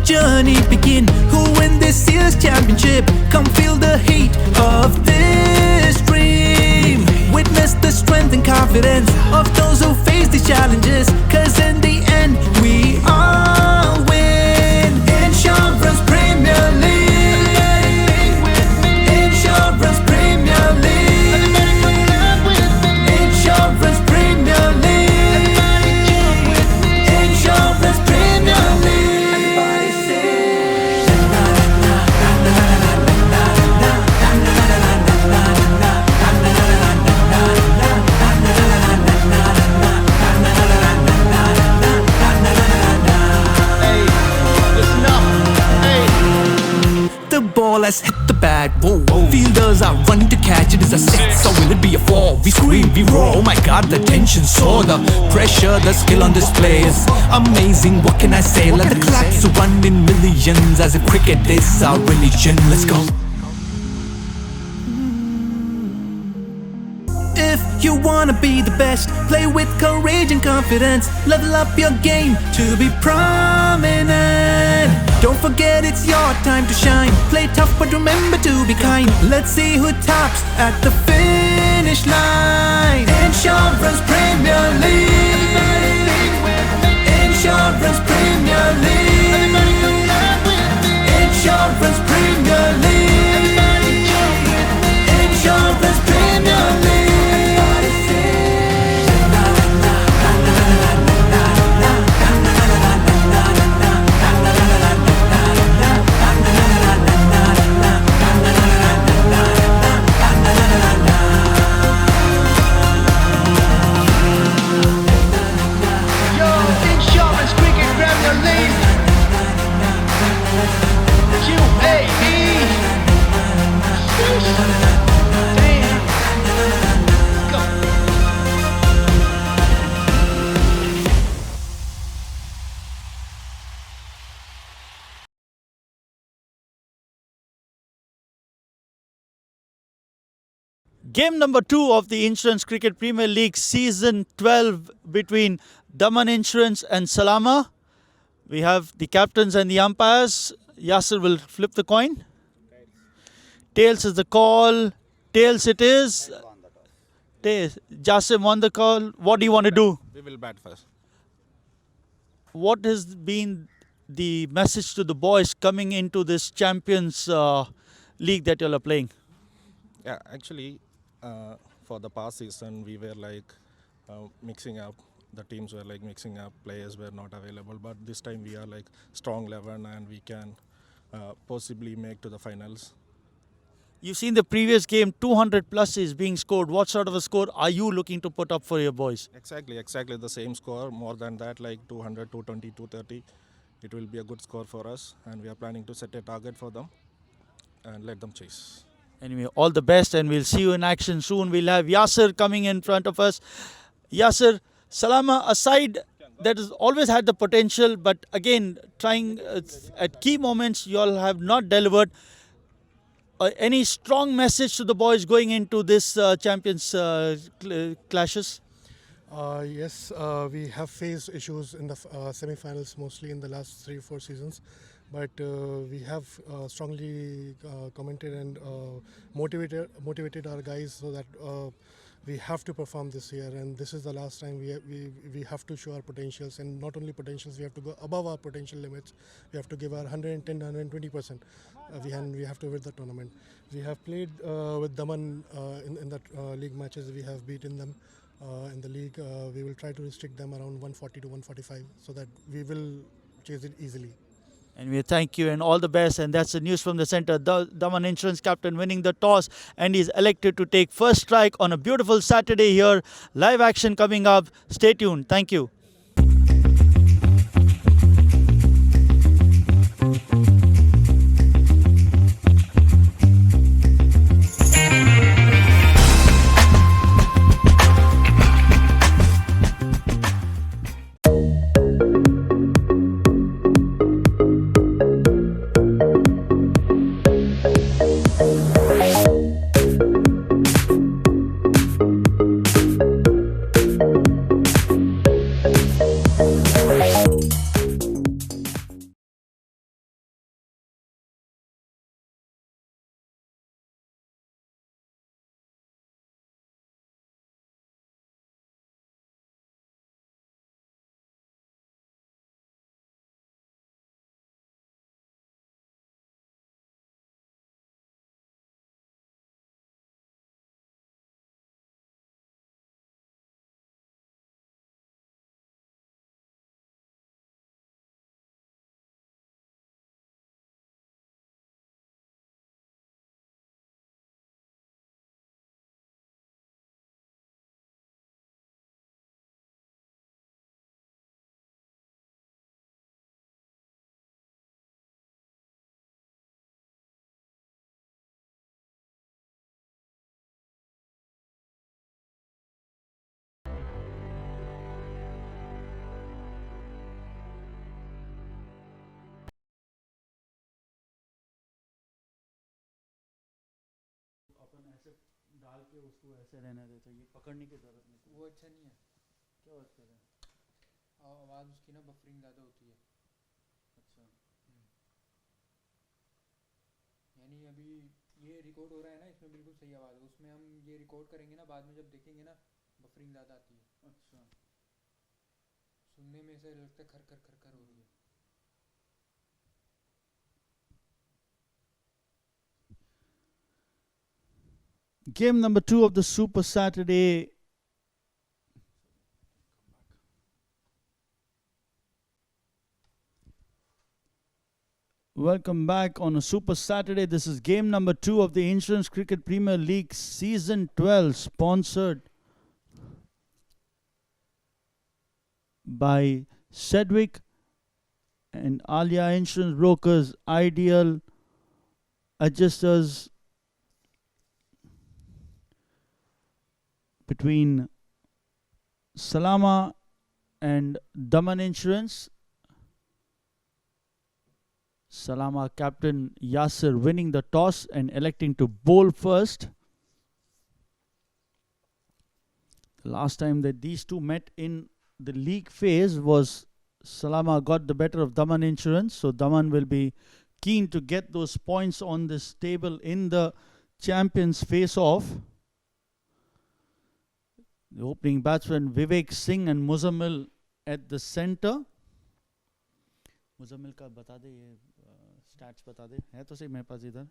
journey begin. Who win this year's championship? Come feel the heat of this dream. Witness the strength and confidence of those who face these challenges. Cause in the end, we all win. Insurance Premier League. Insurance Premier League. Insurance Premier League. Insurance Premier League. Everybody say the ball has hit the bat. Whoa, whoa. Fielders are running to catch it. Is a six or will it be a four? We scream, we roar. Oh my God, the tension soar. The pressure, the skill on display is amazing. What can I say? Let the clocks run in millions. As if cricket is our religion. Let's go. If you wanna be the best, play with courage and confidence. Level up your game to be prominent. Don't forget it's your time to shine. Play tough but remember to be kind. Let's see who tops at the finish line. Insurance Premier League. Insurance Premier League. Insurance Premier League. Insurance Premier League. Game number 2 of the Insurance Cricket Premier League Season 12 between Daman Insurance and Salama. We have the captains and the umpires. Yasser will flip the coin. Tails is the call. Tails it is. Tails. Jasim won the call. What do you want to do? We will bat first. What has been the message to the boys coming into this Champions League that you all are playing? Yeah, actually, for the past season, we were like mixing up. The teams were like mixing up. Players were not available. But this time we are like strong 11 and we can possibly make to the finals. You've seen the previous game, 200 plus is being scored. What sort of a score are you looking to put up for your boys? Exactly the same score. More than that, like 200, 220, 230. It will be a good score for us. And we are planning to set a target for them and let them chase. Anyway, all the best and we'll see you in action soon. We'll have Yasser coming in front of us. Yasser, Salama, a side that has always had the potential, but again, trying at key moments, you all have not delivered. Any strong message to the boys going into this Champions clashes? Yes, we have faced issues in the semi-finals, mostly in the last 3-4 seasons. But we have strongly commented and motivated our guys so that we have to perform this year, and this is the last time we have to show our potentials, and not only potentials, we have to go above our potential limits. We have to give our 110, 120%. We have to win the tournament. We have played with Daman in the league matches. We have beaten them in the league. We will try to restrict them around 140 to 145 so that we will chase it easily. And we thank you and all the best. And that's the news from the centre. Daman Insurance captain winning the toss and he's elected to take first strike on a beautiful Saturday here. Live action coming up. Stay tuned. Thank you. ऐसे डाल के उसको ऐसे रहने देते, ये पकड़ने की जरूरत नहीं। वो अच्छा नहीं है। क्या बात कर रहे हैं? आवाज़ उसकी ना बफरिंग ज़्यादा होती है। अच्छा, यानी अभी ये रिकॉर्ड हो रहा है ना, इसमें बिल्कुल सही आवाज़ है। उसमें हम ये रिकॉर्ड करेंगे ना, बाद में जब देखेंगे ना, बफरिंग ज़्यादा आती है। अच्छा। सुनने में ऐसा लगता है खर खर खर खर हो रही है। Game number 2 of the Super Saturday. Welcome back on a Super Saturday. This is game number 2 of the Insurance Cricket Premier League Season 12, sponsored by Sedgwick and Alia Insurance Brokers, Ideal Adjusters, between Salama and Daman Insurance. Salama captain Yasser winning the toss and electing to bowl first. The last time that these two met in the league phase was Salama got the better of Daman Insurance, so Daman will be keen to get those points on this table in the champions face-off. The opening batsman Vivek Singh and Muzammil at the center. Muzammil का बता दे, ये stats बता दे, है तो सही मेरे पास इधर।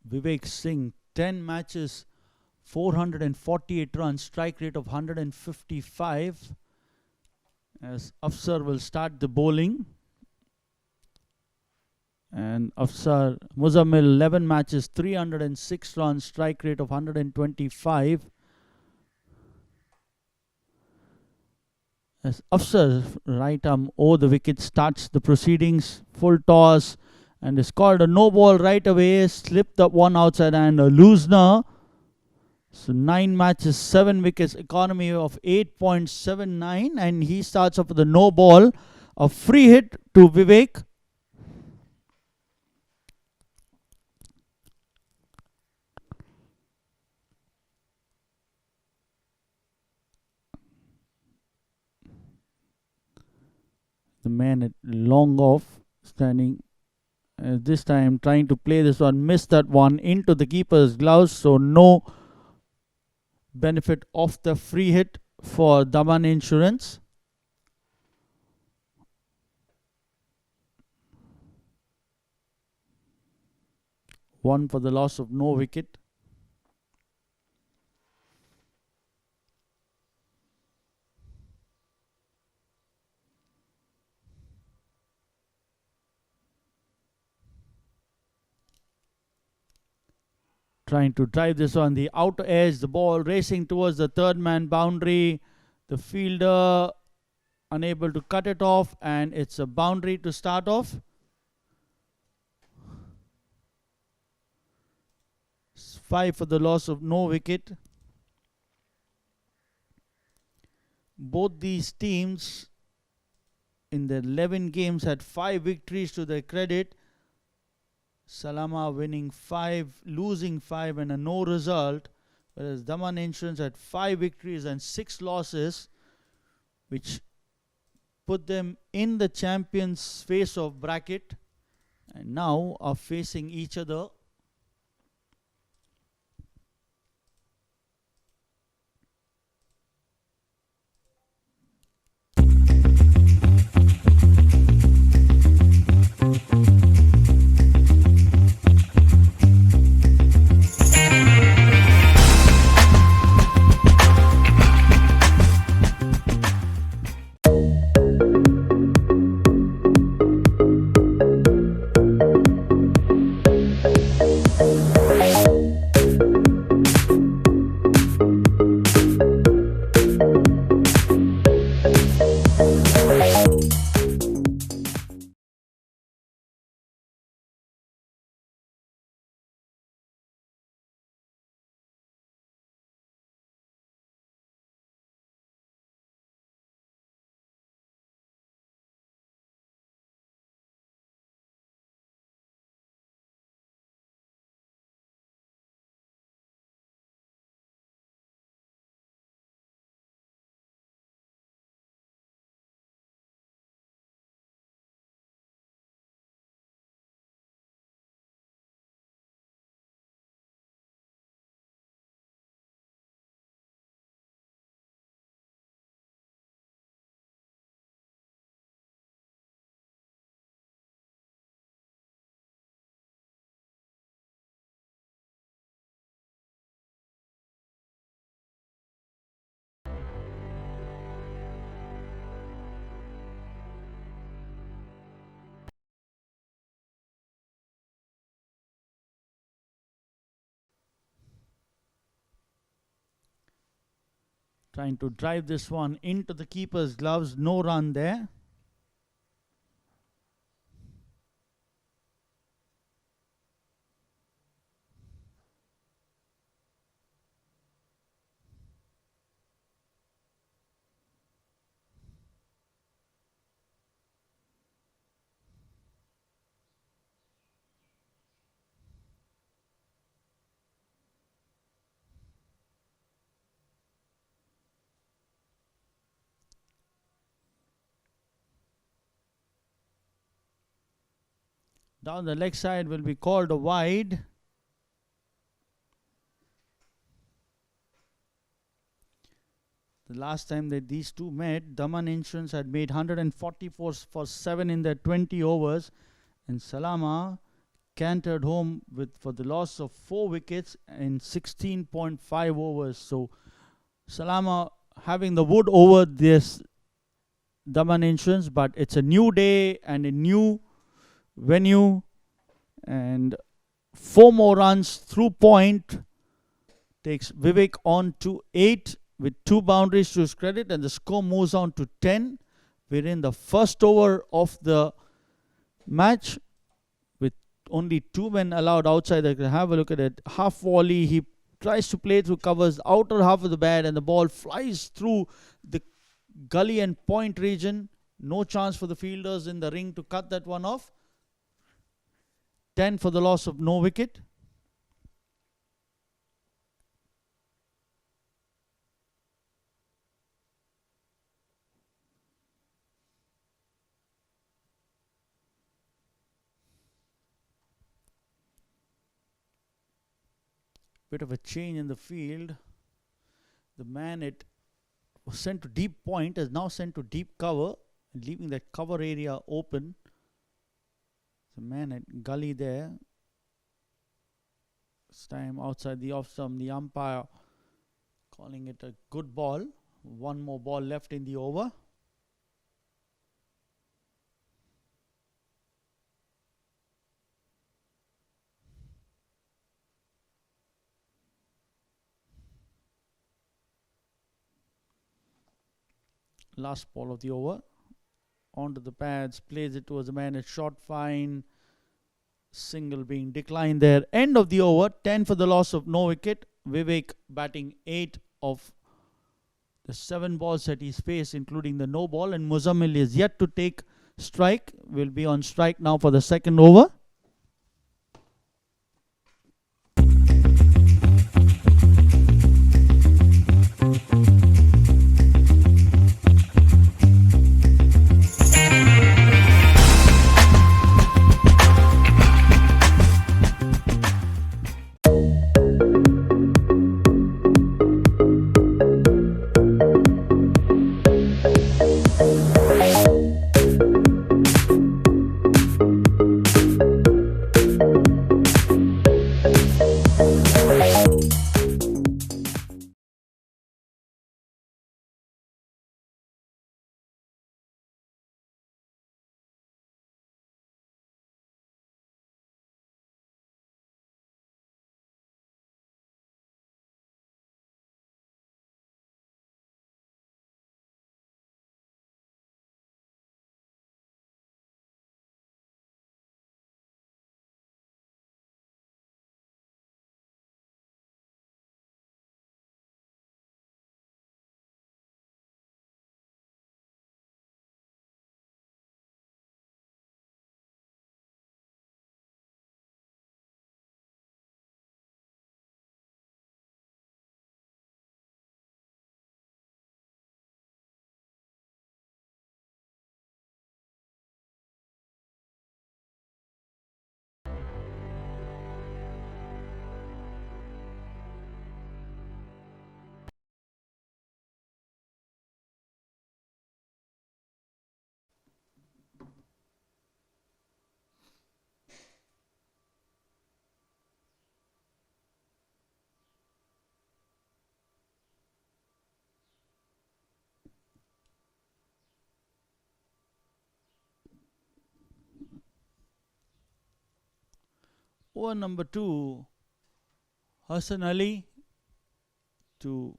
Vivek Singh, 10 matches, 448 runs, strike rate of 155. As Afsar will start the bowling. And Afsar, Muzammil, 11 matches, 306 runs, strike rate of 125. As Afsar, right arm over the wicket, starts the proceedings, full toss, and is called a no ball right away, slipped up one outside and a loosener. So 9 matches, 7 wickets, economy of 8.79, and he starts off with a no ball, a free hit to Vivek. The man at long off, standing this time trying to play this one, missed that one into the keeper's gloves, so no benefit of the free hit for Daman Insurance. One for the loss of no wicket. Trying to drive this on the outer edge, the ball racing towards the third man boundary. The fielder unable to cut it off, and it's a boundary to start off. It's 5 for the loss of no wicket. Both these teams in their 11 games had 5 victories to their credit. Salama winning 5, losing 5, and a no result, whereas Daman Insurance had 5 victories and 6 losses, which put them in the champions face-off bracket, and now are facing each other. Trying to drive this one into the keeper's gloves. No run there. Down the leg side will be called a wide. The last time that these two met, Daman Insurance had made 144 for 7 in their 20 overs, and Salama cantered home for the loss of 4 wickets in 16.5 overs. So Salama having the wood over this Daman Insurance, but it's a new day and a new venue, and 4 more runs through point takes Vivek on to 8 with 2 boundaries to his credit, and the score moves on to 10. We're in the first over of the match with only 2 men allowed outside. Have a look at it. Half volley, he tries to play through covers, outer half of the bat, and the ball flies through the gully and point region. No chance for the fielders in the ring to cut that one off. 10 for the loss of no wicket. Bit of a change in the field. The man it was sent to deep point is now sent to deep cover, leaving that cover area open. The man at gully there. This time outside the off stump, the umpire calling it a good ball. 1 more ball left in the over. Last ball of the over. Onto the pads, plays it towards the man. It's short fine. Single being declined there. End of the over. 10 for the loss of no wicket. Vivek batting 8 of the 7 balls that he's faced, including the no ball. And Muzammil is yet to take strike. Will be on strike now for the second over. Over number 2, Hassan Ali to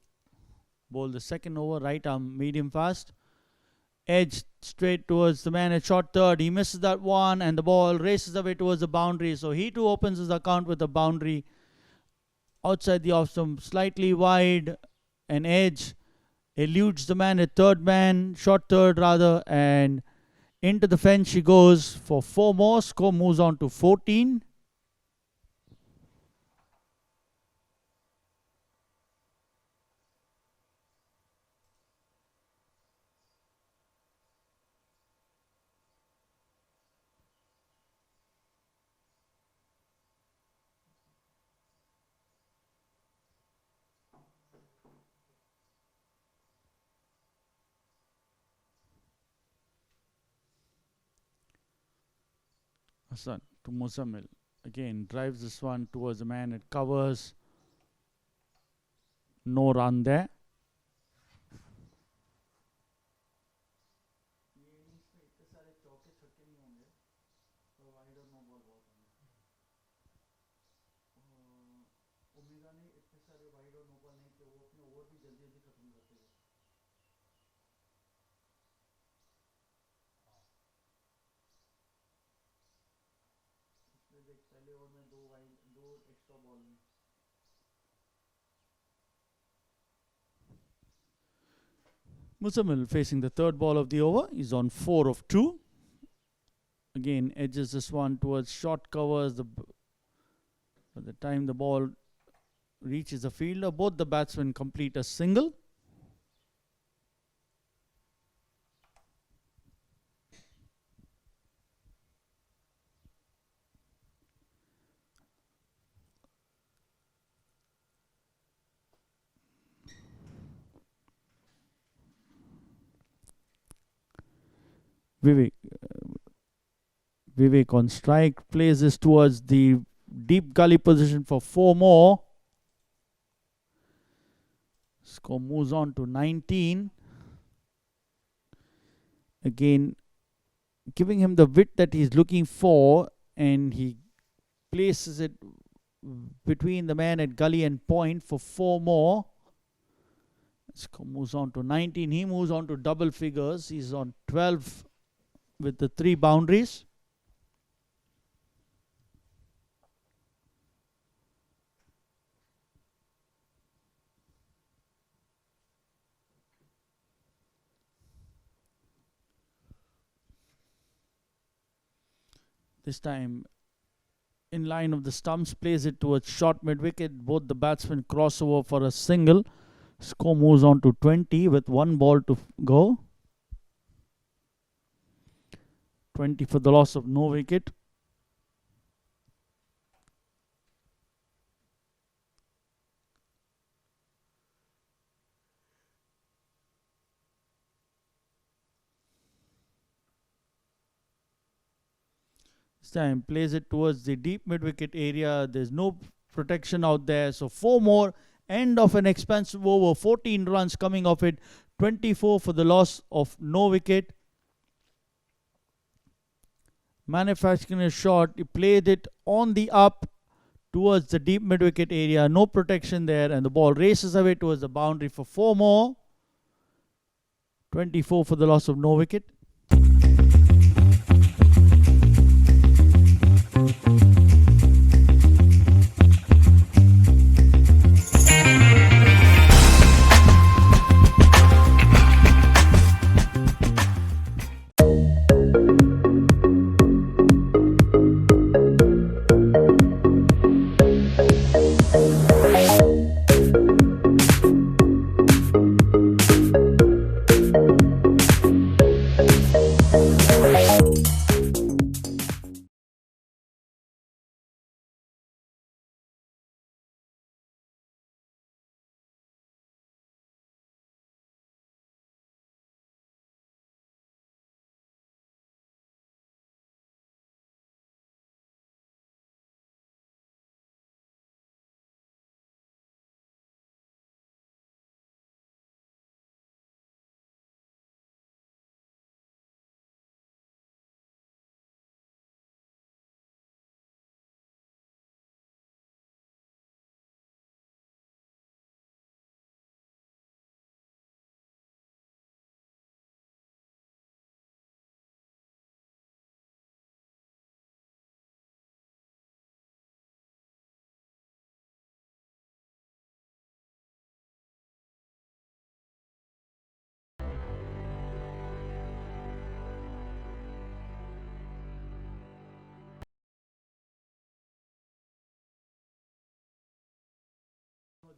Bowl the second over, right arm, medium fast. Edge straight towards the man at short third. He misses that one and the ball races away towards the boundary. So he too opens his account with a boundary outside the off stump, slightly wide. And Edge eludes the man at third man, short third rather, and into the fence she goes for 4 more. Score moves on to 14. Hassan to Muzammil. Again, drives this one towards the man. It covers. No run there. Muzammil facing the third ball of the over. He's on 4 of 2. Again, edges this one towards short covers. By the time the ball reaches the fielder, both the batsmen complete a single. Vivek on strike, plays this towards the deep gully position for 4 more. Score moves on to 19. Again, giving him the width that he's looking for, and he places it between the man at gully and point for 4 more. Score moves on to 19. He moves on to double figures. He's on 12 with the 3 boundaries. This time in line of the stumps, plays it towards short mid-wicket. Both the batsmen cross over for a single. Score moves on to 20 with 1 ball to go. 20 for the loss of no wicket. This time plays it towards the deep mid-wicket area. There's no protection out there. So 4 more. End of an expansive over. 14 runs coming off it. 24 for the loss of no wicket. Manufacturing a shot. He played it on the up towards the deep mid-wicket area. No protection there. And the ball races away towards the boundary for 4 more. 24 for the loss of no wicket.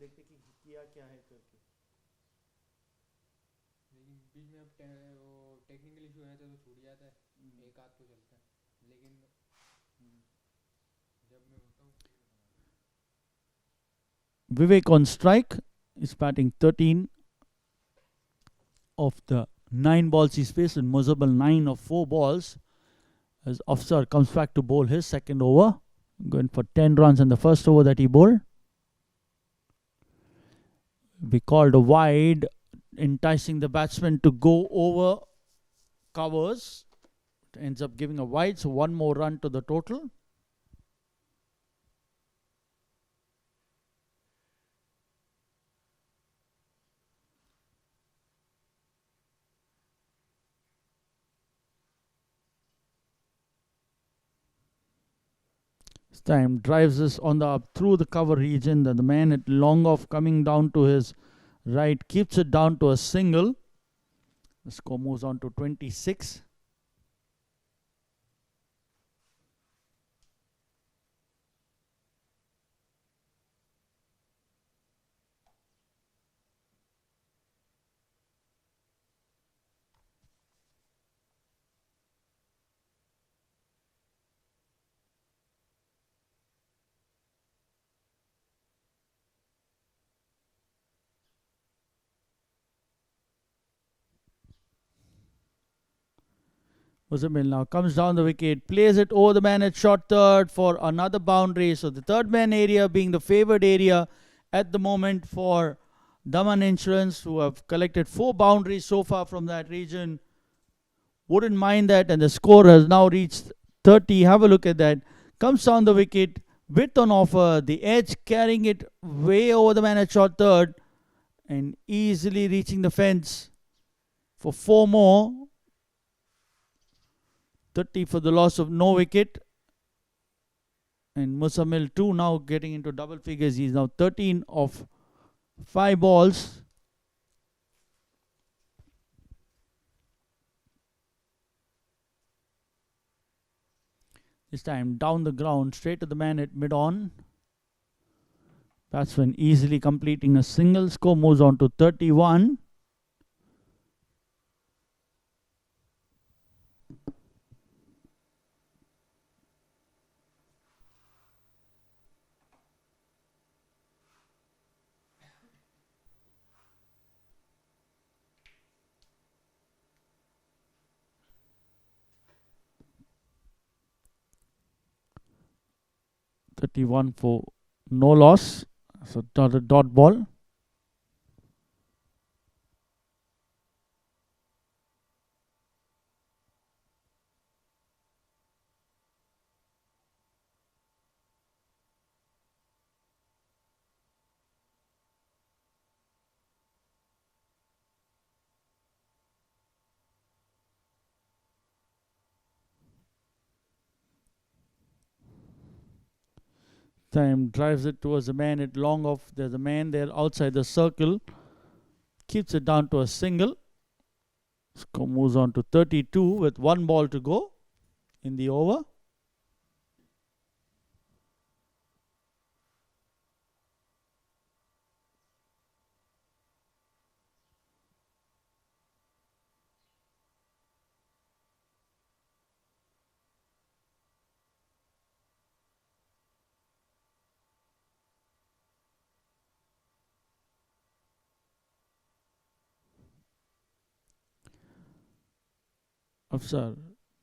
देखते कि किया क्या है करके। लेकिन बीच में अब वो टेक्निकल इशू है तो छूट जाता है, एक आध तो चलता है, लेकिन जब मैं होता हूँ Vivek on strike is batting 13 of the 9 balls he's faced, and Muzabal 9 of 4 balls. As Afsar comes back to bowl his second over, going for 10 runs in the first over that he bowled. We called a wide, enticing the batsman to go over covers. It ends up giving a wide, so one more run to the total. This time drives us on the up through the cover region. Then the man at long off coming down to his right keeps it down to a single. The score moves on to 26. Muzamil now comes down the wicket, plays it over the man at short third for another boundary. So the third man area being the favoured area at the moment for Daman Insurance, who have collected 4 boundaries so far from that region. Wouldn't mind that, and the score has now reached 30. Have a look at that. Comes down the wicket, width on offer, the edge carrying it way over the man at short third, and easily reaching the fence for 4 more. 30 for the loss of no wicket. And Musamil too now getting into double figures. He's now 13 of 5 balls. This time down the ground, straight to the man at mid-on. Batsman easily completing a single. Score moves on to 31. (31) for no loss. So dot ball. Time drives it towards the man at long off. There's a man there outside the circle. Keeps it down to a single. Score moves on to 32 with 1 ball to go in the over. Afsar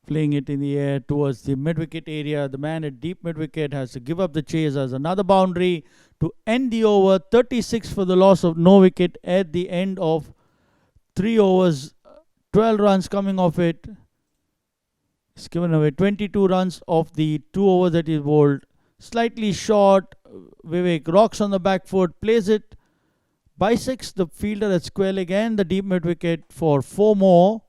playing it in the air towards the mid-wicket area. The man at deep mid-wicket has to give up the chase as another boundary to end the over. 36 for the loss of no wicket at the end of 3 overs. 12 runs coming off it. He's given away 22 runs off the 2 overs that he bowled. Slightly short. Vivek rocks on the back foot, plays it, bisects the fielder at square leg and the deep mid-wicket for 4 more.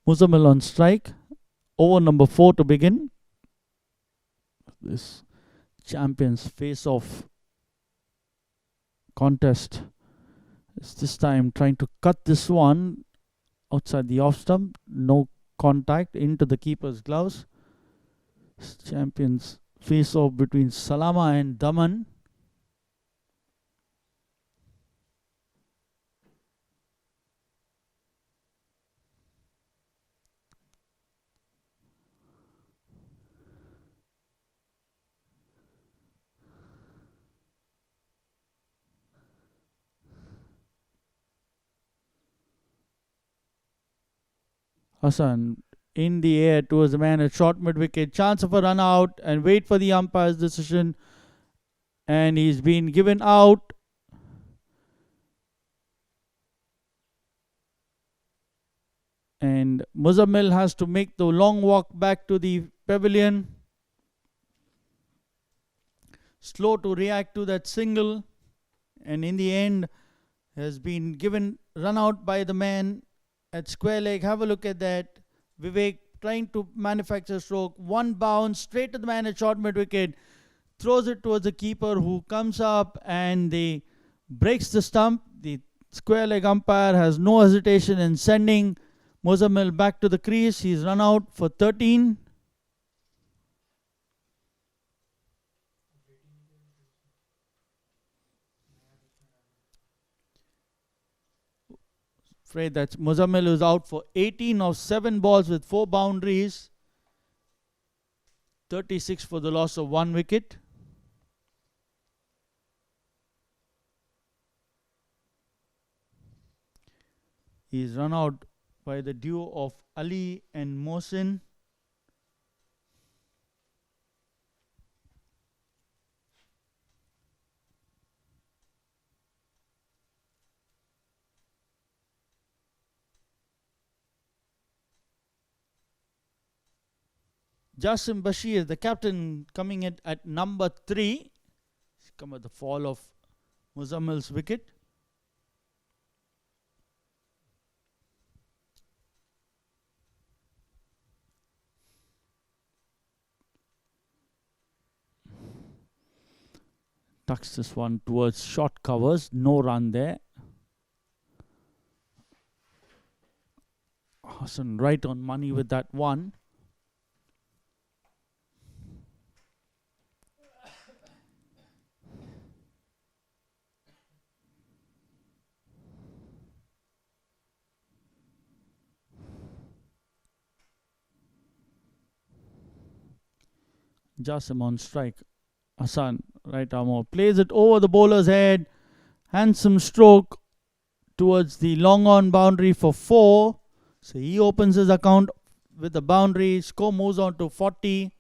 Muzammil on strike. Over number 4 to begin. This champions face-off contest is this time trying to cut this one outside the off stump. No contact into the keeper's gloves. Champions face-off between Salama and Daman. Hassan in the air towards the man at short mid wicket. Chance of a run out and wait for the umpire's decision. And he's been given out. And Muzammil has to make the long walk back to the pavilion. Slow to react to that single. And in the end has been given run out by the man at square leg. Have a look at that. Vivek trying to manufacture stroke. One bounce straight to the man at short mid wicket. Throws it towards the keeper who comes up and they breaks the stump. The square leg umpire has no hesitation in sending Muzammil back to the crease. He's run out for 13. Afraid that Muzammil is out for 18 of 7 balls with 4 boundaries. 36 for the loss of 1 wicket. He's run out by the duo of Ali and Mohsin. Jasim Bashir, the captain, coming in at number 3. He's come at the fall of Muzammil's wicket. Tucks this one towards short covers. No run there. Hassan right on money with that one. Jasim on strike. Hassan, right arm, plays it over the bowler's head. Handsome stroke towards the long on boundary for 4. So he opens his account with the boundary. Score moves on to 40.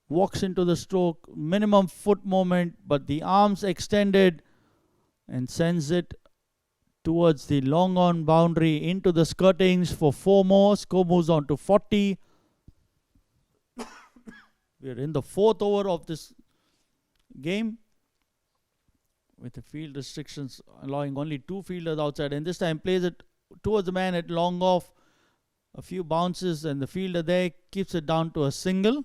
Walks into the stroke. Minimum foot movement, but the arms extended and sends it towards the long on boundary into the skirtings for 4 more. Score moves on to 40. We are in the 4th over of this game with the field restrictions allowing only 2 fielders outside, and this time plays it towards the man at long off. A few bounces and the fielder there keeps it down to a single.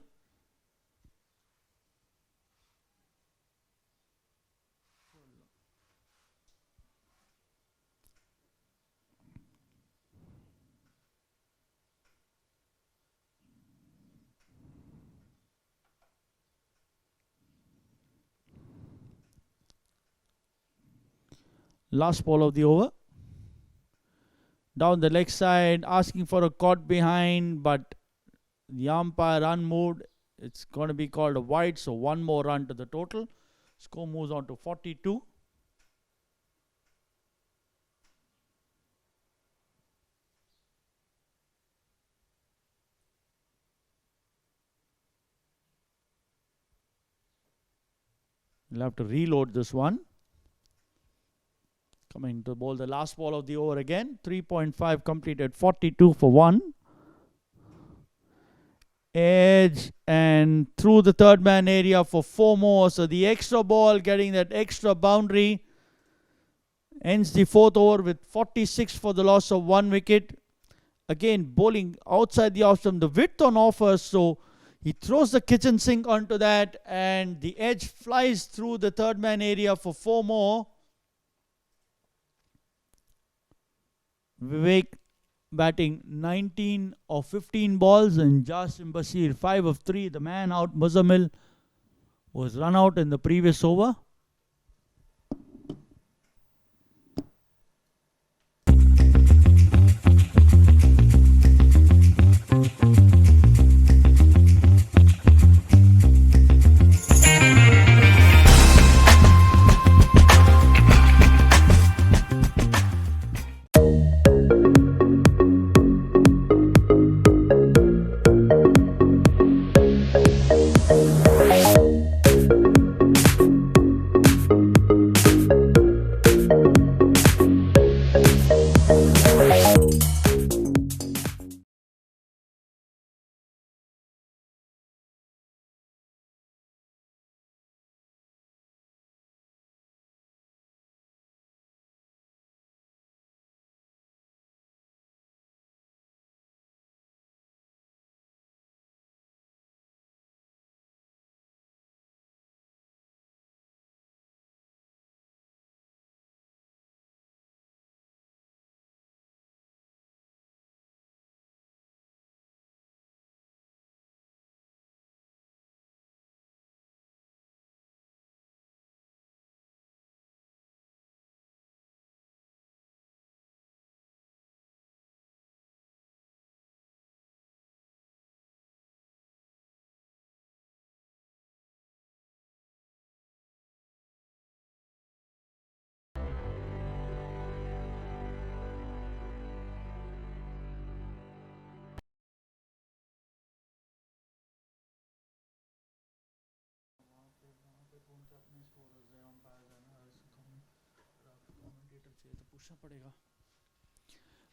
Last ball of the over. Down the leg side, asking for a caught behind, but the umpire unmoved. It's going to be called a wide, so 1 more run to the total. Score moves on to 42. We'll have to reload this one. Coming to bowl the last ball of the over again. 3.5 completed, 42 for 1. Edge and through the third man area for 4 more. So the extra ball getting that extra boundary. Ends the fourth over with 46 for the loss of 1 wicket. Again, bowling outside the off stump, the width on offer, so he throws the kitchen sink onto that, and the edge flies through the third man area for 4 more. Vivek batting 19 of 15 balls, and Jasim Basir 5 of 3. The man out, Muzammil, was run out in the previous over.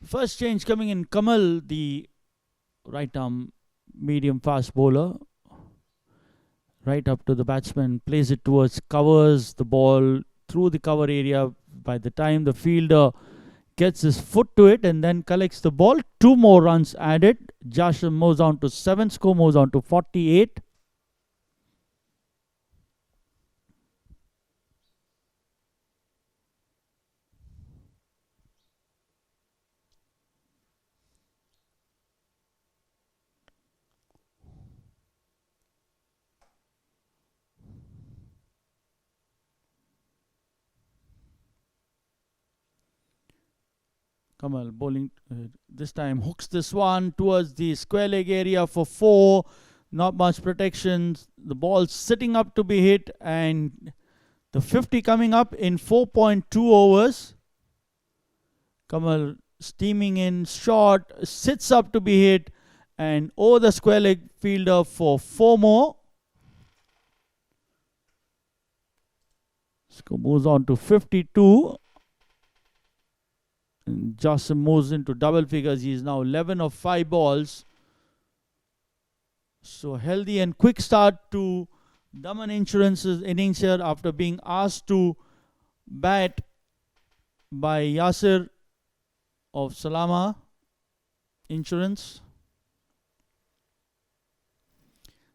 First change coming in, Kamal, the right arm medium fast bowler, right up to the batsman, plays it towards, covers the ball through the cover area. By the time the fielder gets his foot to it and then collects the ball, 2 more runs added. Jasham moves on to 7, score moves on to 48. Kamal bowling this time, hooks this one towards the square leg area for 4. Not much protection. The ball sitting up to be hit, and the 50 coming up in 4.2 overs. Kamal steaming in, short, sits up to be hit, and over the square leg fielder for 4 more. Score moves on to 52. And Jasim moves into double figures. He is now 11 of 5 balls. So healthy and quick start to Daman Insurance's innings here after being asked to bat by Yasir of Salama Insurance.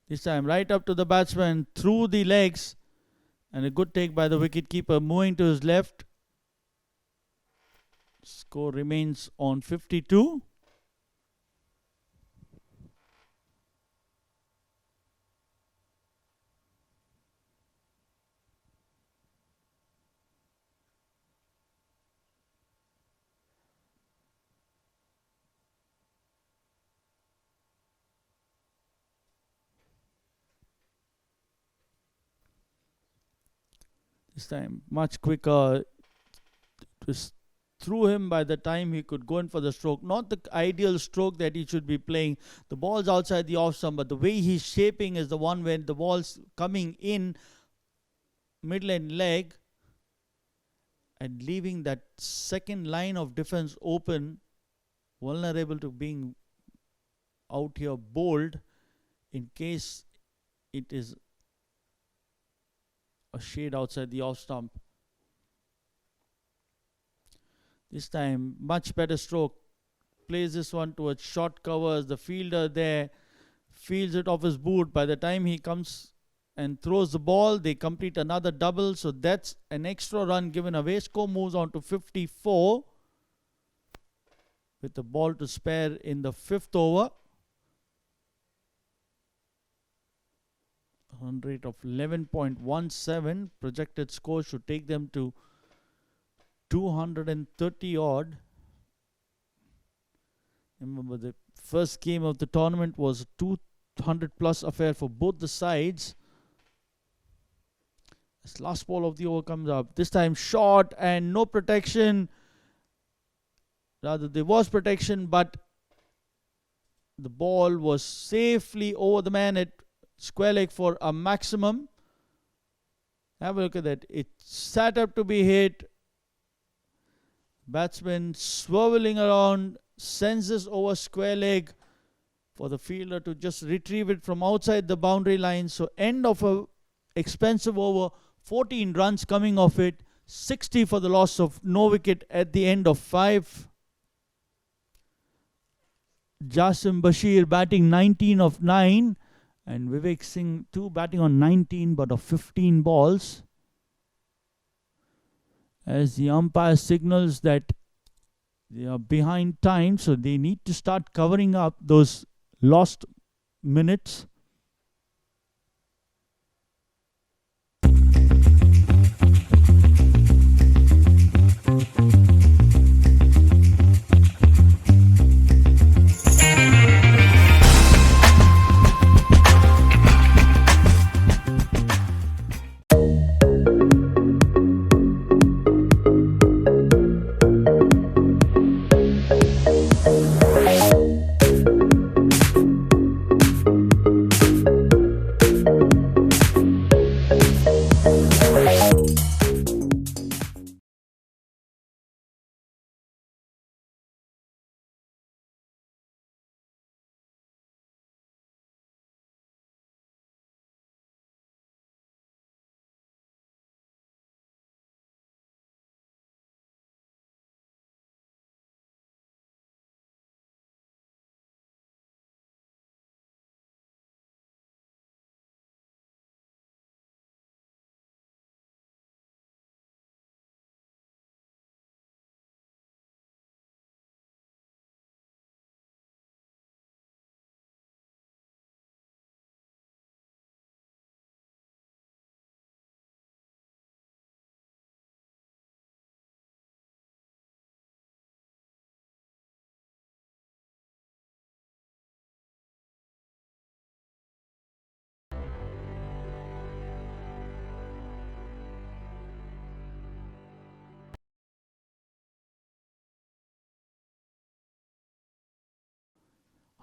This time right up to the batsman, through the legs, and a good take by the wicketkeeper, moving to his left. Score remains on 52. This time much quicker. It was through him by the time he could go in for the stroke. Not the ideal stroke that he should be playing. The ball's outside the off stump, but the way he's shaping is the one when the ball's coming in mid-line leg and leaving that second line of defense open, vulnerable to being out here bowled in case it is a shade outside the off stump. This time, much better stroke. Plays this one towards short covers. The fielder there fields it off his boot. By the time he comes and throws the ball, they complete another double. So that's an extra run given away. Score moves on to 54 with the ball to spare in the 5th over. Run rate of 11.17. Projected score should take them to 230 odd. Remember, the first game of the tournament was a 200 plus affair for both the sides. This last ball of the over comes up. This time short and no protection. Rather, there was protection, but the ball was safely over the man at square leg for a maximum. Have a look at that. It sat up to be hit. Batsman swirling around, sends this over square leg for the fielder to just retrieve it from outside the boundary line. So end of a expensive over, 14 runs coming off it, 60 for the loss of no wicket at the end of 5. Jasim Bashir batting 19 of 9 and Vivek Singh too batting on 19 but of 15 balls. As the umpire signals that they are behind time, so they need to start covering up those lost minutes.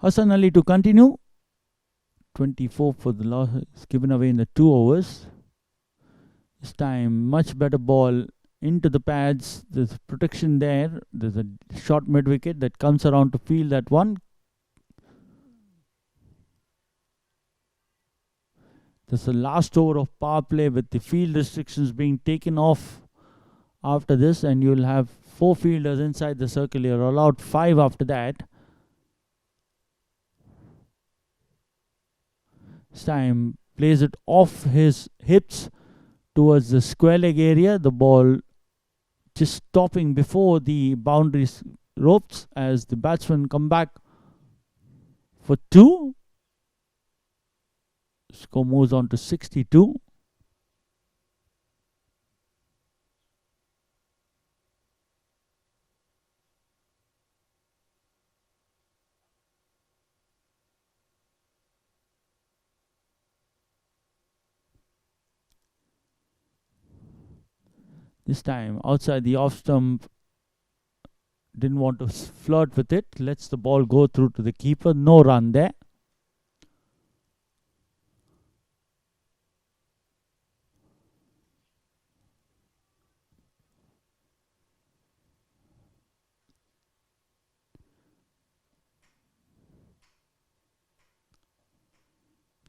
Hassan Ali to continue. 24 for the loss given away in the 2 overs. This time, much better ball into the pads. There's protection there. There's a short mid wicket that comes around to field that one. This is the last over of power play with the field restrictions being taken off after this, and you'll have 4 fielders inside the circle. You're allowed 5 after that. This time plays it off his hips towards the square leg area. The ball just stopping before the boundary ropes as the batsmen come back for 2. Score moves on to 62. This time outside the off stump, didn't want to flirt with it, lets the ball go through to the keeper. No run there.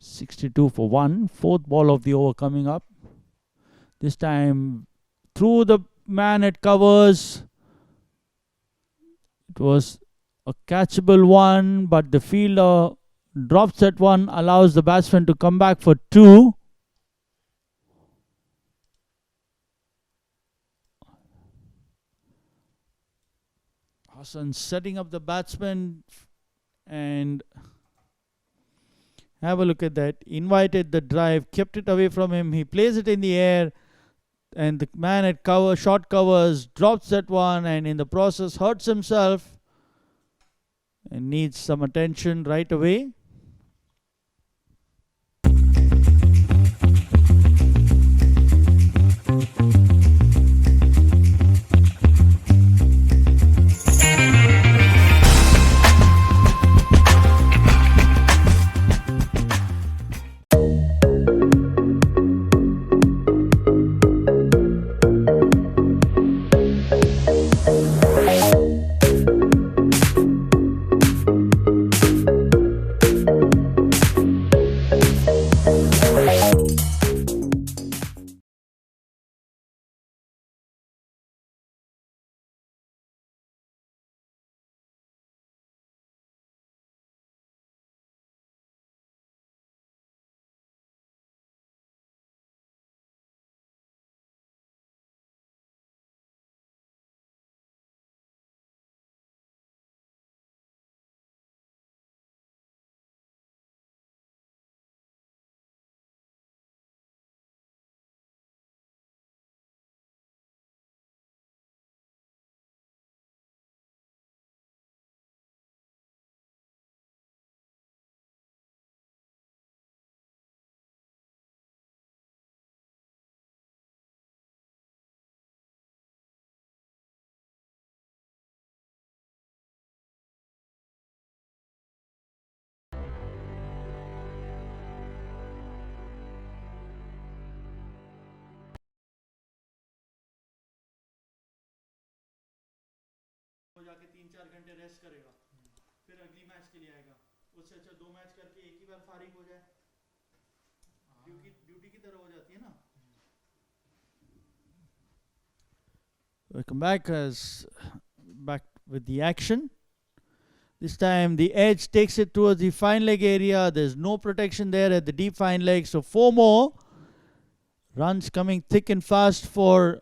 (62 for 1). 4th ball of the over coming up. This time through the man at covers. It was a catchable one, but the fielder drops that one, allows the batsman to come back for 2. Hassan setting up the batsman, and have a look at that. Invited the drive, kept it away from him. He plays it in the air, and the man at short covers drops that one, and in the process hurts himself and needs some attention right away. जाके 3-4 घंटे rest करेगा, फिर अगली match के लिए आएगा। उससे अच्छा 2 मैच करके एक ही बार फारिग हो जाए, ड्यूटी की तरह हो जाती है ना। Welcome back with the action. This time the edge takes it towards the fine leg area. There's no protection there at the deep fine leg, so 4 more runs coming thick and fast for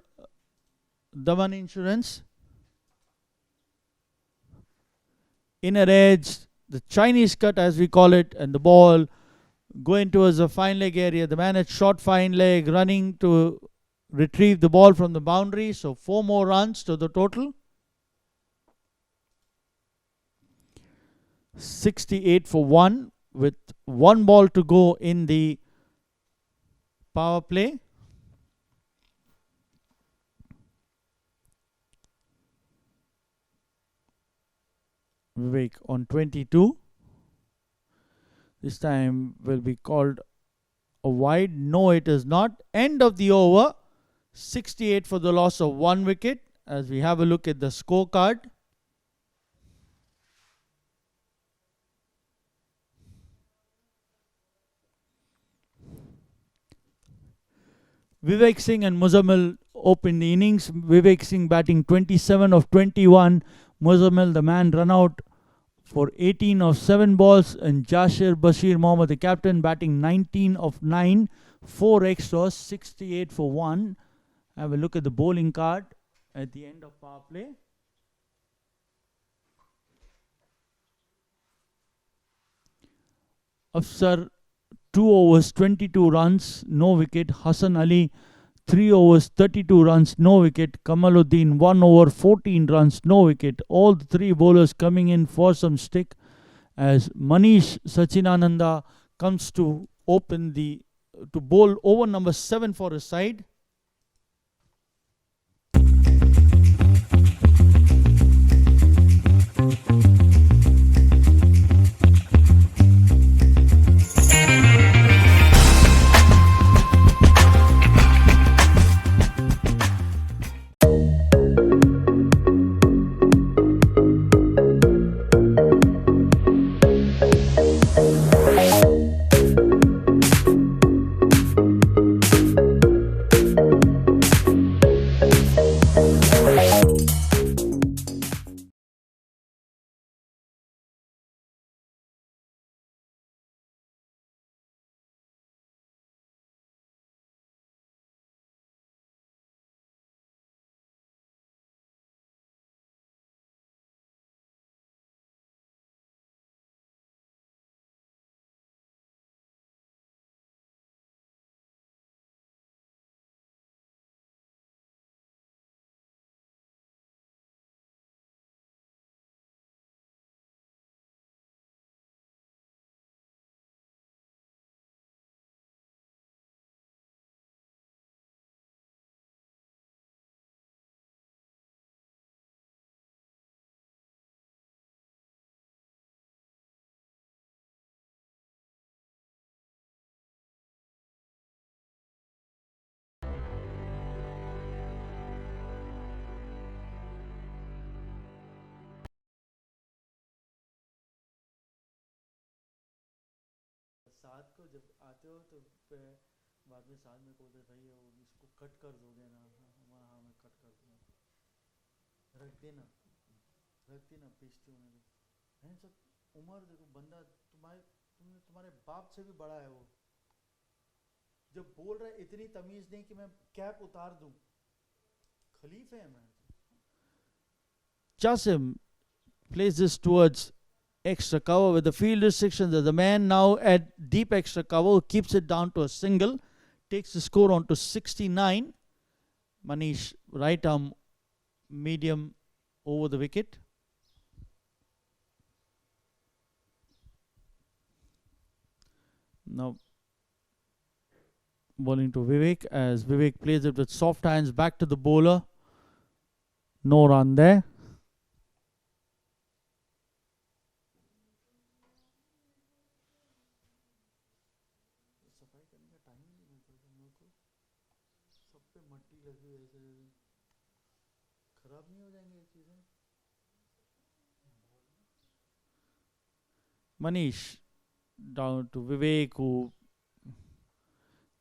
Daman Insurance. Inner edge, the Chinese cut as we call it, and the ball going towards the fine leg area. The man at short fine leg running to retrieve the ball from the boundary. So 4 more runs to the total. 68 for 1 with 1 ball to go in the power play. Vivek on 22. This time will be called a wide. No, it is not. End of the over. 68 for the loss of 1 wicket. As we have a look at the scorecard. Vivek Singh and Muzammil opened the innings. Vivek Singh batting 27 of 21. Muzammil, the man, run out for 18 of 7 balls, and Jashir Bashir Mohammed, the captain, batting 19 of 9, 4 extras, 68 for 1. Have a look at the bowling card at the end of power play. Afsar, 2 overs, 22 runs, no wicket. Hassan Ali, 3 overs, 32 runs, no wicket. Kamaluddin, 1 over, 14 runs, no wicket. All the 3 bowlers coming in for some stick as Manish Sachinananda comes to bowl over number 7 for his side. रात को जब आते हो तो बाद में साथ में बोलते भाई इसको कट कर दोगे ना, हाँ मैं कट कर दूंगा, रख देना बेचते होने दो। हैं सब उम्र देखो, बंदा तुम्हारे बाप से भी बड़ा है वो, जब बोल रहा है इतनी तमीज नहीं कि मैं कैप उतार दूं, खलीफे है मैं। Jasim plays this towards extra cover with the field restrictions. There's a man now at deep extra cover who keeps it down to a single, takes the score on to 69. Manish, right arm medium over the wicket. Now bowling to Vivek as Vivek plays it with soft hands back to the bowler. No run there. Manish down to Vivek, who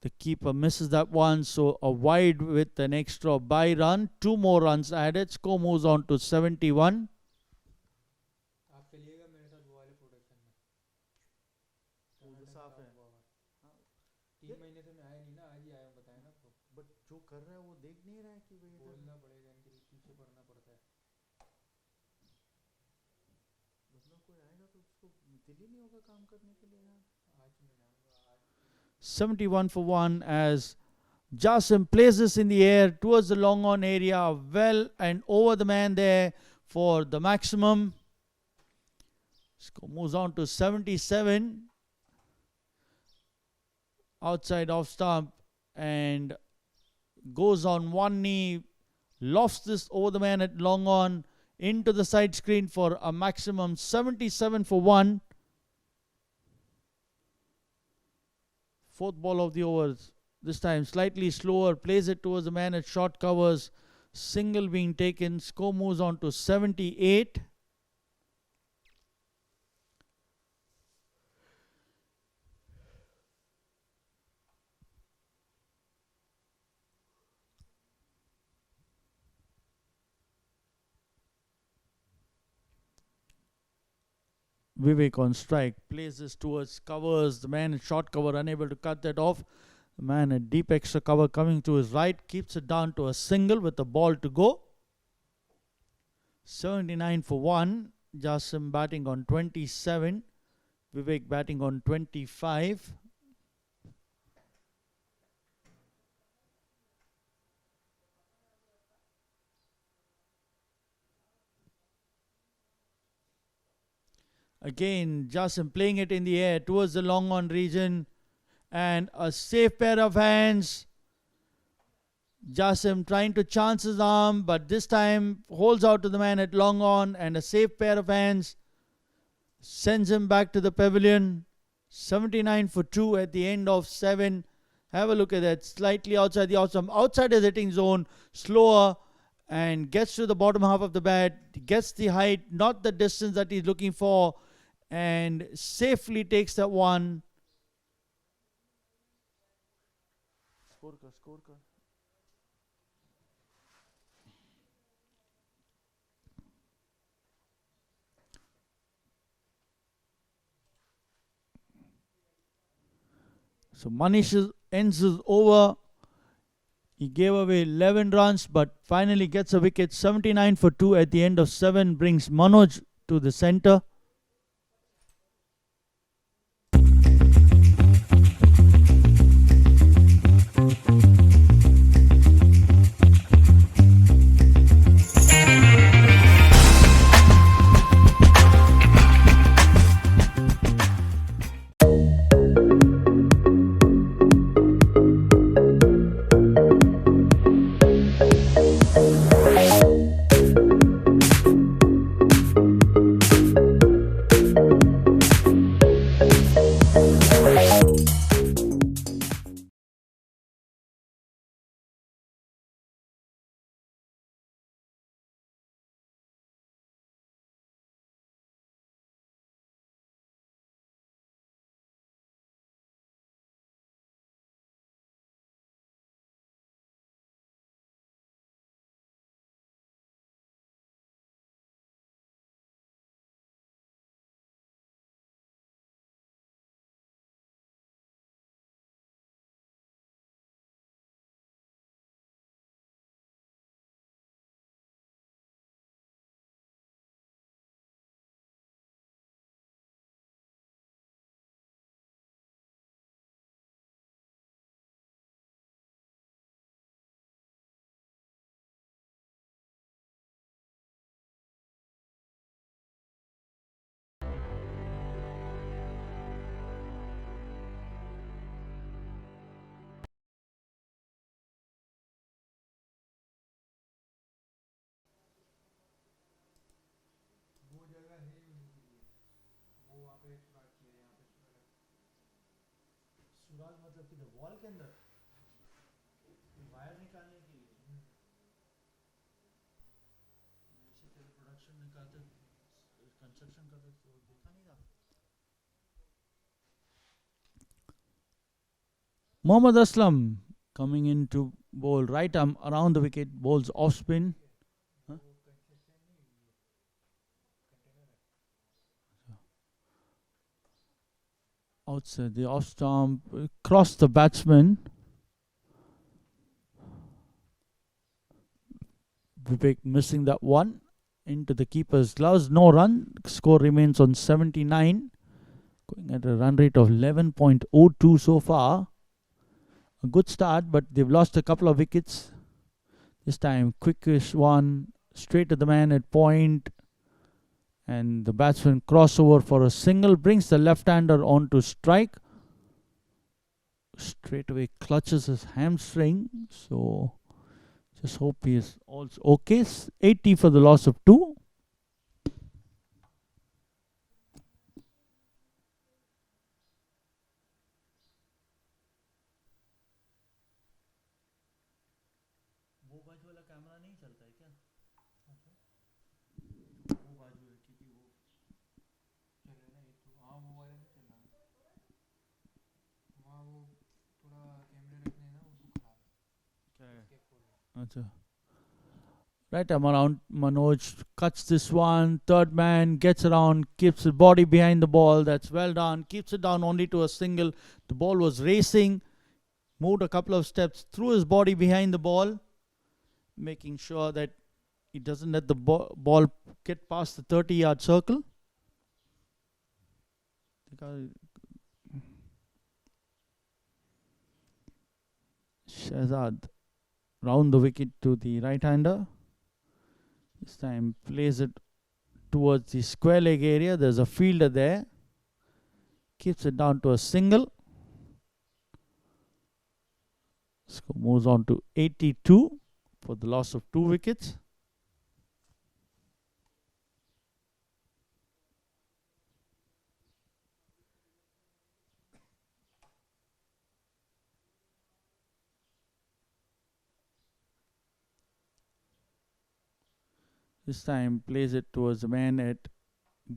the keeper misses that one, so a wide with an extra by run. 2 more runs added. Score moves on to 71. आप खेलिएगा मेरे साथ वो वाले production में, वो साफ है। 3 महीने से मैं आया नहीं ना, आज ही आया हूँ, बताया ना आपको। बट जो कर रहा है वो देख नहीं रहा है कि भाई बोलना पड़ेगा, इनके पीछे पड़ना पड़ता है। मतलब कोई आएगा तो उसको दिल ही नहीं होगा काम करने के लिए यार। आज मैं जाऊँगा, आज 71 for 1 as Jasim places in the air towards the long on area, well and over the man there for the maximum. Score moves on to 77. Outside off stump and goes on one knee, lofts this over the man at long on into the side screen for a maximum 77 for 1. Fourth ball of the overs, this time slightly slower, plays it towards the man at short covers, single being taken. Score moves on to 78. Vivek on strike, plays this towards covers, the man in short cover unable to cut that off. The man at deep extra cover coming to his right, keeps it down to a single with the ball to go. 79 for 1. Jasim batting on 27. Vivek batting on 25. Again, Jasim playing it in the air towards the long on region. And a safe pair of hands. Jasim trying to chance his arm, but this time holds out to the man at long on, and a safe pair of hands sends him back to the pavilion. 79 for 2 at the end of 7. Have a look at that. Slightly outside the outside his hitting zone. Slower. And gets to the bottom half of the bat. Gets the height, not the distance that he's looking for. And safely takes that one. Score ka. So Manish ends his over. He gave away 11 runs, but finally gets a wicket. 79 for 2 at the end of 7 brings Manoj to the centre. सुराग मतलब कि wall के अंदर wire निकालने के लिए production निकालते construction करते तो देखा नहीं था. Mohammad Aslam coming in to bowl right arm around the wicket, bowls off spin. Huh? Outside the off stump, cross the batsman. Vivek missing that one into the keeper's gloves. No run. Score remains on 79. Going at a run rate of 11.02 so far. A good start, but they've lost a couple of wickets. This time, quickish one, straight to the man at point. And the batsman crossover for a single, brings the left-hander on to strike. Straight away clutches his hamstring. So, just hope he is also okay. 80 for the loss of 2. Right arm around, Manoj cuts this one, third man gets around, keeps his body behind the ball, that's well done, keeps it down only to a single. The ball was racing, moved a couple of steps, threw his body behind the ball, making sure that he doesn't let the ball get past the 30-yard circle. Shahzad round the wicket to the right-hander. This time plays it towards the square leg area. There's a fielder there. Keeps it down to a single. Score moves on to 82 for the loss of 2 wickets. This time plays it towards the man at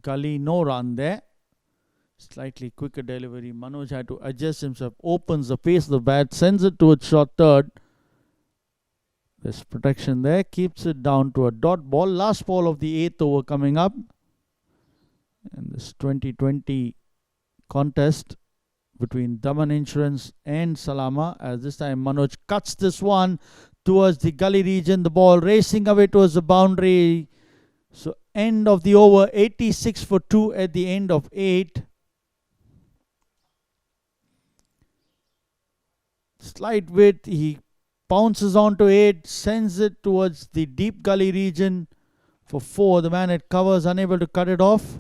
gully. No run there. Slightly quicker delivery. Manoj had to adjust himself. Opens the pace of the bat. Sends it towards short third. There's protection there. Keeps it down to a dot ball. Last ball of the 8th over coming up. And this 2020 contest between Daman Insurance and Salama. As this time Manoj cuts this one towards the gully region. The ball racing away towards the boundary. So end of the over, 86 for 2 at the end of 8. Slight width, he pounces onto 8, sends it towards the deep gully region for 4. The man at cover is unable to cut it off.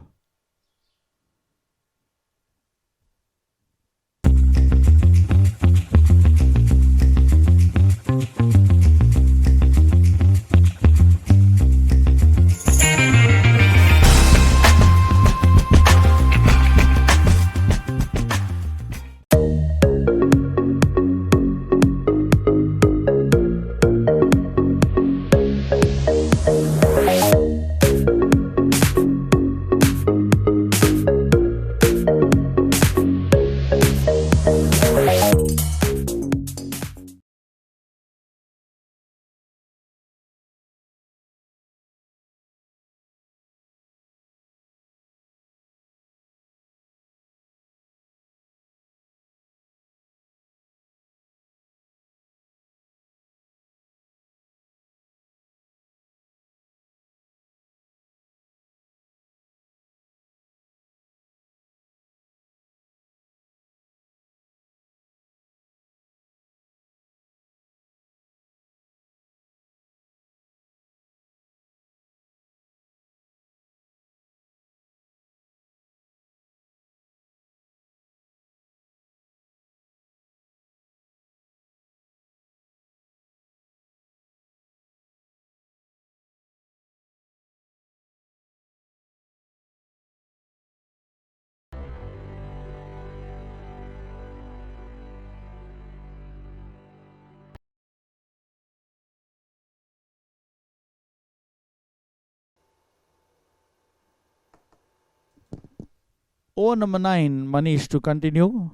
Over number 9, Manish to continue.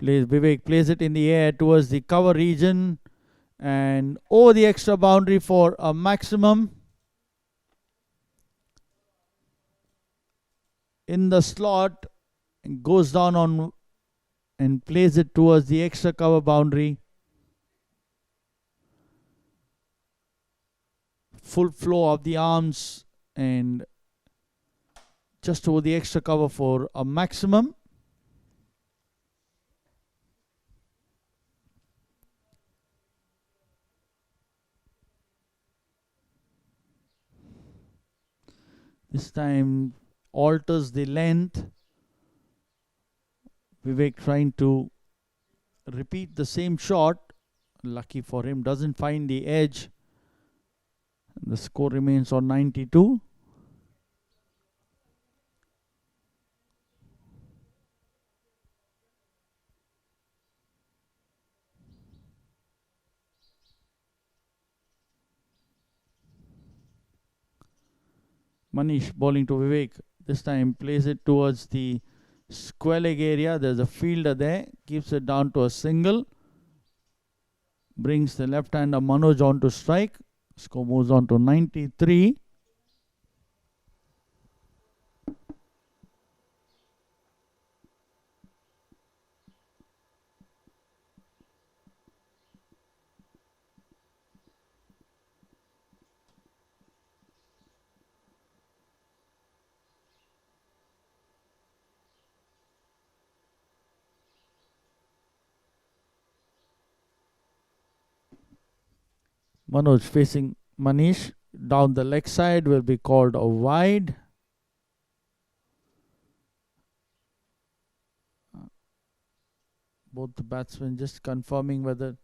Vivek plays it in the air towards the cover region and over the extra boundary for a maximum. In the slot, goes down on and plays it towards the extra cover boundary. Full flow of the arms and just over the extra cover for a maximum. This time alters the length. Vivek trying to repeat the same shot. Lucky for him, doesn't find the edge. The score remains on 92. Manish bowling to Vivek. This time plays it towards the square leg area. There's a fielder there. Keeps it down to a single. Brings the left-hander Manoj on to strike. Score moves on to 93. Manoj facing Manish down the leg side will be called a wide. Both the batsmen just confirming whether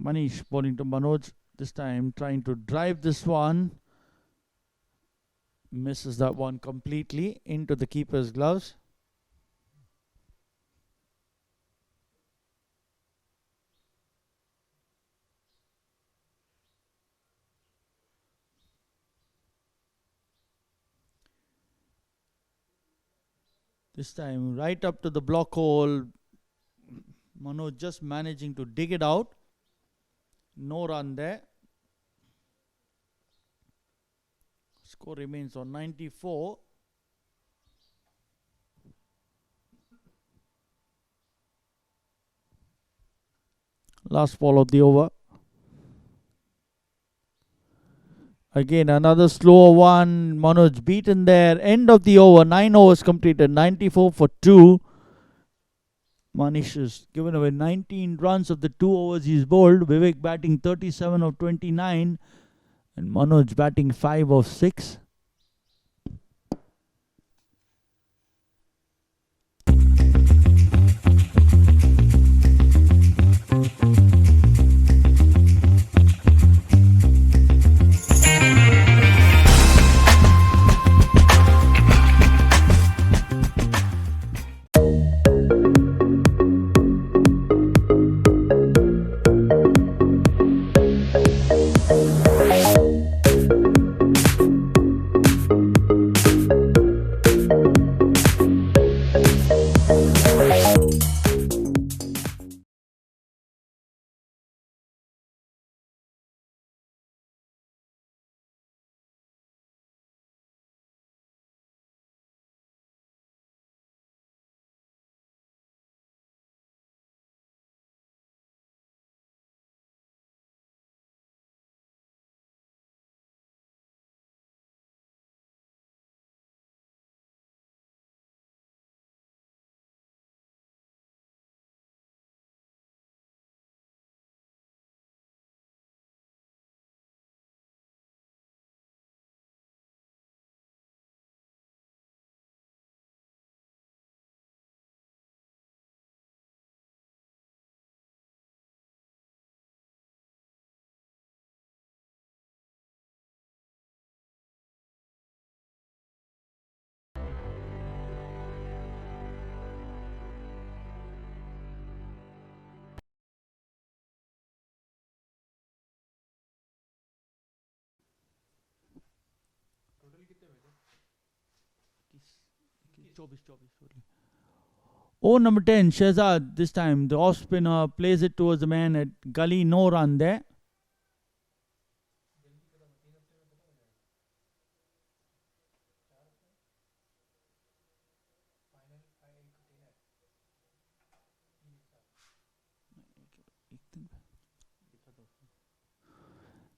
Manish bowling to Manoj. This time trying to drive this one. Misses that one completely into the keeper's gloves. This time right up to the block hole. Manoj just managing to dig it out. No run there. Score remains on 94. Last ball of the over. Again another slower one. Manoj beaten there. End of the over. 9 overs completed. 94 for 2. Manish has given away 19 runs of the 2 overs he's bowled. Vivek batting 37 of 29 and Manoj batting 5 of 6. Over number 10, Shehzad. This time the off spinner plays it towards the man at gully. No run there.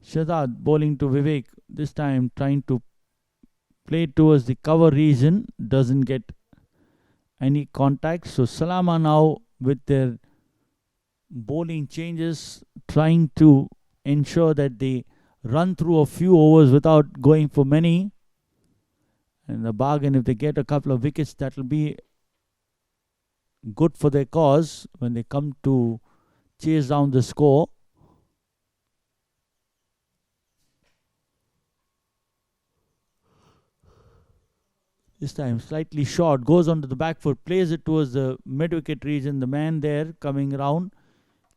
Shehzad bowling to Vivek. This time trying to play towards the cover region. Doesn't get any contact. So Salama now with their bowling changes, trying to ensure that they run through a few overs without going for many. And the bargain, if they get a couple of wickets, that will be good for their cause when they come to chase down the score. This time slightly short, goes onto the back foot, plays it towards the mid-wicket region. The man there coming around,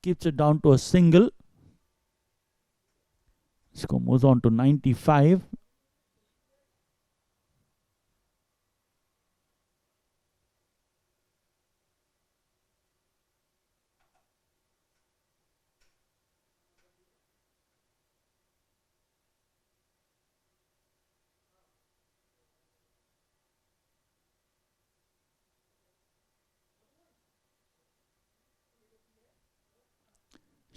keeps it down to a single. Score moves on to 95.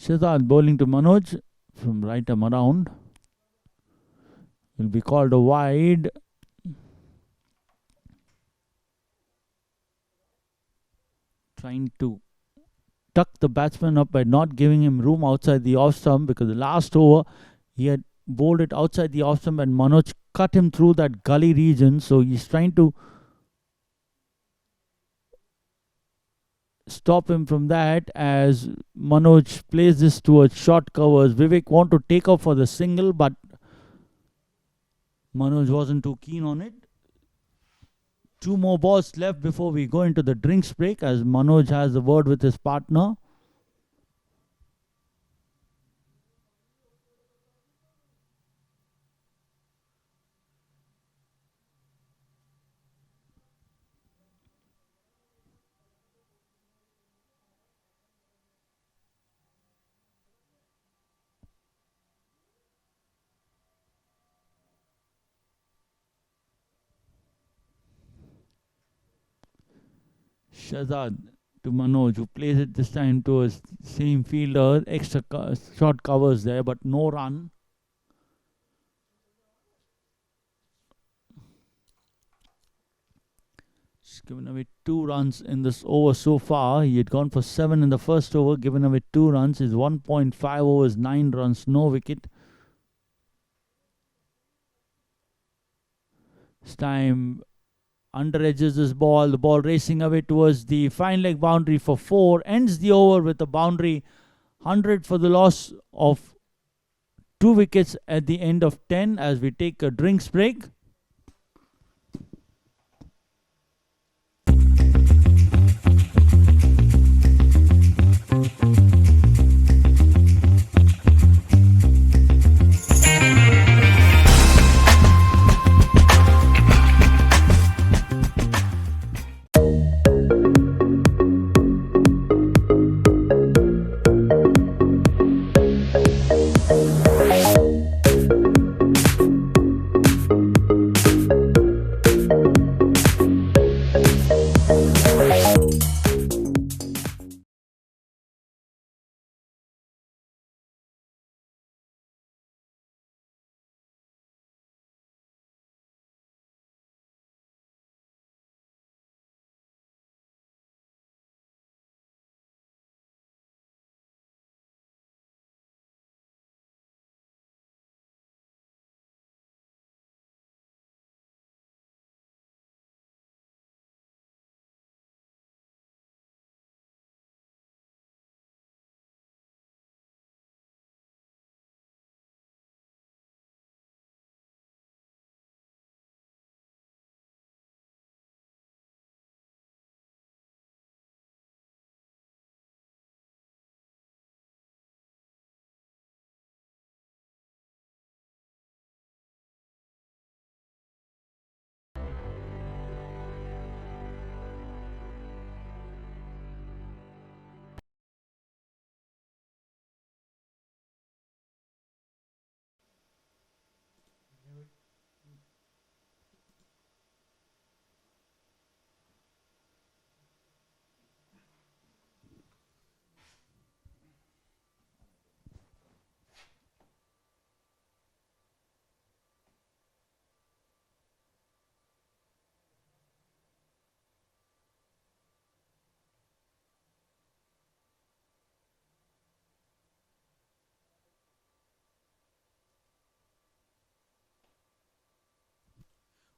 Shehzad bowling to Manoj from right arm around. Will be called a wide. Trying to tuck the batsman up by not giving him room outside the off stump, because the last over he had bowled it outside the off stump and Manoj cut him through that gully region. So he's trying to stop him from that as Manoj plays this towards short covers. Vivek want to take off for the single, but Manoj wasn't too keen on it. 2 more balls left before we go into the drinks break, as Manoj has a word with his partner. Shehzad to Manoj, who plays it this time towards same fielder. Extra short covers there, but no run. He's given away 2 runs in this over so far. He had gone for 7 in the first over, given away 2 runs. His 1.5 overs, 9 runs, no wicket. This time under edges this ball, the ball racing away towards the fine leg boundary for 4, ends the over with a boundary, 100 for the loss of 2 wickets at the end of 10 as we take a drinks break.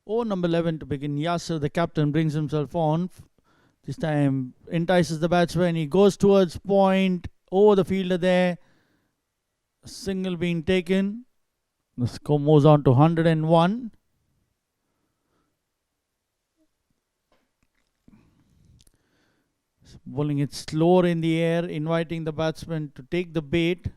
Over number 11 to begin. Yasser, the captain, brings himself on. This time entices the batsman. He goes towards point. Over the fielder there. A single being taken. The score moves on to 101. Bowling it slower in the air, inviting the batsman to take the bait.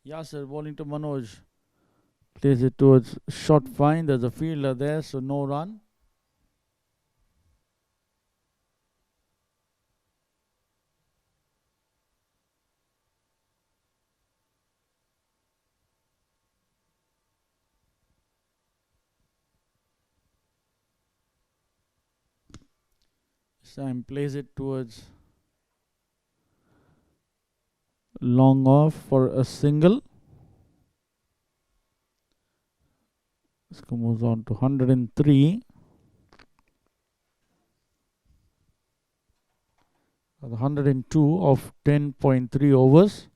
Yasser bowling to Manoj. Plays it towards short fine. There's a fielder there, so no run. Sam plays it towards long off for a single. Score moves on to 103. 102 of 10.3 overs.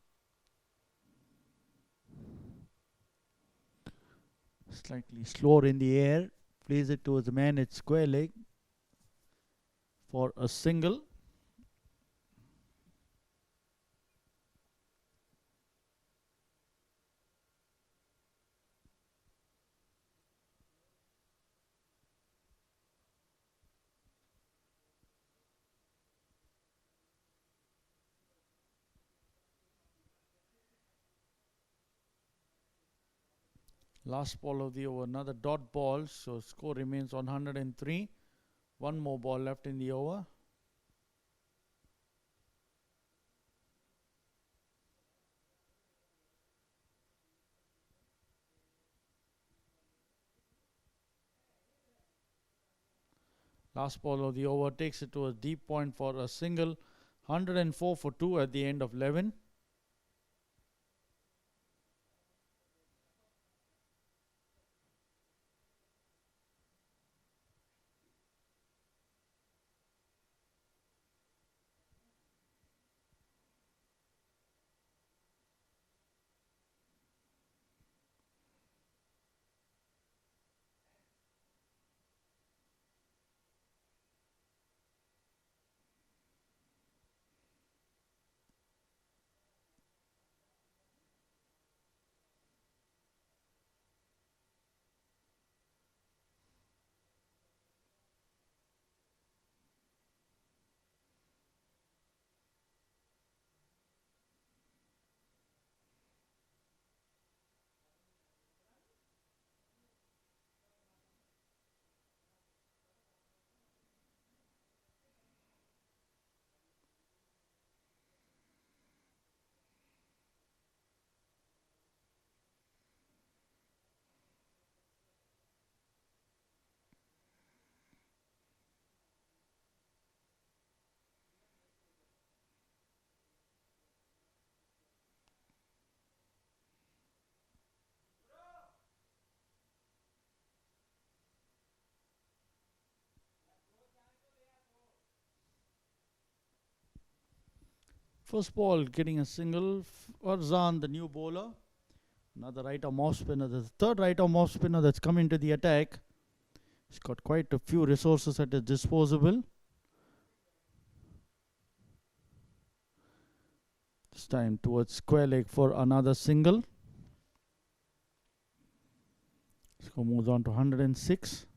Slightly slower in the air. Plays it towards the man at square leg for a single. Last ball of the over, another dot ball, so score remains on 103. One more ball left in the over. Last ball of the over takes it to a deep point for a single. 104 for 2 at the end of 11. First ball getting a single. Farzan, the new bowler. Another right arm off spinner. The third right arm off spinner that's come into the attack. He's got quite a few resources at his disposal. This time towards square leg for another single. Score moves on to 106.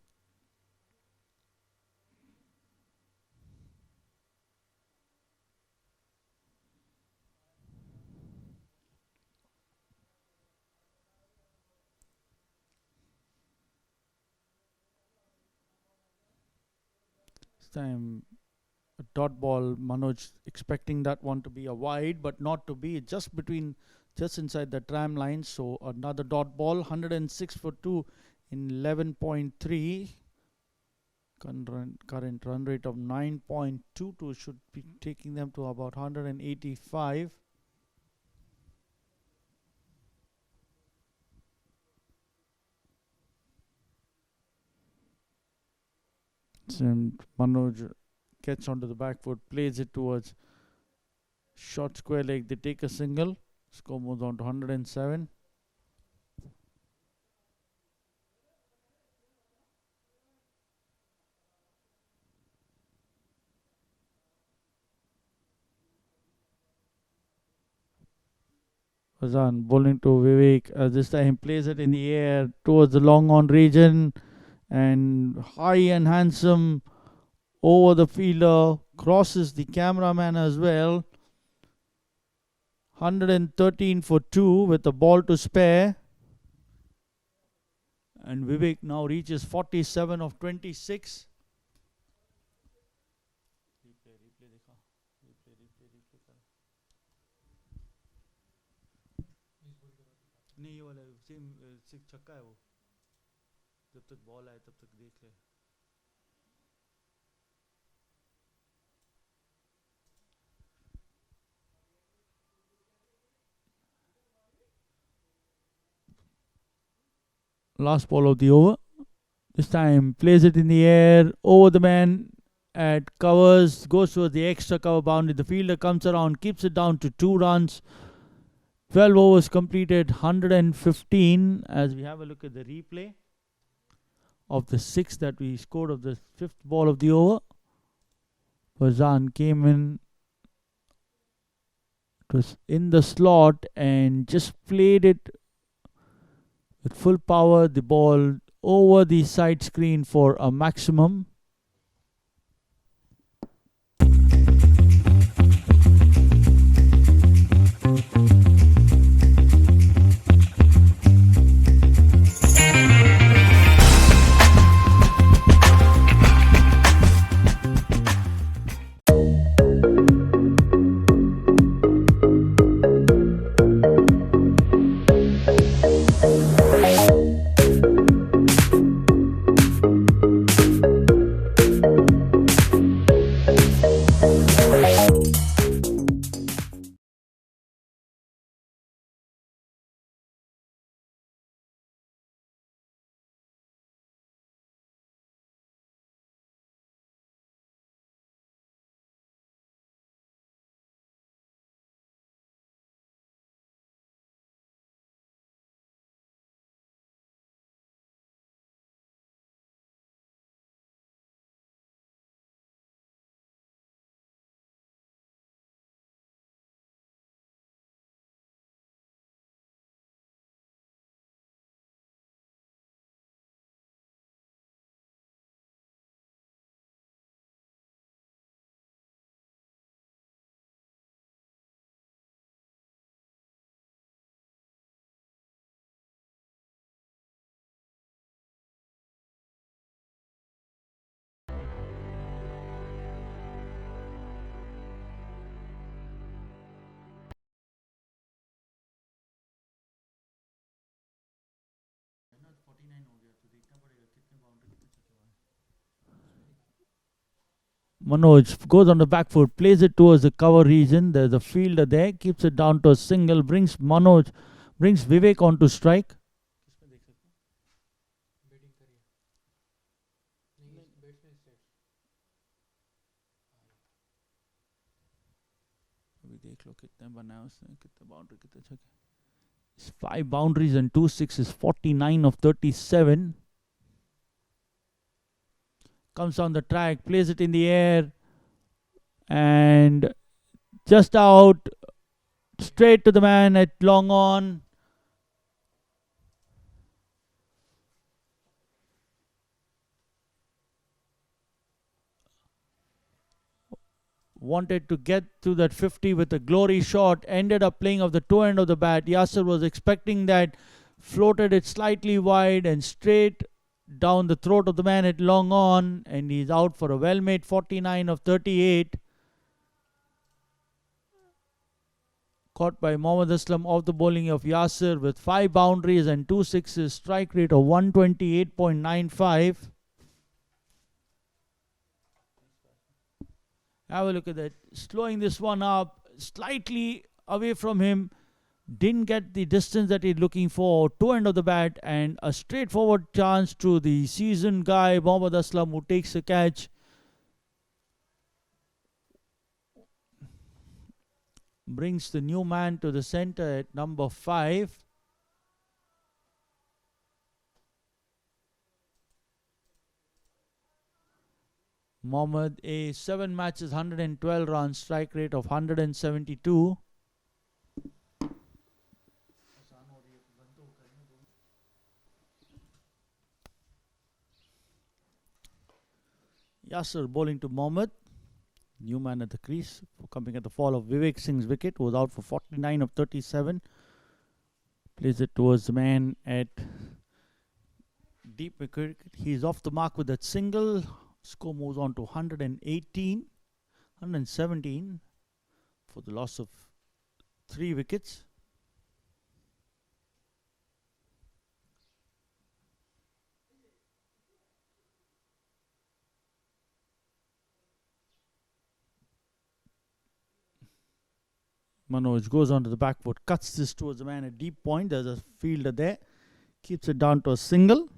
This time A dot ball. Manoj expecting that one to be a wide, but not to be. Just inside the tram line. So another dot ball. 106 for 2 in 11.3. Current run rate of 9.22 should be taking them to about 185. And Manoj gets onto the back foot, plays it towards short square leg. They take a single. Score moves on to 107. Fazan bowling to Vivek. This time plays it in the air towards the long on region. And high and handsome over the fielder, crosses the cameraman as well. 113 for 2 with the ball to spare. And Vivek now reaches 47 of 26. नहीं ये वाला same six छक्का है वो जब तक ball आए तब तक देख ले last ball of the over. This time plays it in the air over the man at covers, goes towards the extra cover boundary. The fielder comes around, keeps it down to 2 runs. 12 overs completed, 115. As we have a look at the replay of the 6 that we scored of the 5th ball of the over. Fazan came in, it was in the slot and just played it with full power, the ball over the side screen for a maximum. Manoj goes on the back foot, plays it towards the cover region. There's a fielder there, keeps it down to a single, brings Vivek on to strike. It's 5 boundaries and 2 sixes, 49 of 37. Comes on the track, plays it in the air, and just out, straight to the man at long on. Wanted to get to that 50 with a glory shot, ended up playing off the toe end of the bat. Yasser was expecting that, floated it slightly wide and straight down the throat of the man at long on, and he's out for a well-made 49 of 38. Caught by Mohammad Aslam off the bowling of Yasir with 5 boundaries and 2 sixes, strike rate of 128.95. Have a look at that. Slowing this one up, slightly away from him. Didn't get the distance that he's looking for. Two end of the bat, and a straightforward chance to the seasoned guy, Mohammad Aslam, who takes a catch. Brings the new man to the center at number 5. Mohammad, a 7 matches, 112 runs, strike rate of 172. Yasir bowling to Mohammad. New man at the crease, coming at the fall of Vivek Singh's wicket, who was out for 49 of 37. Plays it towards the man at deep wicket. He's off the mark with that single. Score moves on to 117 for the loss of 3 wickets. Manoj goes onto the back foot, cuts this towards the man at deep point. There's a fielder there. Keeps it down to a single.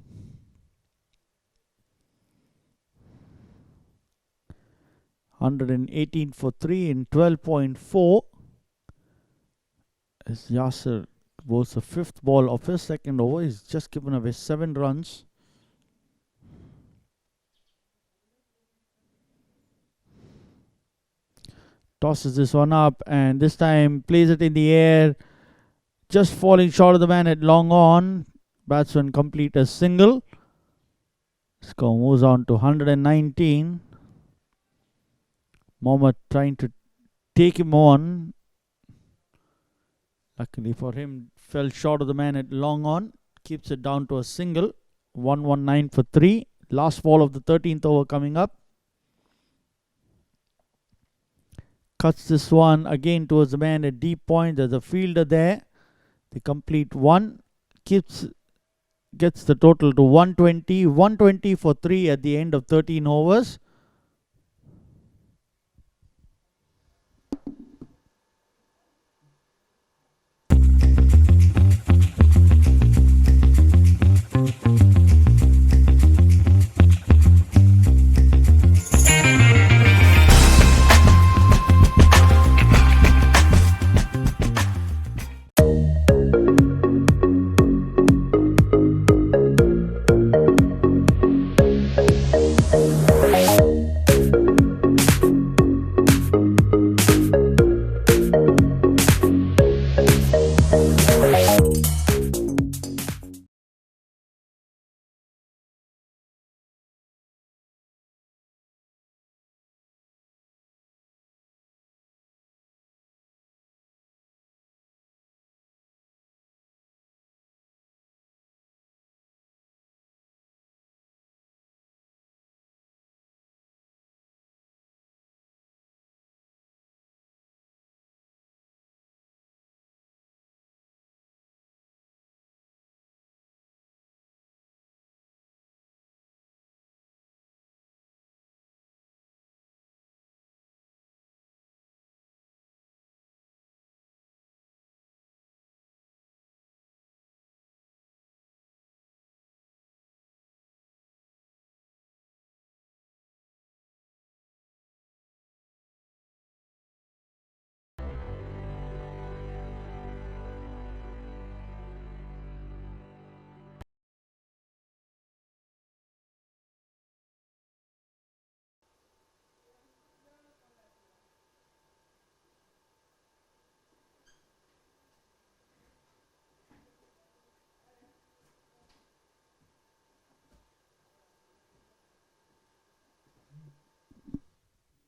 $118 for 3 in 12.4. As Yasir bowls the 5th ball of his second over, he's just given away 7 runs. Tosses this one up, and this time plays it in the air, just falling short of the man at long on. Batsman complete a single. Score moves on to 119. Mohammad trying to take him on. Luckily for him, fell short of the man at long on. Keeps it down to a single. 119 for 3. Last ball of the 13th over coming up. Cuts this one again towards the man at deep point. There's a fielder there. The complete one. Gets the total to 120. 120 for 3 at the end of 13 overs.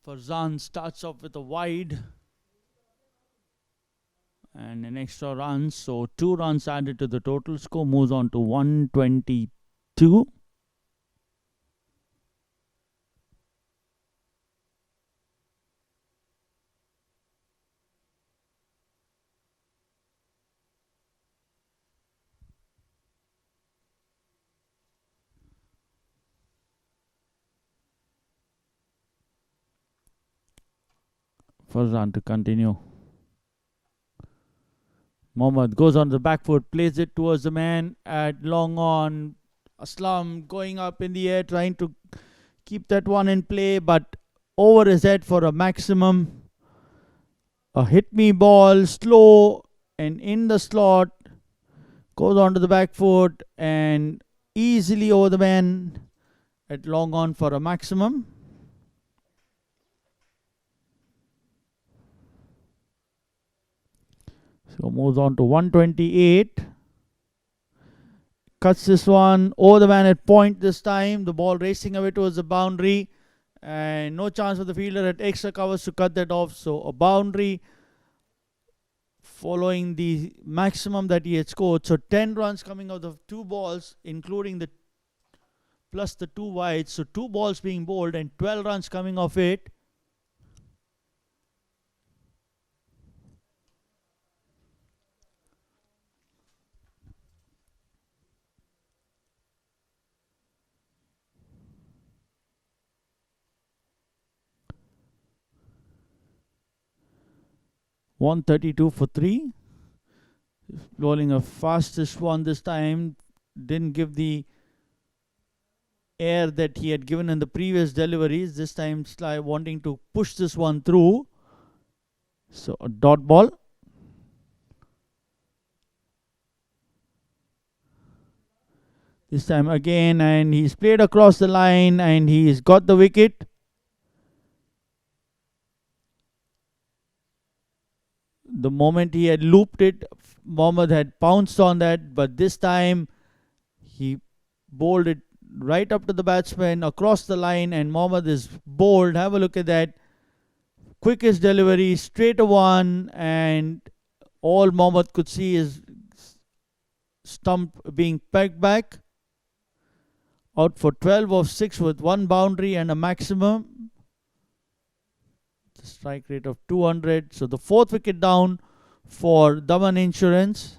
Farzan starts off with a wide and an extra run, so 2 runs added to the total. Score moves on to 122. Farzan to continue. Mohammad goes on the back foot, plays it towards the man at long on. Aslam going up in the air, trying to keep that one in play, but over his head for a maximum. A hit me ball, slow and in the slot. Goes onto the back foot and easily over the man at long on for a maximum. So moves on to 128. Cuts this one over the man at point this time. The ball racing away towards the boundary. And no chance for the fielder at extra covers to cut that off. So a boundary following the maximum that he had scored. So 10 runs coming out of 2 balls, including the plus the 2 wides. So 2 balls being bowled and 12 runs coming off it. $132 for 3. Bowling a fastest one this time. Didn't give the air that he had given in the previous deliveries. This time Sly wanting to push this one through. So a dot ball. This time again, and he's played across the line and he's got the wicket. The moment he had looped it, Mohammad had pounced on that, but this time he bowled it right up to the batsman across the line, and Mohammad is bowled. Have a look at that. Quickest delivery, straight to one, and all Mohammad could see is stump being pegged back. Out for 12 of 6 with 1 boundary and a maximum. The strike rate of 200. So the 4th wicket down for Daman Insurance.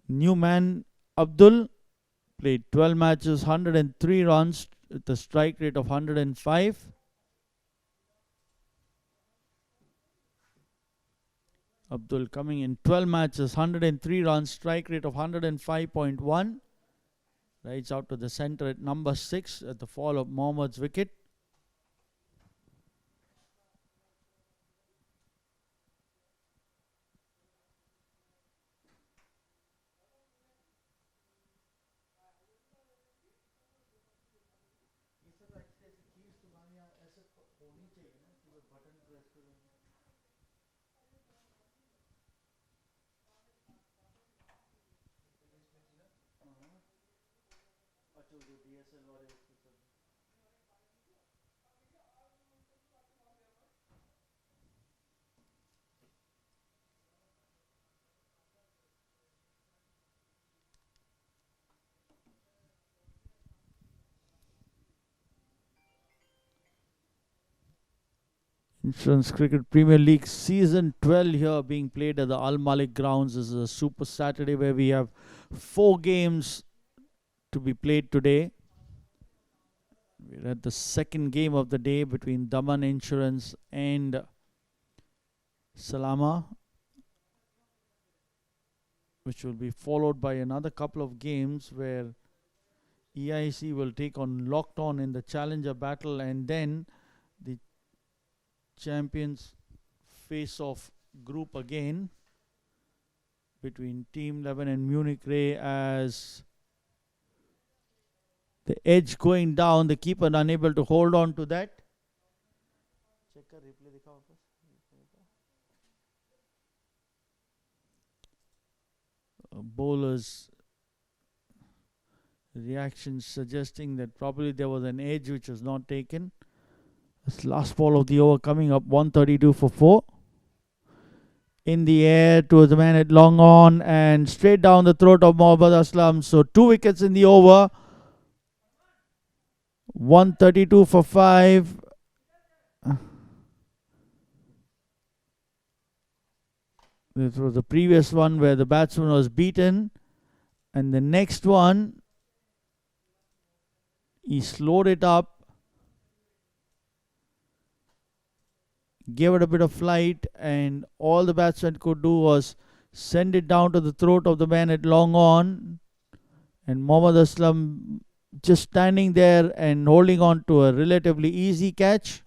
New man Abdul played 12 matches, 103 runs with a strike rate of 105. Abdul coming in 12 matches, 103 runs, strike rate of 105.1. Rides out to the center at number 6 at the fall of Mohammad's wicket. Insurance Cricket Premier League Season 12 here being played at the Al Malik grounds. This is a Super Saturday where we have 4 games to be played today. We're at the second game of the day between Daman Insurance and Salama, which will be followed by another couple of games where EIC will take on Locked On in the Challenger battle, and then the champions face off group again between Team 11 and Munich Ray, as the edge going down, the keeper unable to hold on to that. Bowlers reactions suggesting that probably there was an edge which was not taken. This last ball of the over coming up, 132 for 4. In the air towards the man at long on and straight down the throat of Mohammad Aslam. So 2 wickets in the over. 132 for 5. This was the previous one where the batsman was beaten, and the next one he slowed it up, gave it a bit of flight, and all the batsman could do was send it down to the throat of the man at long on, and Mohammad Aslam just standing there and holding on to a relatively easy catch.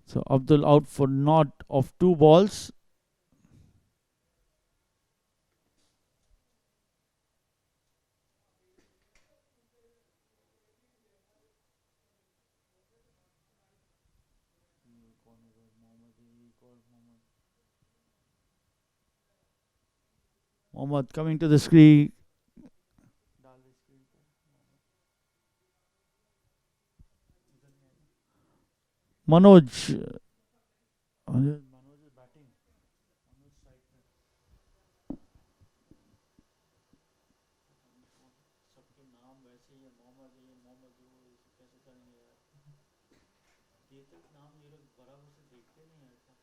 So Abdul out for naught of 2 balls. Mohammad coming to the screen. Manoj. Manoj is batting. सबके नाम वैसे ही है, मोहम्मद ये मोहम्मद वो कैसे करेंगे यार, ये तो नाम ये लोग बराबर से देखते नहीं है ऐसा.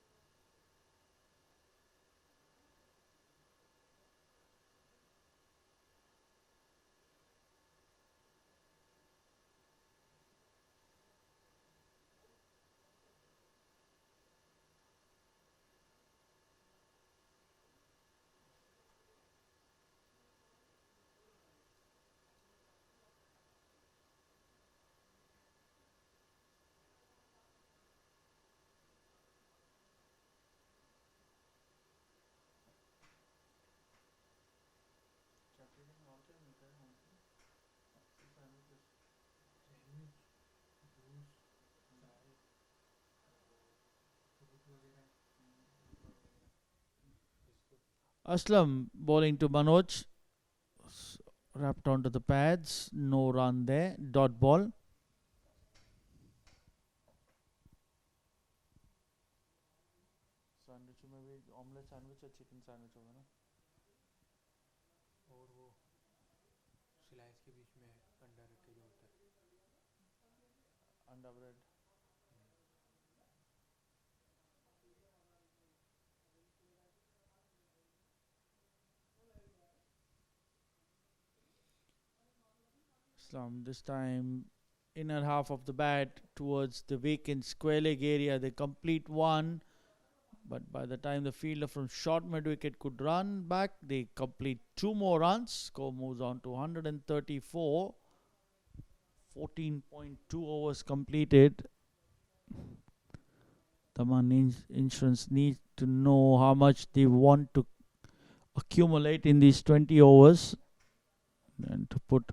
Aslam bowling to Manoj. Wrapped onto the pads. No run there. Dot ball. Sandwich में भी ऑमलेट सैंडविच या चिकन सैंडविच होगा ना. और वो स्लाइस के बीच में अंडा रख के जो होता है. अंडा bread. Islam this time inner half of the bat towards the vacant square leg area. They complete one, but by the time the fielder from short mid wicket could run back, they complete 2 more runs. Score moves on to 134. 14.2 overs completed. Daman Insurance needs to know how much they want to accumulate in these 20 overs and to put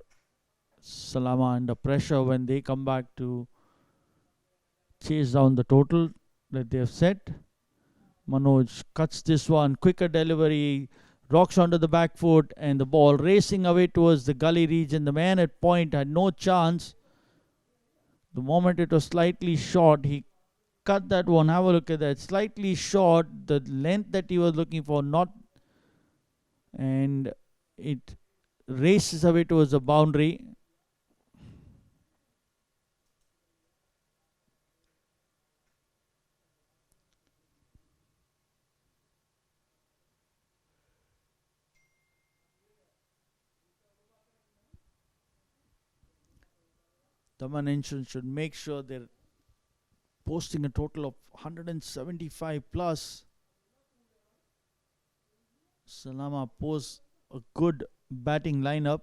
Salama under pressure when they come back to chase down the total that they have set. Manoj cuts this one, quicker delivery, rocks onto the back foot, and the ball racing away towards the gully region. The man at point had no chance. The moment it was slightly short, he cut that one. Have a look at that. Slightly short, the length that he was looking for, not, and it races away towards the boundary. Daman Insurance should make sure they're posting a total of 175 plus. Salama posts a good batting lineup.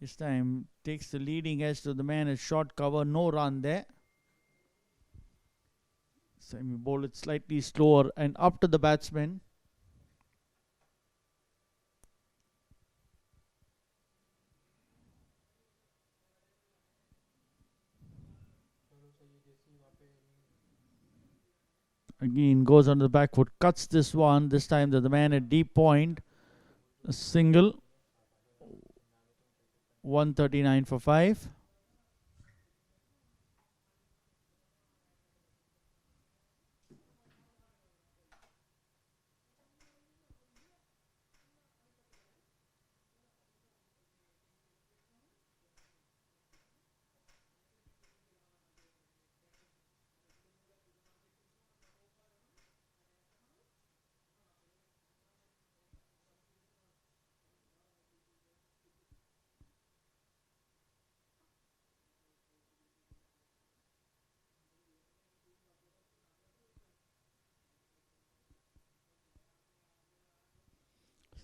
This time takes the leading edge to the man at short cover. No run there. Semi bowled it slightly slower and up to the batsman. Again goes on the back foot, cuts this one. This time the man at deep point. A single. 139 for 5.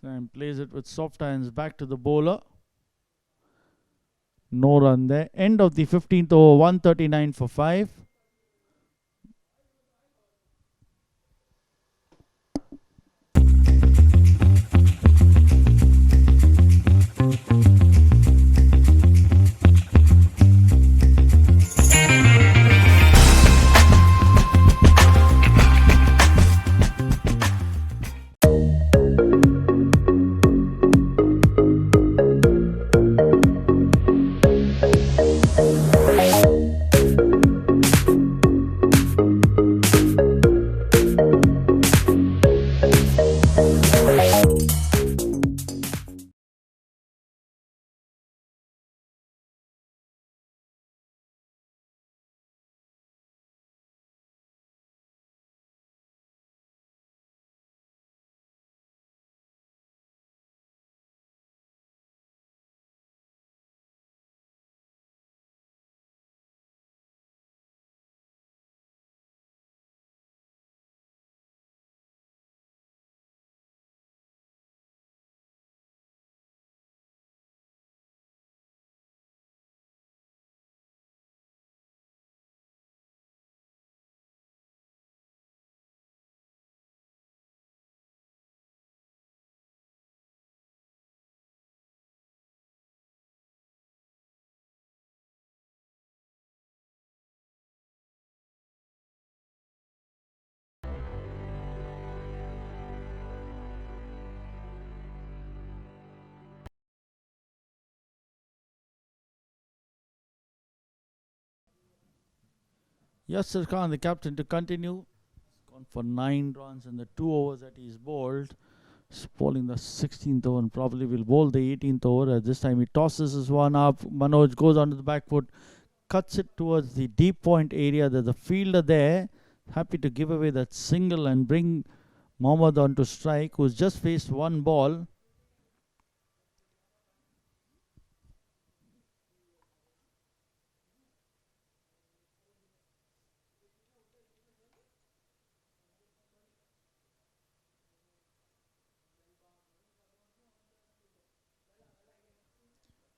And plays it with soft hands back to the bowler. No run there. End of the 15th over, 139 for 5. Yasir Khan, the captain, to continue. Gone for 9 runs in the 2 overs that he's bowled. He's bowling the 16th over and probably will bowl the 18th over. At this time he tosses his one up. Manoj goes onto the back foot, cuts it towards the deep point area. There's a fielder there, happy to give away that single and bring Mohammad on to strike, who's just faced one ball.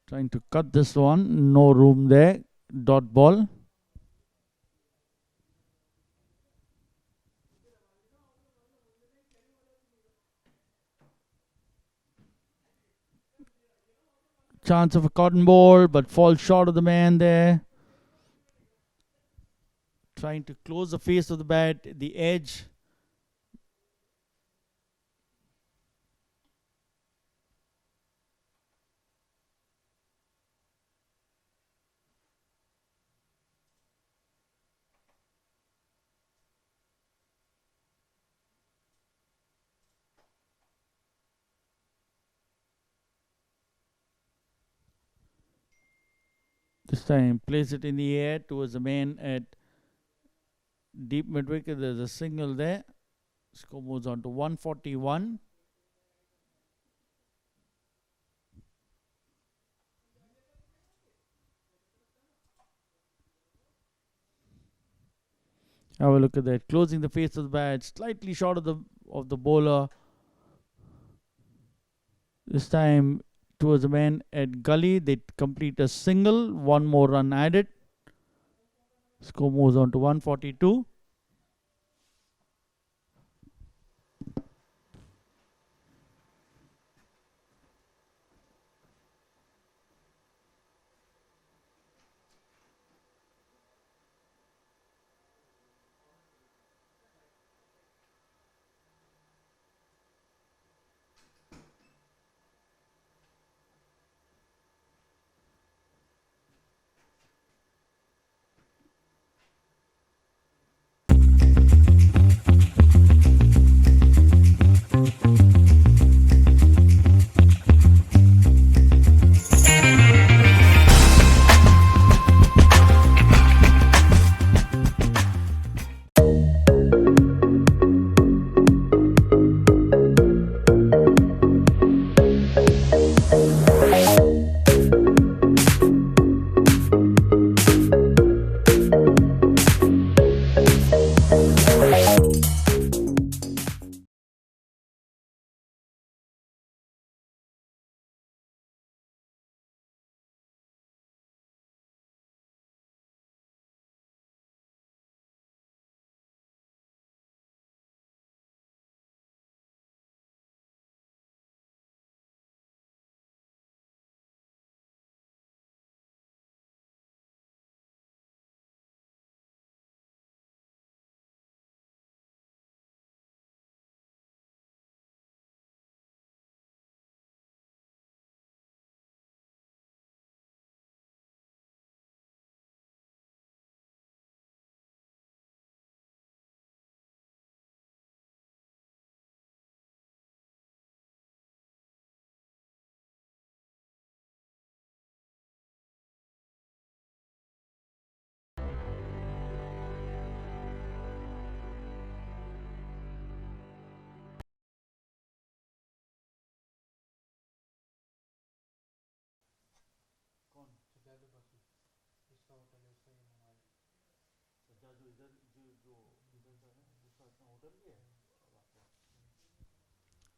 Trying to cut this one, no room there, dot ball. Chance of a cotton ball, but falls short of the man there. Trying to close the face of the bat, the edge. This time plays it in the air towards the man at deep mid wicket. There's a single there. Score moves on to 141. Have a look at that. Closing the face of the bat, slightly short of the bowler. This time towards the man at gully. They complete a single. One more run added. Score moves on to 142.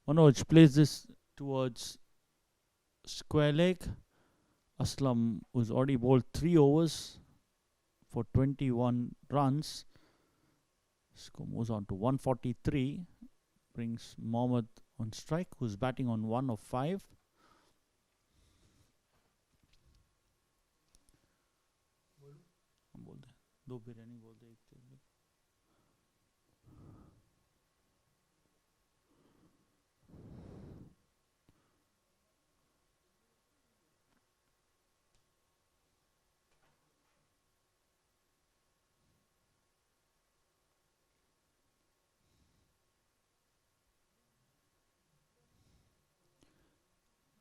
Manoj plays this towards square leg. Aslam, who's already bowled 3 overs for 21 runs. Score moves on to 143. Brings Mohammad on strike, who's batting on 1 of 5. दो बिरयानी बोल दे एक तेल में.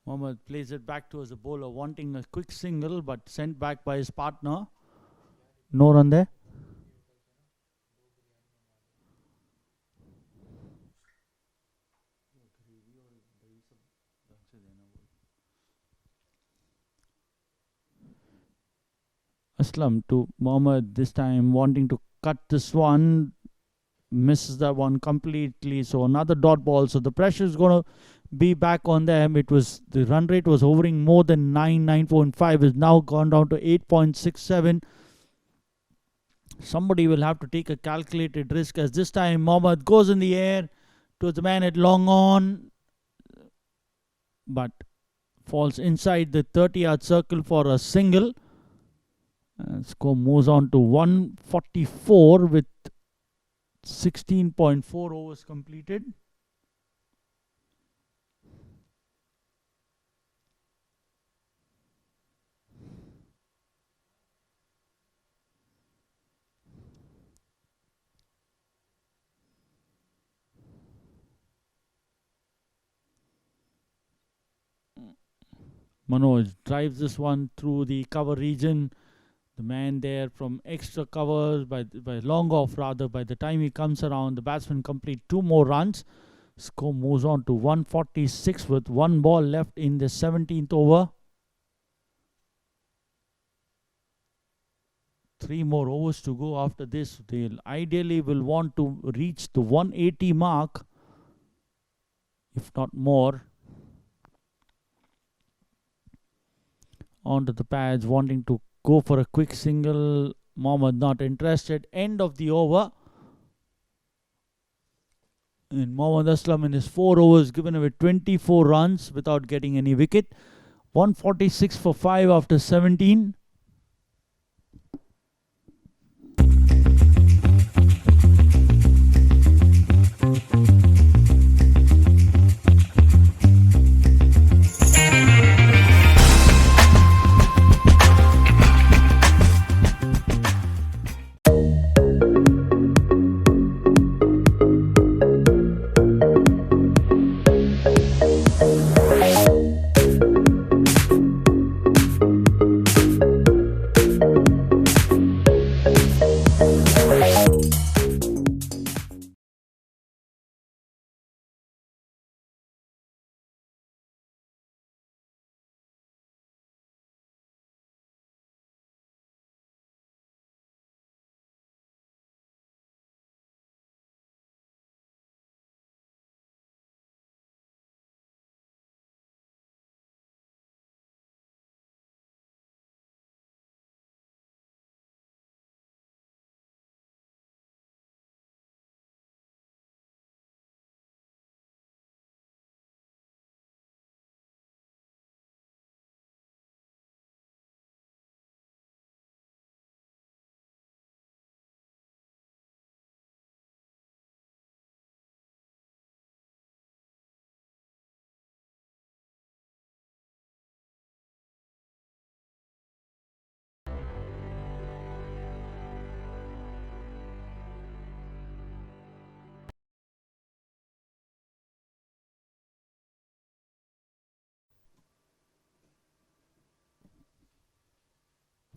Mohammad plays it back towards the bowler, wanting a quick single, but sent back by his partner. No run there. Aslam to Mohammad, this time wanting to cut this one. Misses that one completely. So another dot ball. So the pressure is going to be back on them. It was the run rate was hovering more than 9.5. Is now gone down to 8.67. Somebody will have to take a calculated risk, as this time Mohammad goes in the air to the man at long on, but falls inside the 30-yard circle for a single. And score moves on to 144 with 16.4 overs completed. Manoj drives this one through the cover region. The man there from extra covers, by long off rather, by the time he comes around, the batsman complete 2 more runs. Score moves on to 146 with 1 ball left in the 17th over. 3 more overs to go after this. They ideally will want to reach the 180 mark, if not more. Onto the pads, wanting to go for a quick single. Mohammad not interested. End of the over. And Mohammad Aslam in his 4 overs given away 24 runs without getting any wicket. 146 for 5 after 17.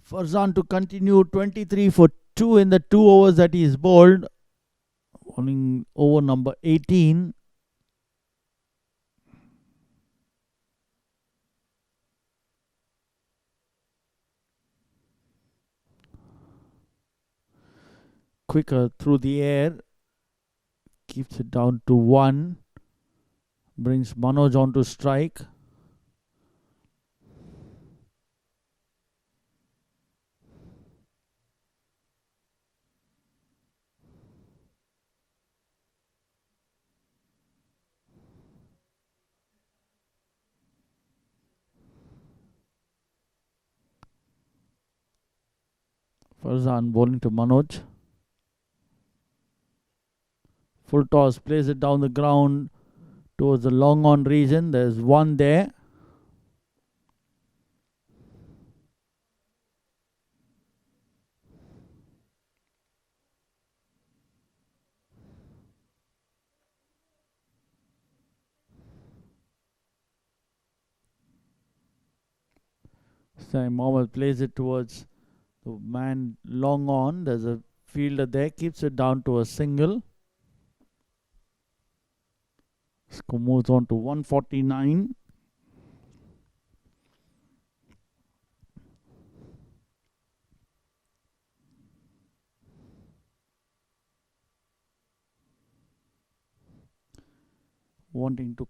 Farzan to continue, 23 for 2 in the 2 overs that he is bowled. Bowling over number 18. quicker through the air, keeps it down to 1, brings Manoj on to strike. Farzan bowling to Manoj. Full toss, plays it down the ground towards the long on region. There's 1 there. Sam Mohammed plays it towards the man long on. There's a fielder there, keeps it down to a single. Score moves on to 149. Wanting to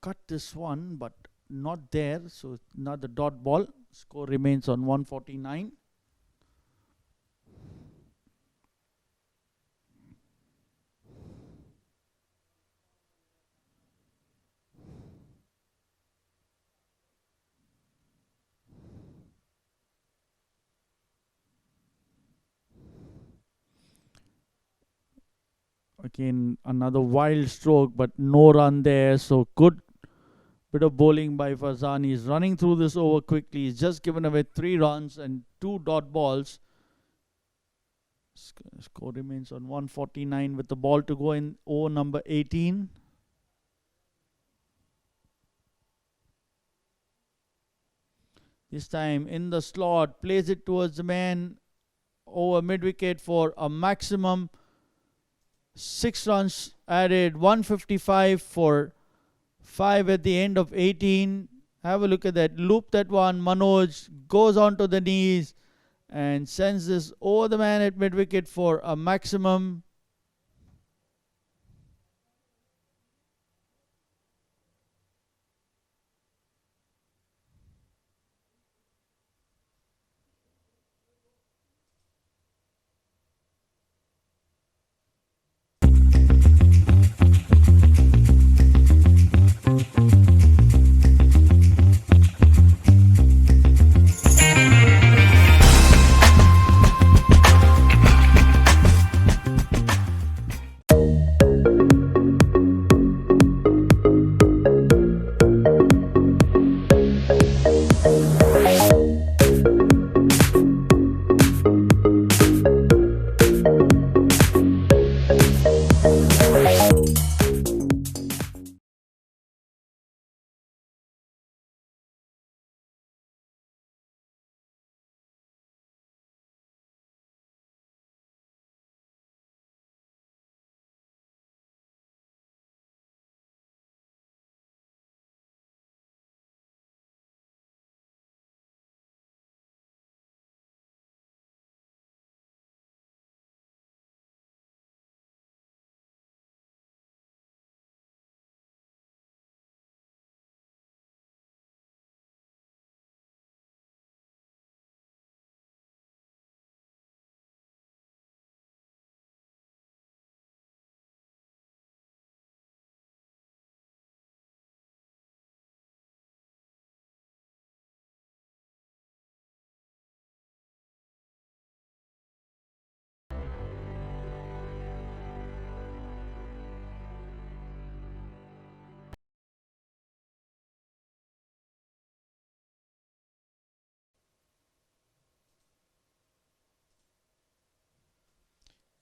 cut this one, but not there. So not the dot ball. Score remains on 149. Again, another wild stroke, but no run there. So good bit of bowling by Farzan. He's running through this over quickly. He's just given away 3 runs and 2 dot balls. Score remains on 149 with the ball to go in over number 18. This time in the slot, plays it towards the man over mid wicket for a maximum 6 runs added, 155 for 5 at the end of 18. Have a look at that. Loop that one. Manoj goes onto the knees and sends this over the man at mid wicket for a maximum.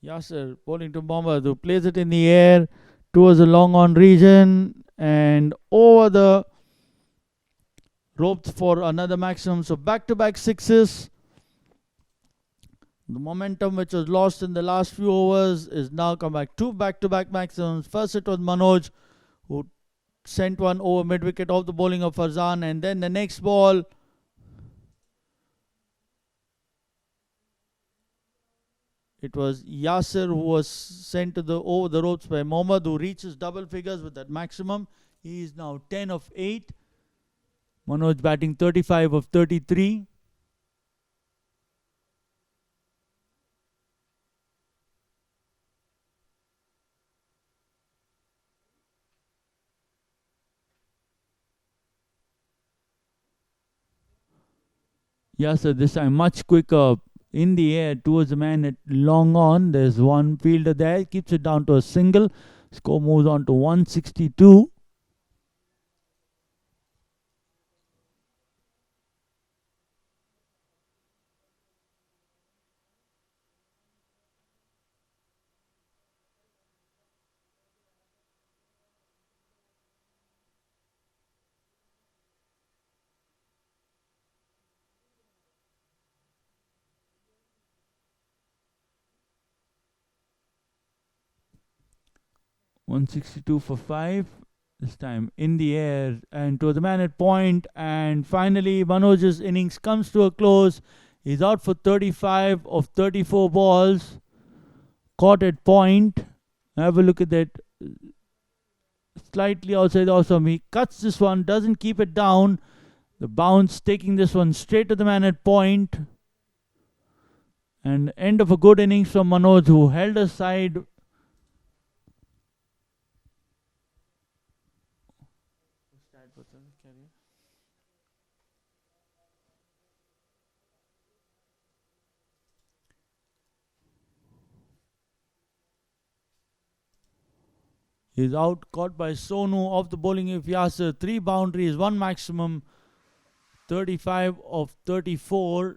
Yasser bowling to Mohammad, who plays it in the air towards the long on region and over the ropes for another maximum. So back-to-back sixes. The momentum which was lost in the last few overs is now come back. 2 back-to-back maximums. First it was Manoj, who sent one over mid-wicket off the bowling of Farzan, and then the next ball It was Yasser who was sent to the over the ropes by Mohammad, who reaches double figures with that maximum. He is now 10 of 8. Manoj batting 35 of 33. Yasser this time much quicker in the air towards the man at long on. There's one fielder there, keeps it down to a single. Score moves on to 162. $162 for 5. This time in the air and to the man at point. And finally, Manoj's innings comes to a close. He's out for 35 of 34 balls. Caught at point. Have a look at that. Slightly outside also. He cuts this one, doesn't keep it down. The bounce taking this one straight to the man at point. And end of a good innings from Manoj, who held aside. He's out, caught by Sonu off the bowling of Yasser. 3 boundaries, 1 maximum. 35 of 34.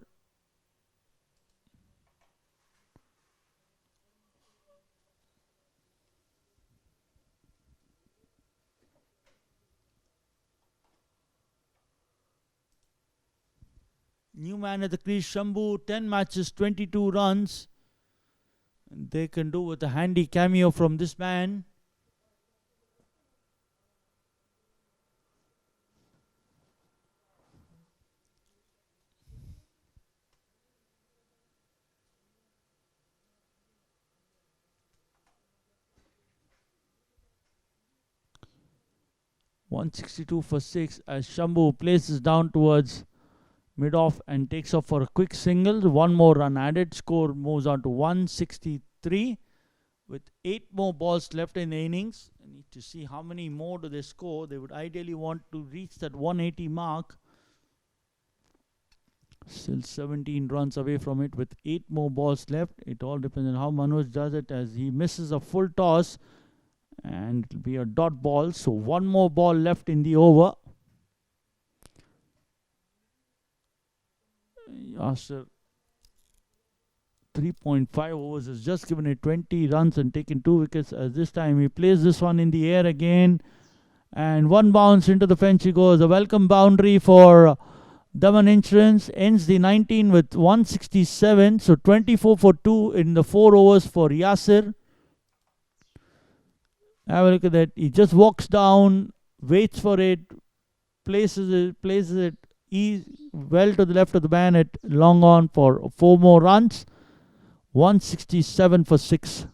New man at the crease, Shambhu, 10 matches, 22 runs. And they can do with a handy cameo from this man. $162 for 6 as Shambhu places down towards mid-off and takes off for a quick single. 1 more run added. Score moves on to 163 with 8 more balls left in the innings. I need to see how many more do they score. They would ideally want to reach that 180 mark. Still 17 runs away from it with 8 more balls left. It all depends on how Manoj does it, as he misses a full toss and it will be a dot ball. So 1 more ball left in the over. Yasser 3.5 overs has just given it 20 runs and taken 2 wickets. As this time he plays this one in the air again, and 1 bounce into the fence he goes. A welcome boundary for Daman Insurance. Ends the 19 with 167. So 24 for 2 in the 4 overs for Yasser. Have a look at that. He just walks down, waits for it, places it well to the left of the man at long on for 4 more runs. 167 for 6.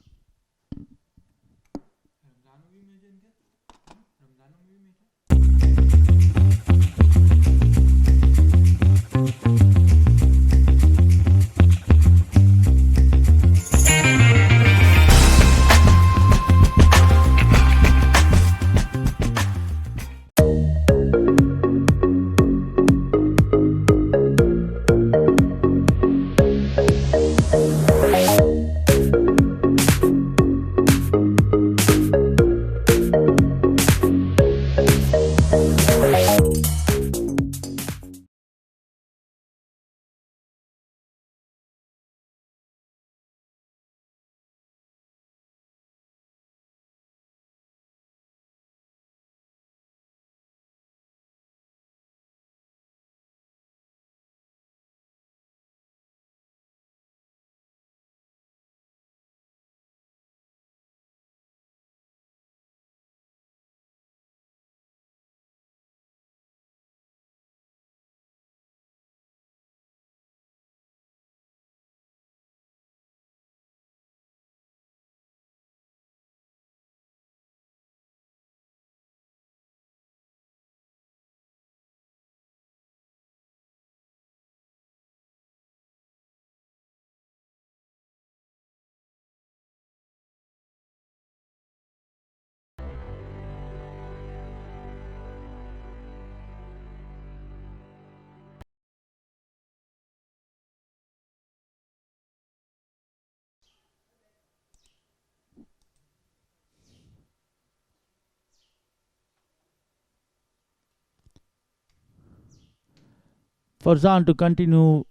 Farzan to continue,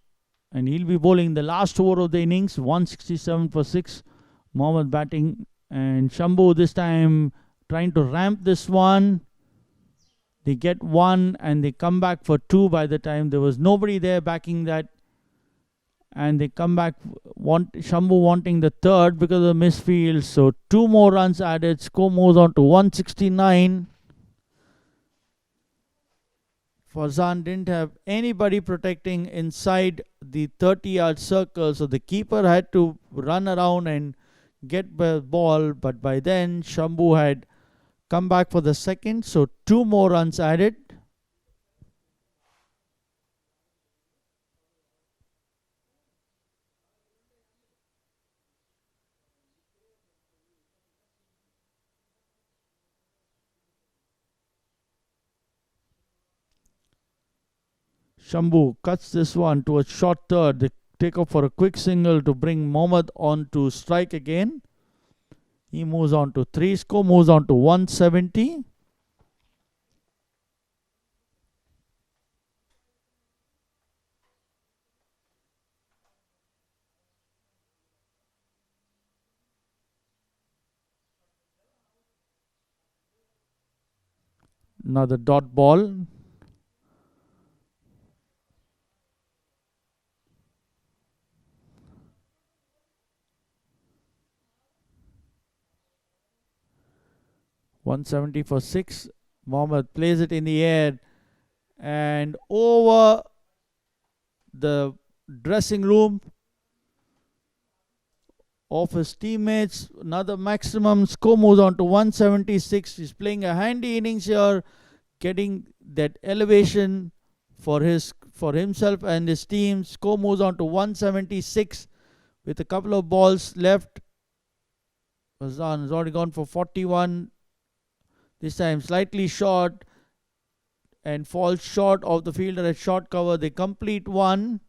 and he'll be bowling the last over of the innings. 167 for 6. Mohammad batting, and Shambhu this time trying to ramp this one. They get 1 and they come back for 2 by the time there was nobody there backing that. And they come back, Shambhu wanting the third because of the misfield. So 2 more runs added. Score moves on to 169. Farzan didn't have anybody protecting inside the 30-yard circle. So the keeper had to run around and get the ball. But by then, Shambhu had come back for the second. So 2 more runs added. Shambhu cuts this one to a short third. They take off for a quick single to bring Mohammad on to strike again. He moves on to 3. Score moves on to 170. Another dot ball. .170 for 6. Mohammad plays it in the air and over the dressing room of his teammates. Another maximum. Score moves on to 176. He's playing a handy innings here, getting that elevation for himself and his team. Score moves on to 176 with a couple of balls left. Farzan has already gone for 41. This time slightly short and falls short of the fielder at short cover. They complete 1.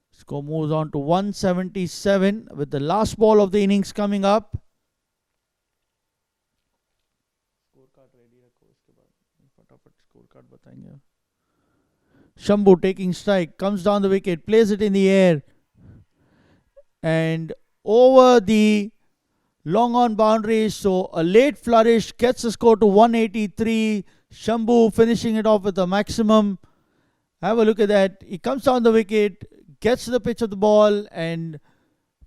Score moves on to 177 with the last ball of the innings coming up. Shambhu taking strike, comes down the wicket, plays it in the air and over the long on boundary. So a late flourish gets the score to 183. Shambhu finishing it off with a maximum. Have a look at that. He comes down the wicket, gets to the pitch of the ball and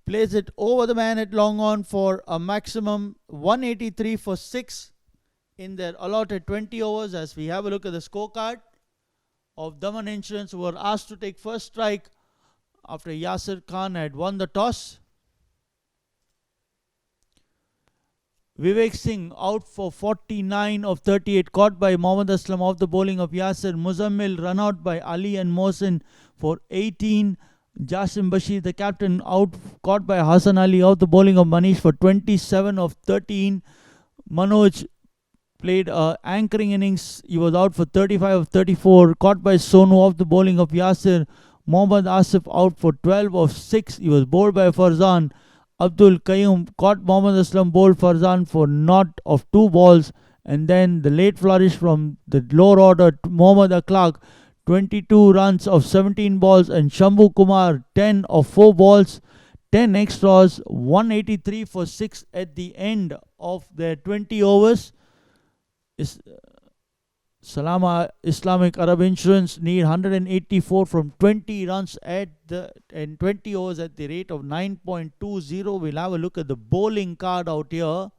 plays it over the man at long on for a maximum. 183 for 6 in their allotted 20 overs. As we have a look at the scorecard of Daman Insurance, who were asked to take first strike after Yasir Khan had won the toss. Vivek Singh out for 49 of 38, caught by Mohammad Aslam off the bowling of Yasir. Muzammil run out by Ali and Mohsin for 18. Jasim Bashir, the captain, out, caught by Hassan Ali off the bowling of Manish for 27 of 13. Manoj played a anchoring innings. He was out for 35 of 34, caught by Sonu off the bowling of Yasir. Mohammad Asif out for 12 of 6. He was bowled by Farzan. Abdul Qayyum caught Mohammad Aslam, bowled Farzan for naught of 2 balls. And then the late flourish from the lower order, Mohammad Akhlaq, 22 runs of 17 balls. And Shambhu Kumar, 10 of 4 balls, 10 extras, 183 for 6 at the end of their 20 overs. Salama Islamic Arab Insurance need 184 from 20 runs and 20 overs at the rate of 9.20. We'll have a look at the bowling card out here.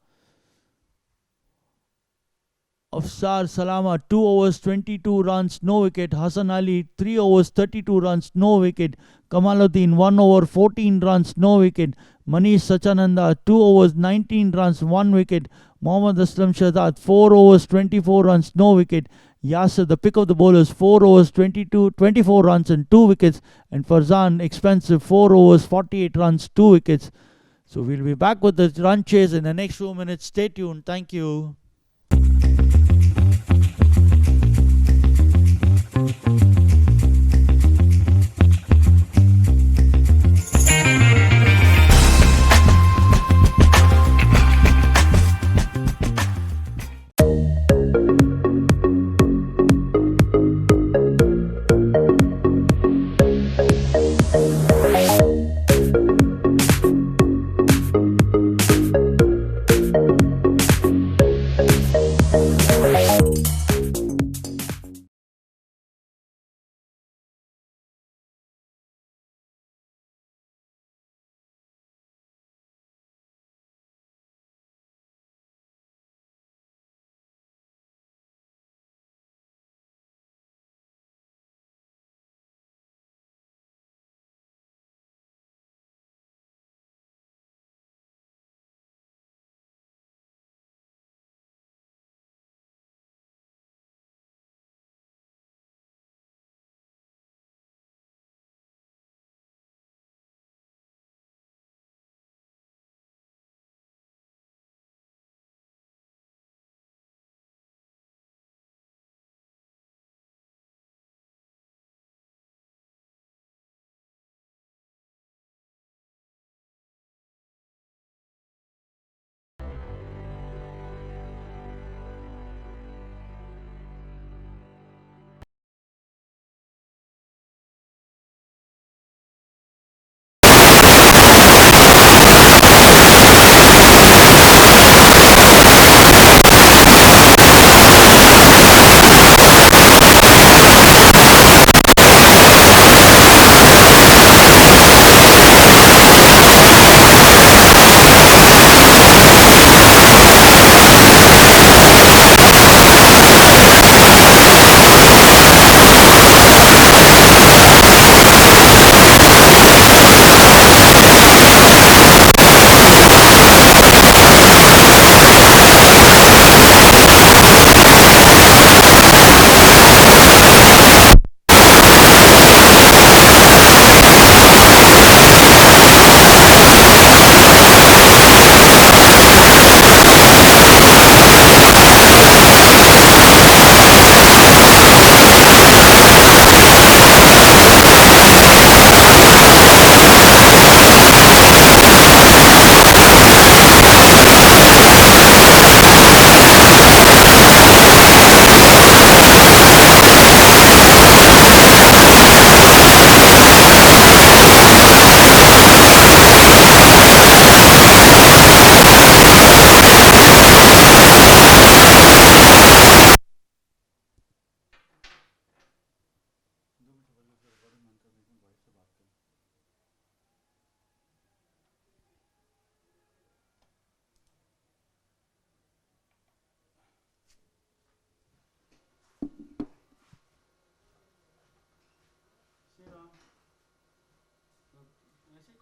Afsar Salama 2 overs 22 runs, no wicket. Hassan Ali 3 overs 32 runs, no wicket. Kamaluddin 1 over 14 runs, no wicket. Manish Sachananda 2 overs 19 runs, 1 wicket. Mohammad Aslam Shahzad 4 overs 24 runs, no wicket. Yasir, the pick of the bowlers, 4 overs 24 runs and 2 wickets. And Farzan, expensive, 4 overs 48 runs, 2 wickets. So we'll be back with the run chase in the next few minutes. Stay tuned. Thank you.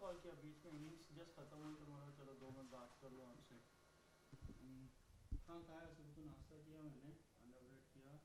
Call किया बीच में innings just खत्म हुई तो मैं चलो 2 minute बात कर लो आपसे. हाँ कहा है सुबह को नाश्ता किया मैंने अंडा ब्रेड किया.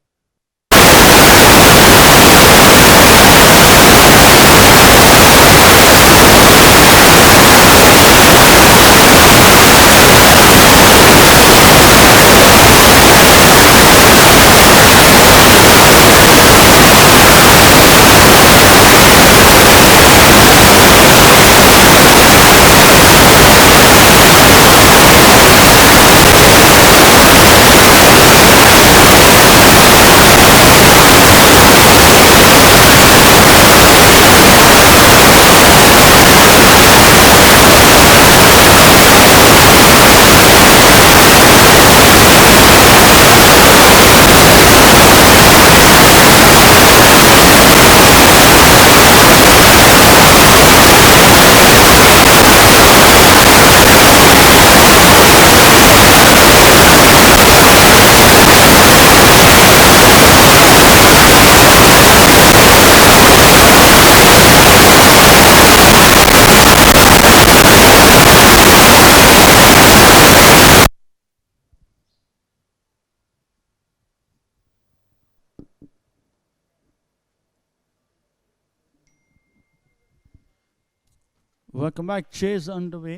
Welcome back. Chase underway.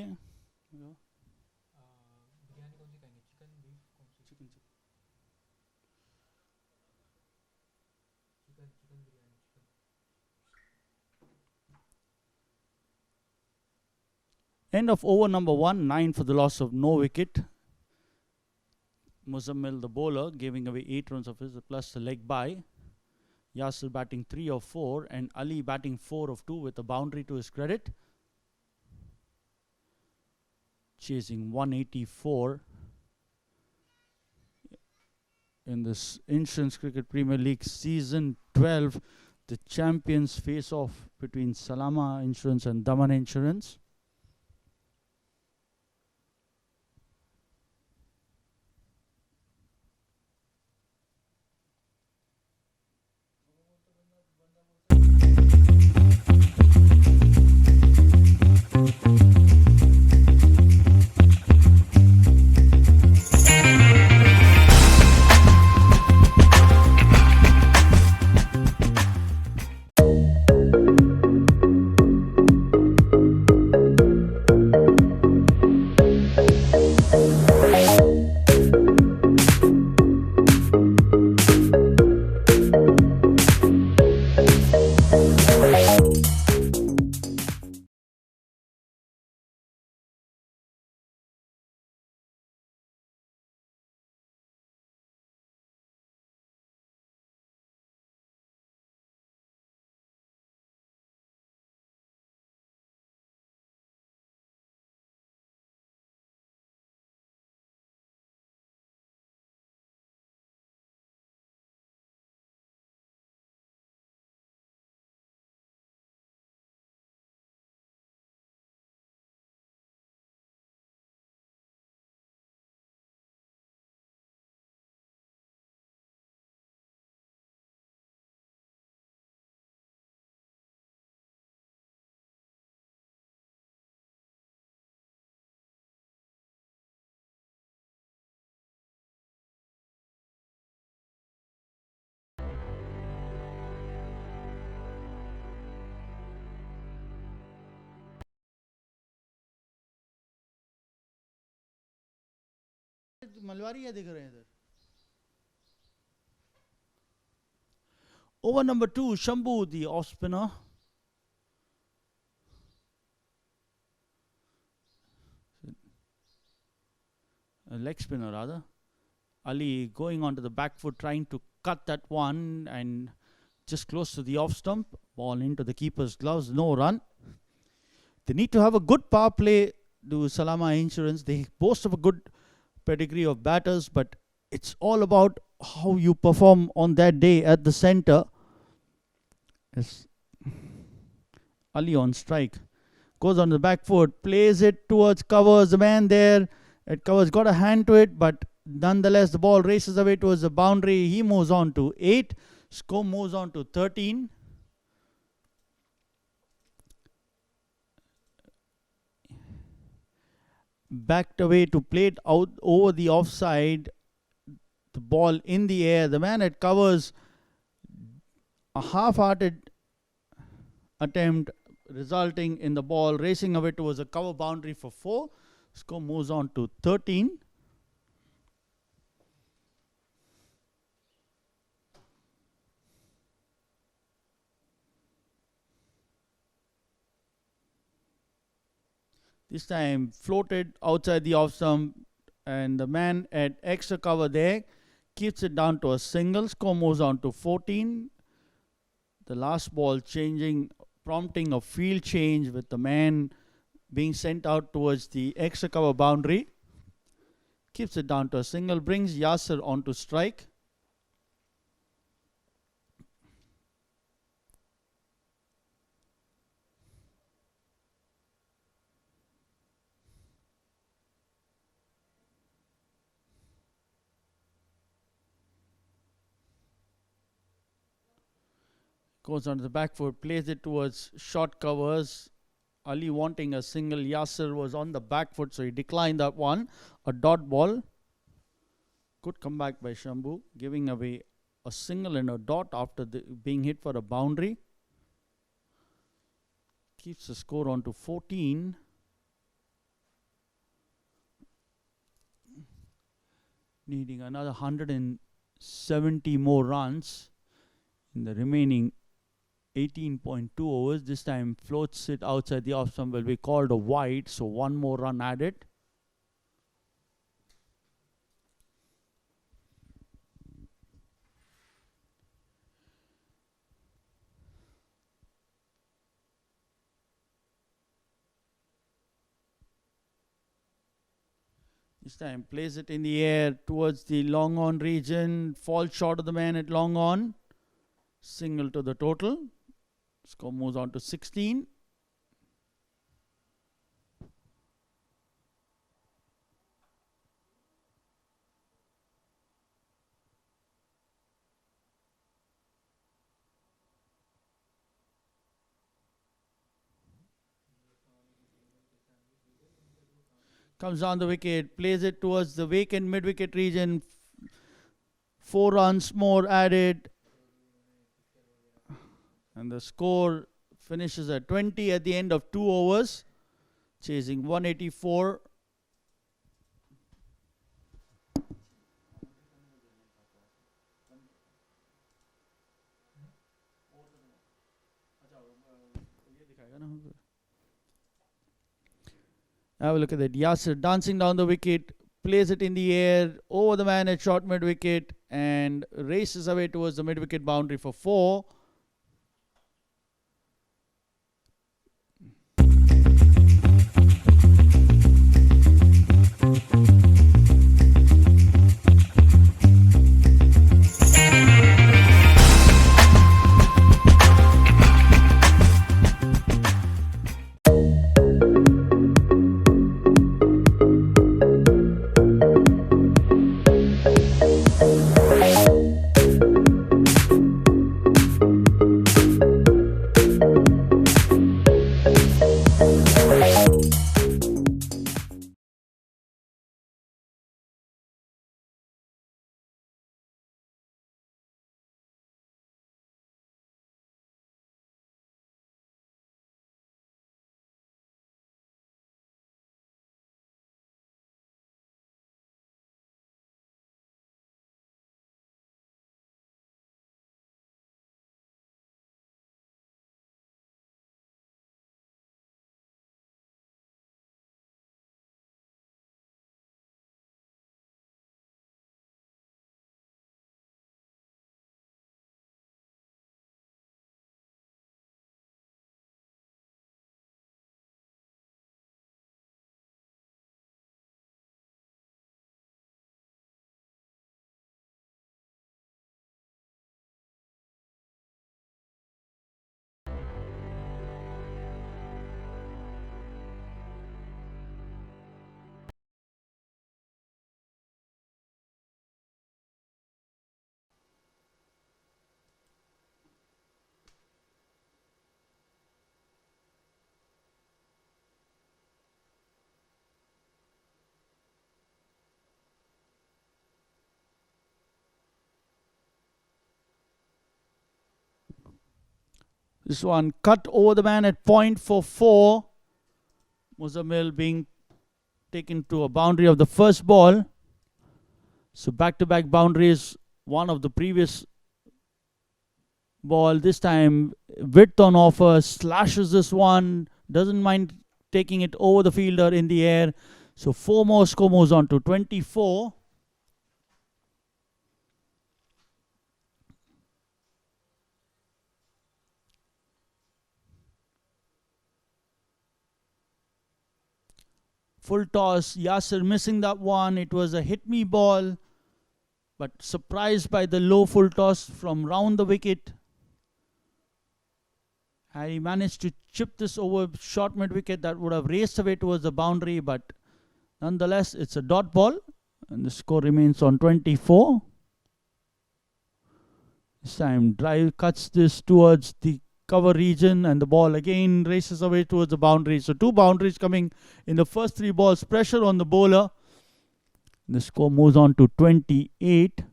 Biryani कौन सी खाएंगे, चिकन बीफ कौन सी? Chicken. Chicken chicken biryani chicken. End of over number 1, 9 for the loss of no wicket. Muzammil, the bowler, giving away 8 runs of his plus the leg by. Yasir batting 3 of 4 and Ali batting 4 of 2 with a boundary to his credit. Chasing 184 in this Insurance Cricket Premier League Season 12. The champions face off between Salama Insurance and Daman Insurance. मलवारी दिख रहे हैं इधर. Over number 2, Shambhu, the off spinner. A leg spinner rather. Ali going onto the back foot, trying to cut that one and just close to the off stump. Ball into the keeper's gloves, no run. They need to have a good power play to Salama Insurance. They boast of a good pedigree of batters, but it's all about how you perform on that day at the center. Yes. Ali on strike. Goes on the back foot, plays it towards Covers, the man there. Covers got a hand to it, but nonetheless the ball races away towards the boundary. He moves on to 8. Score moves on to 13. backed away to play it out over the offside. The ball in the air. The man at covers a half-hearted attempt, resulting in the ball racing away towards a cover boundary for 4. Score moves on to 13. This time floated outside the off stump, and the man at extra cover there keeps it down to a single. Score moves on to 14. The last ball changing, prompting a field change with the man being sent out towards the extra cover boundary. Keeps it down to a single, brings Yasser onto strike. Goes onto the back foot, plays it towards short covers. Ali wanting a single. Yasser was on the back foot, so he declined that one. A dot ball. Good comeback by Shambhu, giving away a single and a dot after being hit for a boundary. Keeps the score on to 14. Needing another 170 more runs in the remaining 18.2 overs. This time floats it outside the off stump, will be called a wide, so one more run added. This time plays it in the air towards the long on region, falls short of the man at long on. Single to the total. Score moves on to 16. Comes down the wicket, plays it towards the vacant mid-wicket region. 4 runs more added. And the score finishes at 20 at the end of 2 overs, chasing 184. Have a look at that. Yasser dancing down the wicket, plays it in the air over the man at short mid-wicket and races away towards the mid-wicket boundary for 4. This one cut over the man at point for 4. Muzammil being taken to a boundary of the first ball. So back-to-back boundaries. One of the previous ball. This time width on offer. Slashes this one. Doesn't mind taking it over the fielder in the air. So 4 more, score moves on to 24. Full toss, Yasir missing that one. It was a hit me ball, but surprised by the low full toss from round the wicket. And he managed to chip this over short mid wicket that would have raced away towards the boundary, but nonetheless, it's a dot ball, and the score remains on 24. This time, drive cuts this towards the cover region, and the ball again races away towards the boundary. So 2 boundaries coming in the first 3 balls. Pressure on the bowler. The score moves on to 28.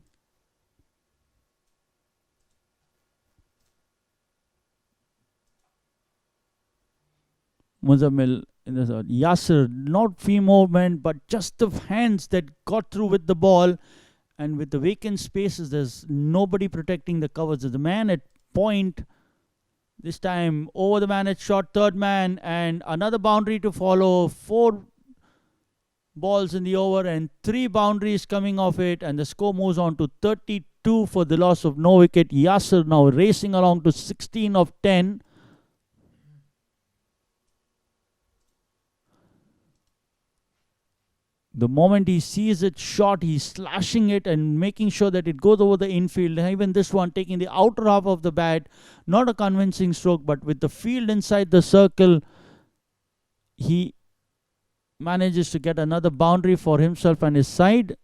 Muzammil in the third. Yasir, not free movement, but just the hands that got through with the ball. And with the vacant spaces, there's nobody protecting the covers. There's a man at point. This time over the man at short, third man, and another boundary to follow. 4 balls in the over and 3 boundaries coming off it, and the score moves on to 32 for the loss of no wicket. Yasir now racing along to 16 of 10. The moment he sees it shot, he's slashing it and making sure that it goes over the infield. Even this one taking the outer half of the bat. Not a convincing stroke, but with the field inside the circle, he manages to get another boundary for himself and his side.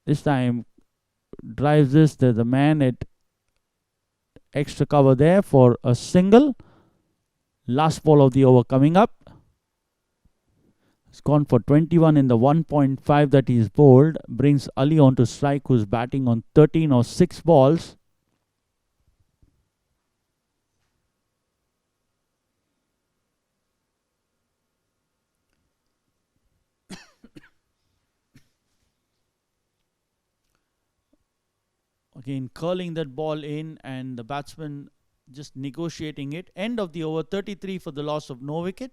This time drives this. There's a man at extra cover there for a single. Last ball of the over coming up. It's gone for 21 in the 1.5 that he's bowled. Brings Ali on to strike, who's batting on 13 or 6 balls. Again, curling that ball in, and the batsman just negotiating it. End of the over, 33 for the loss of no wicket.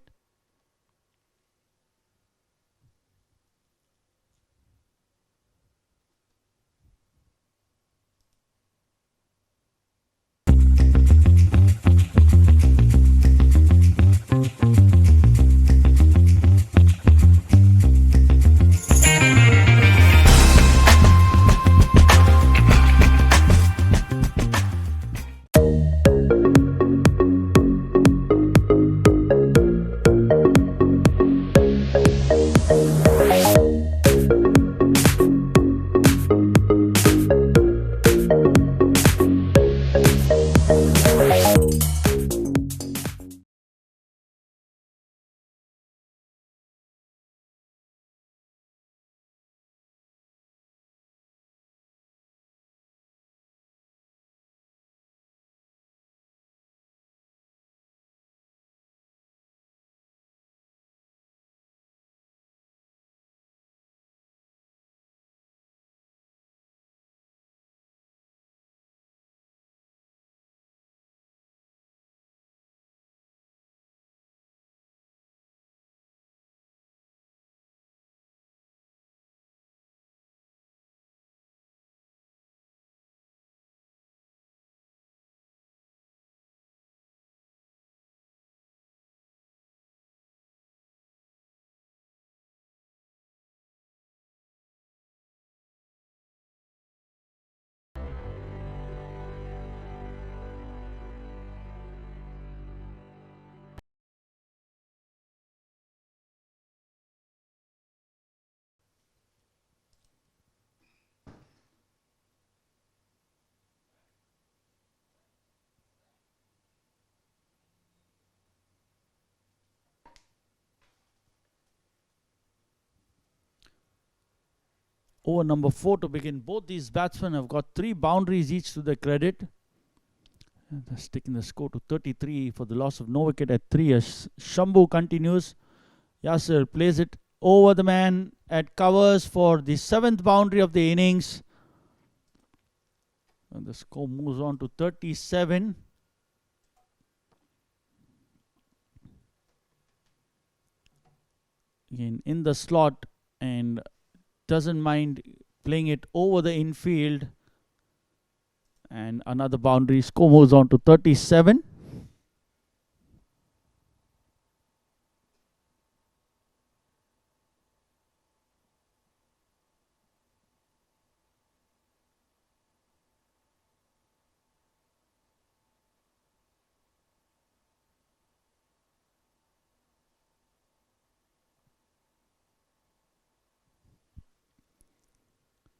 over number 4 to begin. Both these batsmen have got 3 boundaries each to their credit. And they're sticking the score to 33 for the loss of no wicket at 3 as Shambhu continues. Yasir plays it over the man at covers for the 7th boundary of the innings. And the score moves on to 37. Again in the slot and doesn't mind playing it over the infield. And another boundary. Score moves on to 37.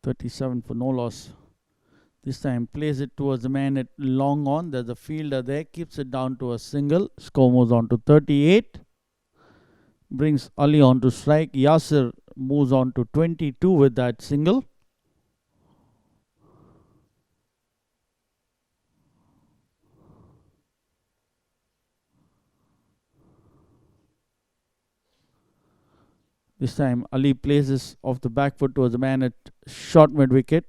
.37 for no loss. This time plays it towards the man at long on. There's a fielder there. Keeps it down to a single. Score moves on to 38. Brings Ali on to strike. Yasir moves on to 22 with that single. This time Ali places off the back foot towards the man at short mid wicket.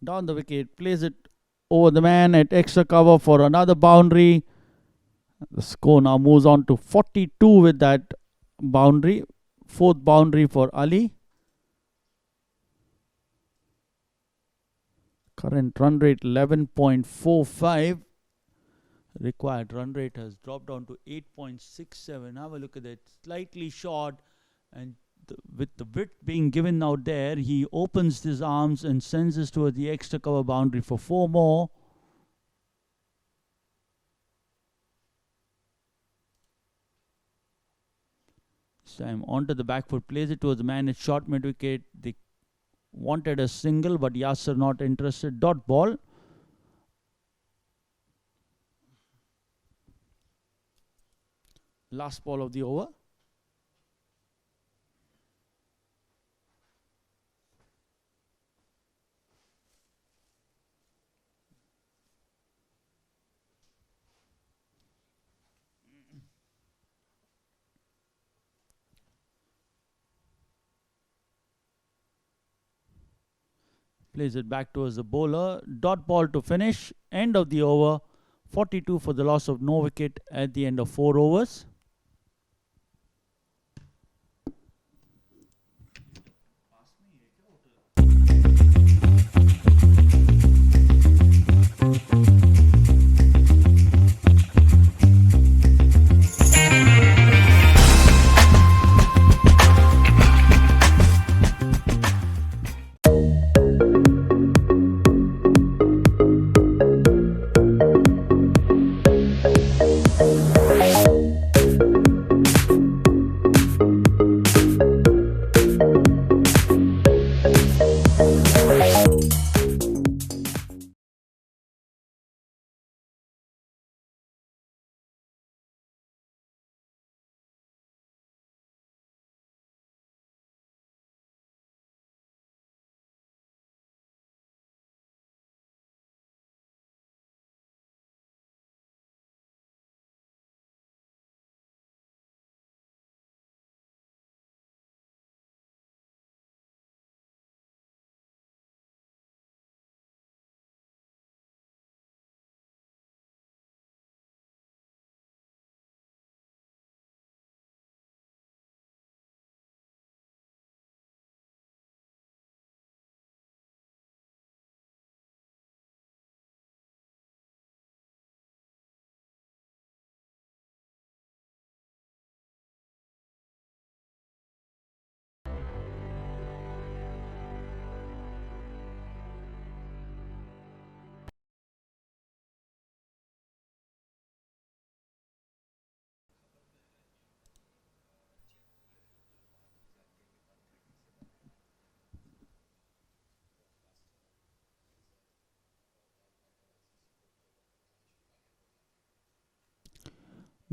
Down the wicket, plays it over the man at extra cover for another boundary. The score now moves on to 42 with that boundary. 4th boundary for Ali. Current run rate 11.45. Required run rate has dropped down to 8.67. Have a look at that. Slightly short, and with the width being given out there, he opens his arms and sends this towards the extra cover boundary for 4 more. This time onto the back foot, plays it towards the man at short mid wicket. They wanted a single, but Yasir not interested. Dot ball. Last ball of the over. Plays it back towards the bowler. Dot ball to finish. End of the over. 42 for the loss of no wicket at the end of 4 overs.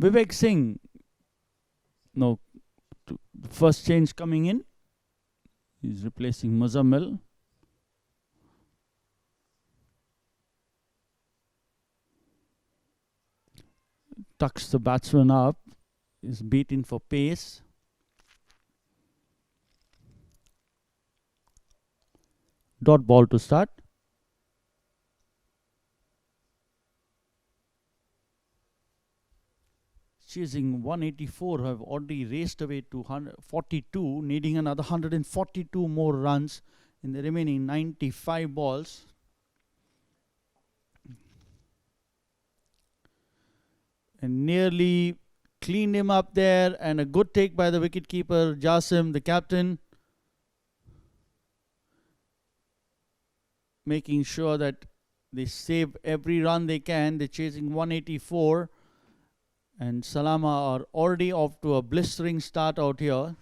Vivek Singh. No, first change coming in. He's replacing Muzammil. Tucks the batsman up. Is beaten for pace. Dot ball to start. Chasing 184, have already raced away to 142, needing another 142 more runs in the remaining 95 balls. And nearly cleaned him up there, and a good take by the wicketkeeper Jasim, the captain, making sure that they save every run they can. They're chasing 184. And Salama are already off to a blistering start out here.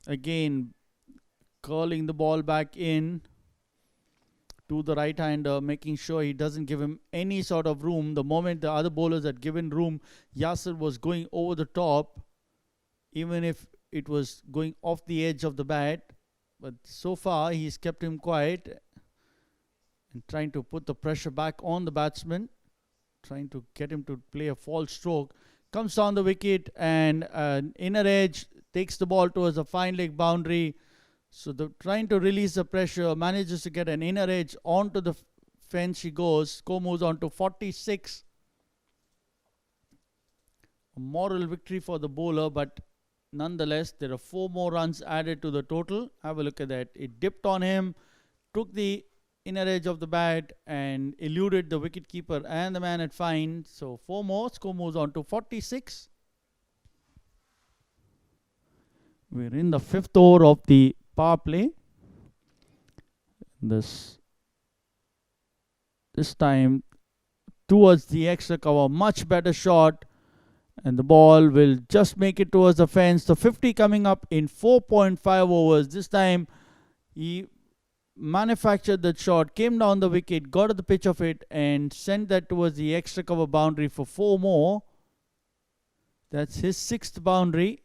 Again, curling the ball back in to the right-hander, making sure he doesn't give him any sort of room. The moment the other bowlers had given room, Yasir was going over the top, even if it was going off the edge of the bat. But so far, he's kept him quiet and trying to put the pressure back on the batsman, trying to get him to play a false stroke. Comes down the wicket, and an inner edge takes the ball towards a fine leg boundary. So trying to release the pressure, manages to get an inner edge onto the fence. She goes. Score moves on to 46. A moral victory for the bowler, but nonetheless, there are 4 more runs added to the total. Have a look at that. It dipped on him, took the inner edge of the bat, and eluded the wicketkeeper and the man at fine. So 4 more. Score moves on to 46. We're in the 5th over of the power play. This time towards the extra cover, much better shot, and the ball will just make it towards the fence. The 50 coming up in 4.5 overs. This time he manufactured that shot, came down the wicket, got at the pitch of it, and sent that towards the extra cover boundary for 4 more. That's his 6th boundary.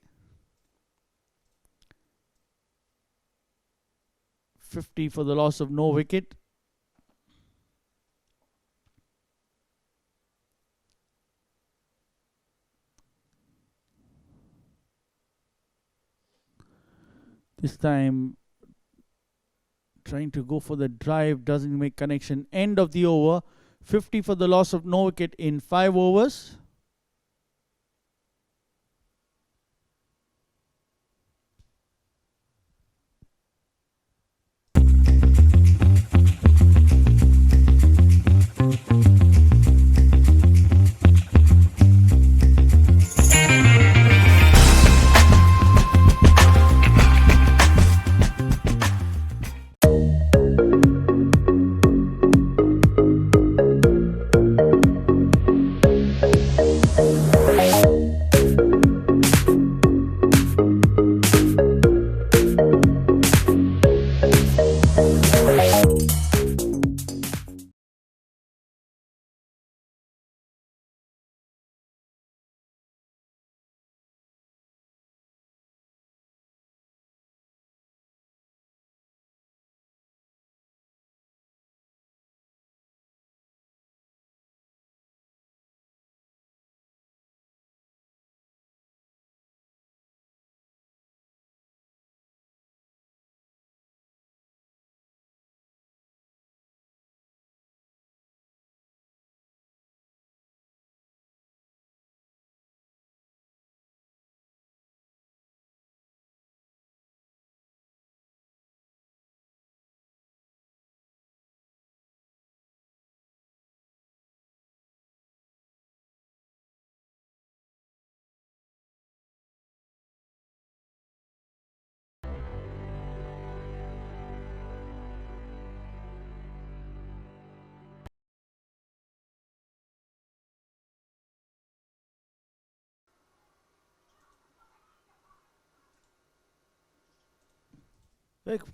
50 for the loss of no wicket. This time trying to go for the drive, doesn't make connection. End of the over. 50 for the loss of no wicket in 5 overs.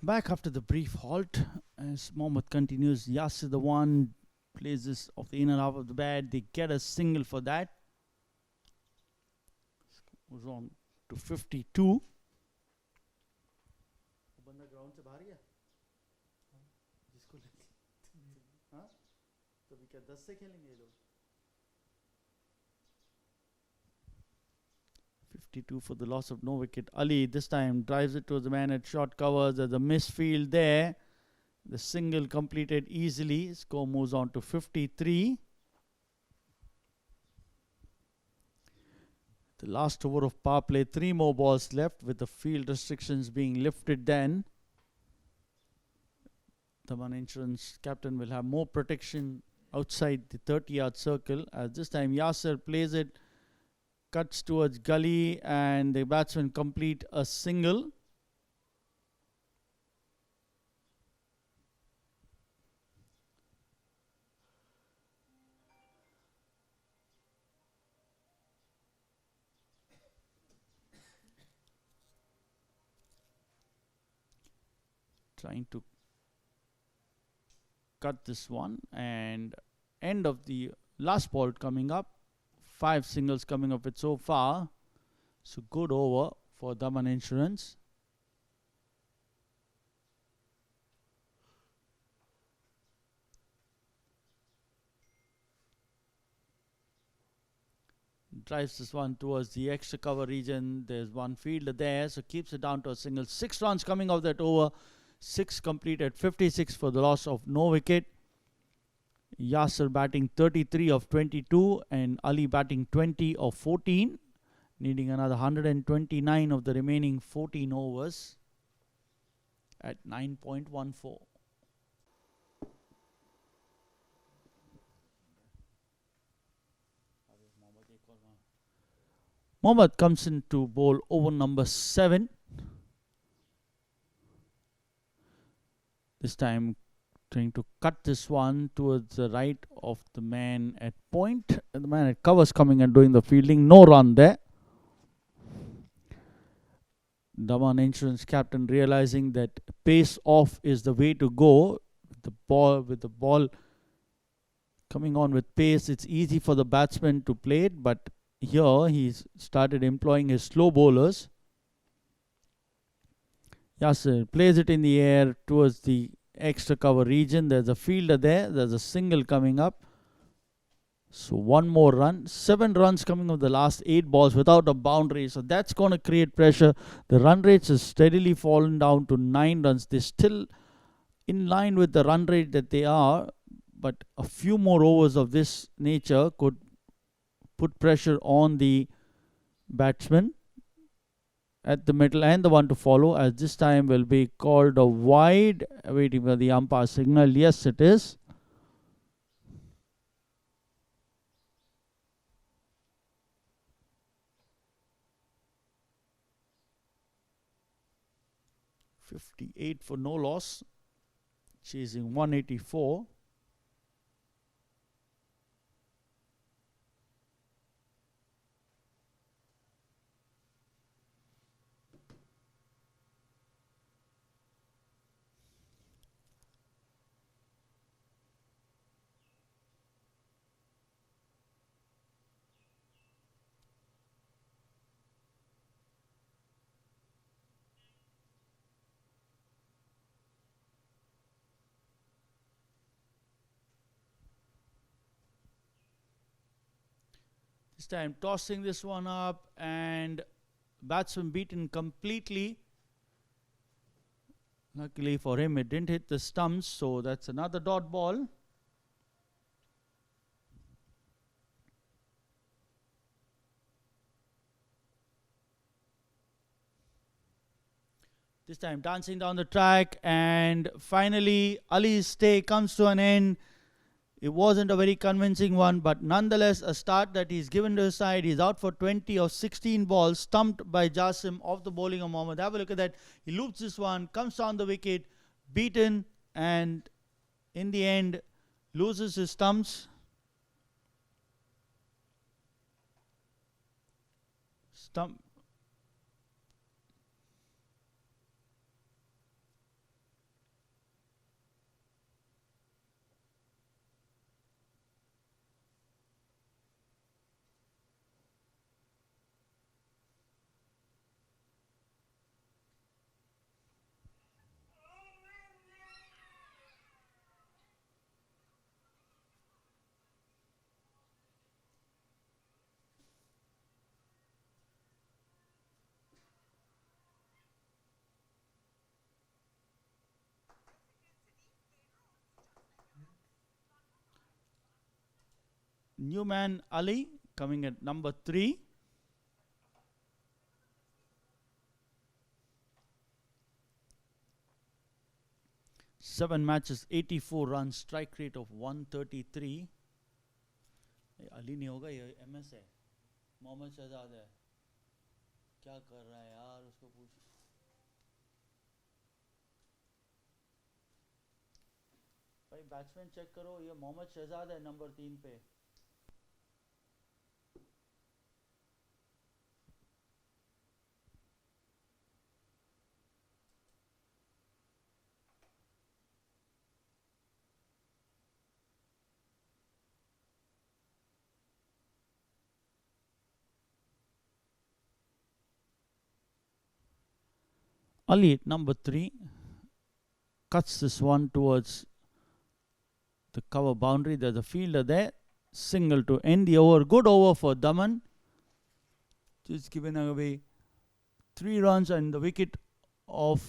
Back after the brief halt as Mohammed continues. Yasir the one plays this off the inner half of the bat. They get a single for that. Goes on to 52. बंदा ground से बाहर गया जिसको हाँ तो अभी क्या 10 से खेलेंगे ये लोग 52 for the loss of no wicket. Ali this time drives it towards the man at short covers. There's a misfield there. The single completed easily. Score moves on to 53. The last over of power play. 3 more balls left with the field restrictions being lifted then. Daman Insurance captain will have more protection outside the 30-yard circle. As this time Yasir plays it, cuts towards gully, and the batsmen complete a single. Trying to cut this one, and end of the last ball coming up. 5 singles coming up with so far. So good over for Daman Insurance. Drives this one towards the extra cover region. There's one fielder there, so keeps it down to a single. 6 runs coming off that over. 6 completed, 56 for the loss of no wicket. Yasir batting 33 of 22 and Ali batting 20 of 14, needing another 129 of the remaining 14 overs at 9.14. Mohammad comes in to bowl over number 7. This time trying to cut this one towards the right of the man at point. The man at covers coming and doing the fielding. No run there. Daman Insurance captain realizing that pace off is the way to go. With the ball coming on with pace, it's easy for the batsman to play it, but here he's started employing his slow bowlers. Yasir plays it in the air towards the extra cover region. There's a fielder there. There's a single coming up. So 1 more run. 7 runs coming of the last 8 balls without a boundary. So that's going to create pressure. The run rates has steadily fallen down to 9 runs. They're still in line with the run rate that they are, but a few more overs of this nature could put pressure on the batsman at the middle and the one to follow, as this time will be called a wide. Waiting for the umpire signal. Yes, it is. .58 for no loss, chasing 184. This time tossing this one up, and batsman beaten completely. Luckily for him, it didn't hit the stumps, so that's another dot ball. This time dancing down the track, and finally Ali's stay comes to an end. It wasn't a very convincing one, but nonetheless a start that he's given to his side. He's out for 20 of 16 balls, stumped by Jasim off the bowling of Mohammed. Have a look at that. He loops this one, comes down the wicket, beaten, and in the end loses his stumps. Newman Ali coming at number 3. Seven matches, 84 runs, strike rate of 133. Ali नहीं होगा, ये MS है, मोहम्मद शहजाद है, क्या कर रहा है यार, उसको पूछ. भाई बैट्समैन चेक करो, ये मोहम्मद शहजाद है नंबर 3 पे. Ali at number 3 cuts this one towards the cover boundary. There's a fielder there. Single to end the over. Good over for Daman. Just given away 3 runs and the wicket of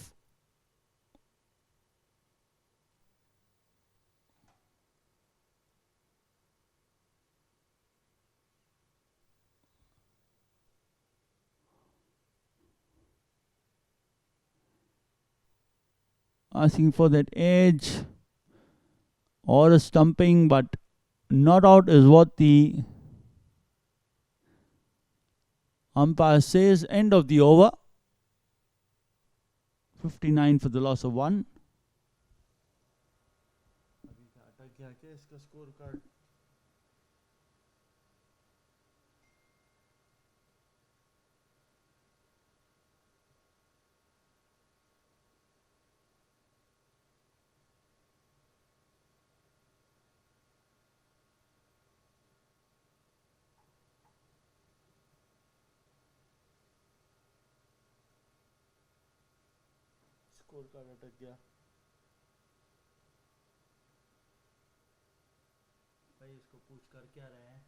asking for that edge or a stumping, but not out is what the umpire says. End of the over. 59 for the loss of 1. Score card अटक गया भाई, इसको पूछ कर क्या रहे हैं.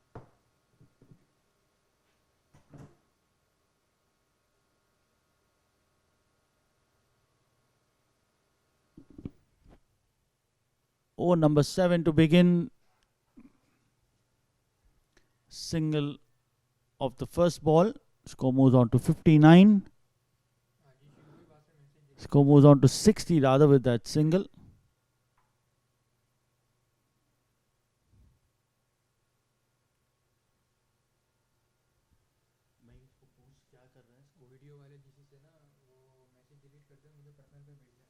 Over number 7 to begin. Single of the first ball. Score moves on to 59. Score moves on to 60 rather with that single. Video वाले जिसी से ना वो मैसेज डिलीट कर दे, मुझे पर्सनल पे भेज दे.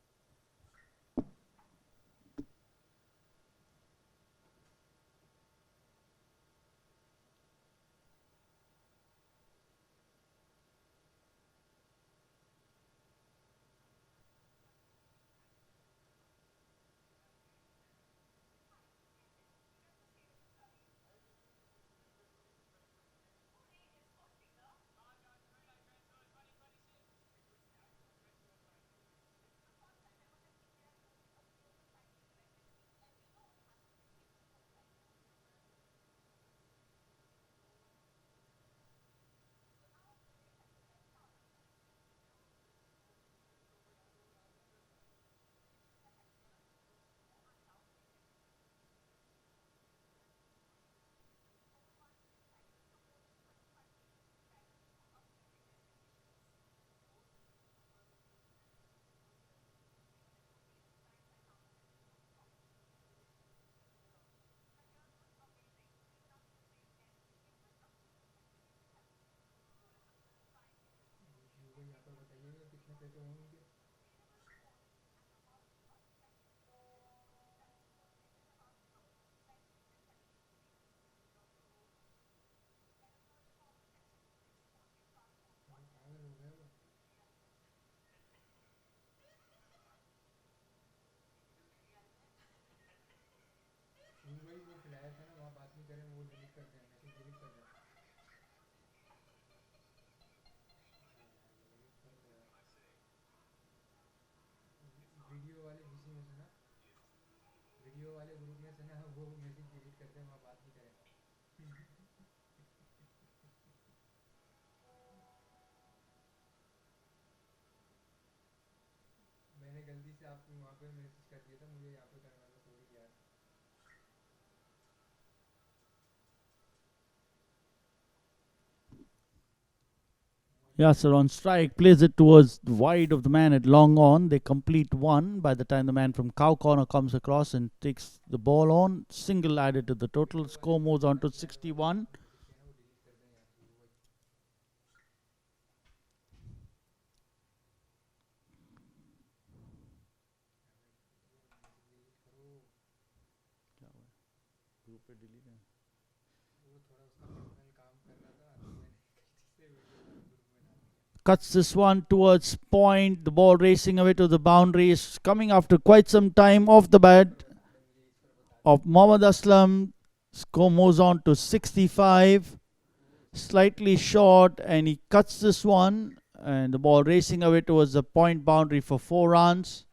यहाँ पर बताइएगा कितने पैसे होंगे. पागल हो गया वो. वही वो खिलाया था ना, वहाँ बात नहीं करें, वो डिलीट करते हैं, मैसेज डिलीट कर दें. वीडियो वाले जिसी में से ना, वीडियो वाले ग्रुप में से ना वो मैसेज डिलीट करते हैं, वहाँ बात नहीं करें. मैंने गलती से आपको वहाँ पे मैसेज कर दिया था, मुझे यहाँ पे करना था, सॉरी यार. Yasser on strike, plays it towards the wide of the man at long on. They complete one by the time the man from cow corner comes across and takes the ball on. Single added to the total. Score moves on to 61. Cuts this one towards point. The ball racing away to the boundaries. Coming after quite some time off the bat of Mohammad Aslam. Score moves on to 65. Slightly short, and he cuts this one. And the ball racing away towards the point boundary for 4 runs.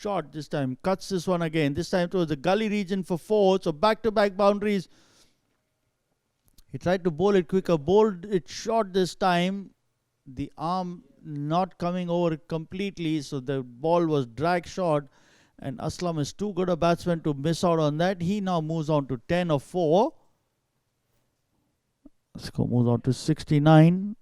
Short this time, cuts this one again. This time towards the gully region for 4. So back to back boundaries. He tried to bowl it quicker, bowled it short this time. The arm not coming over it completely, so the ball was dragged short. And Aslam is too good a batsman to miss out on that. He now moves on to 10 of 4. Score moves on to 69.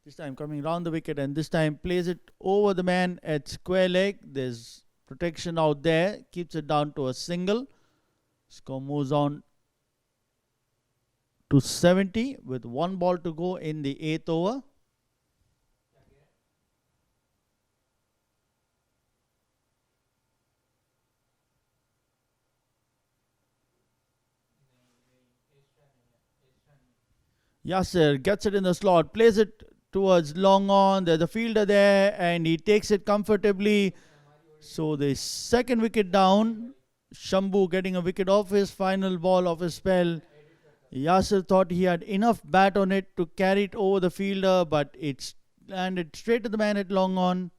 This time coming round the wicket, and this time plays it over the man at square leg. There's protection out there. Keeps it down to a single. Score moves on to 70 with 1 ball to go in the 8th over. Yasser gets it in the slot, plays it towards long on. There's a fielder there, and he takes it comfortably. So the second wicket down. Shambhu getting a wicket off his final ball of his spell. Yasser thought he had enough bat on it to carry it over the fielder, but it's landed straight to the man at long on.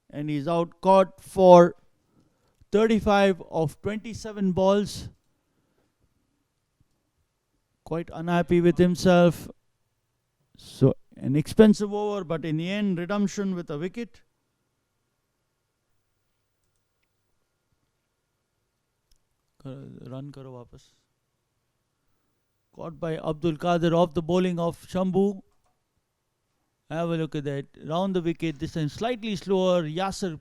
And he's out caught for 35 of 27 balls. Quite unhappy with himself. So an expensive over, but in the end, redemption with a wicket. Run karo wapas. Caught by Abdul Qadir off the bowling of Shambhu. Have a look at that. Round the wicket, this time slightly slower. Yasser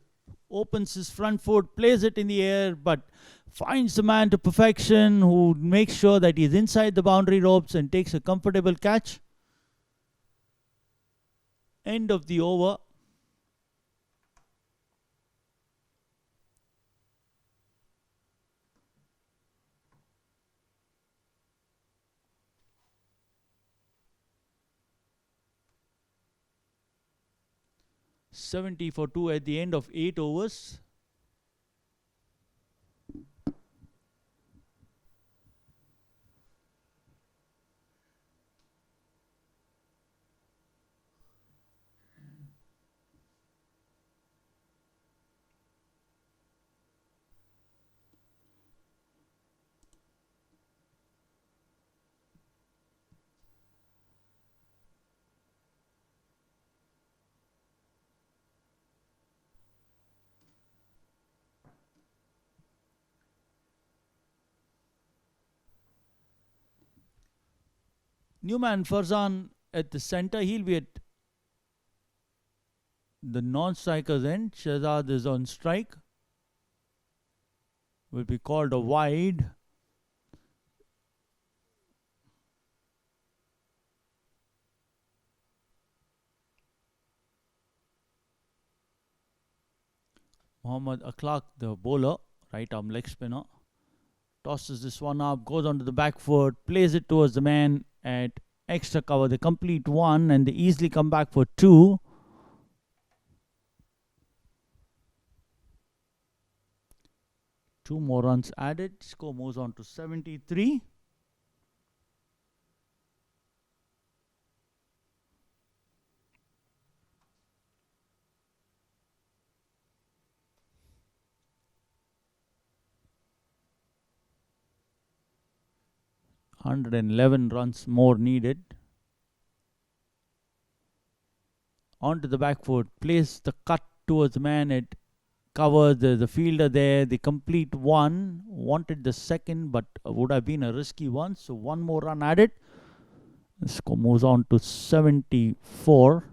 opens his front foot, plays it in the air, but finds the man to perfection, who makes sure that he's inside the boundary ropes and takes a comfortable catch. End of the over. $70 for 2 at the end of 8 overs. Newman Farzan at the center. He'll be at the non-striker's end. Shahzad is on strike. Will be called a wide. Mohammad Akhlaq, the bowler, right arm leg spinner, tosses this one up, goes onto the back foot, plays it towards the man at extra cover. They complete 1 and they easily come back for 2. Two more runs added. Score moves on to 73. 111 runs more needed. Onto the back foot, plays the cut towards the man. It covers the fielder there. The complete one. Wanted the second, but would have been a risky one. So one more run added. The score moves on to 74.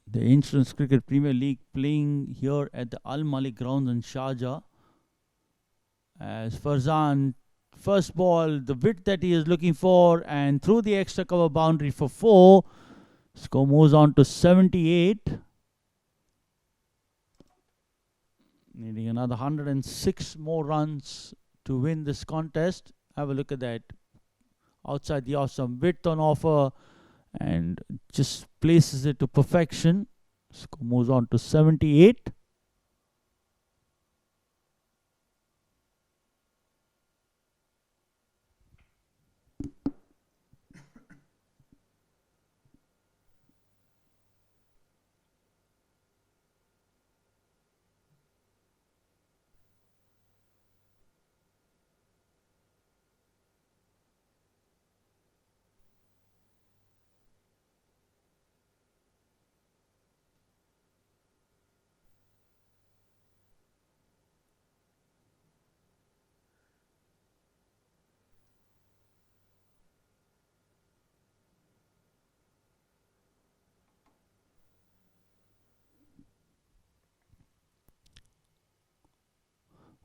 The Insurance Cricket Premier League playing here at the Al Malik grounds in Sharjah. As Farzan, first ball, the width that he is looking for, and through the extra cover boundary for 4. Score moves on to 78. Needing another 106 more runs to win this contest. Have a look at that. Outside the off, some width on offer, and just places it to perfection. Score moves on to 78.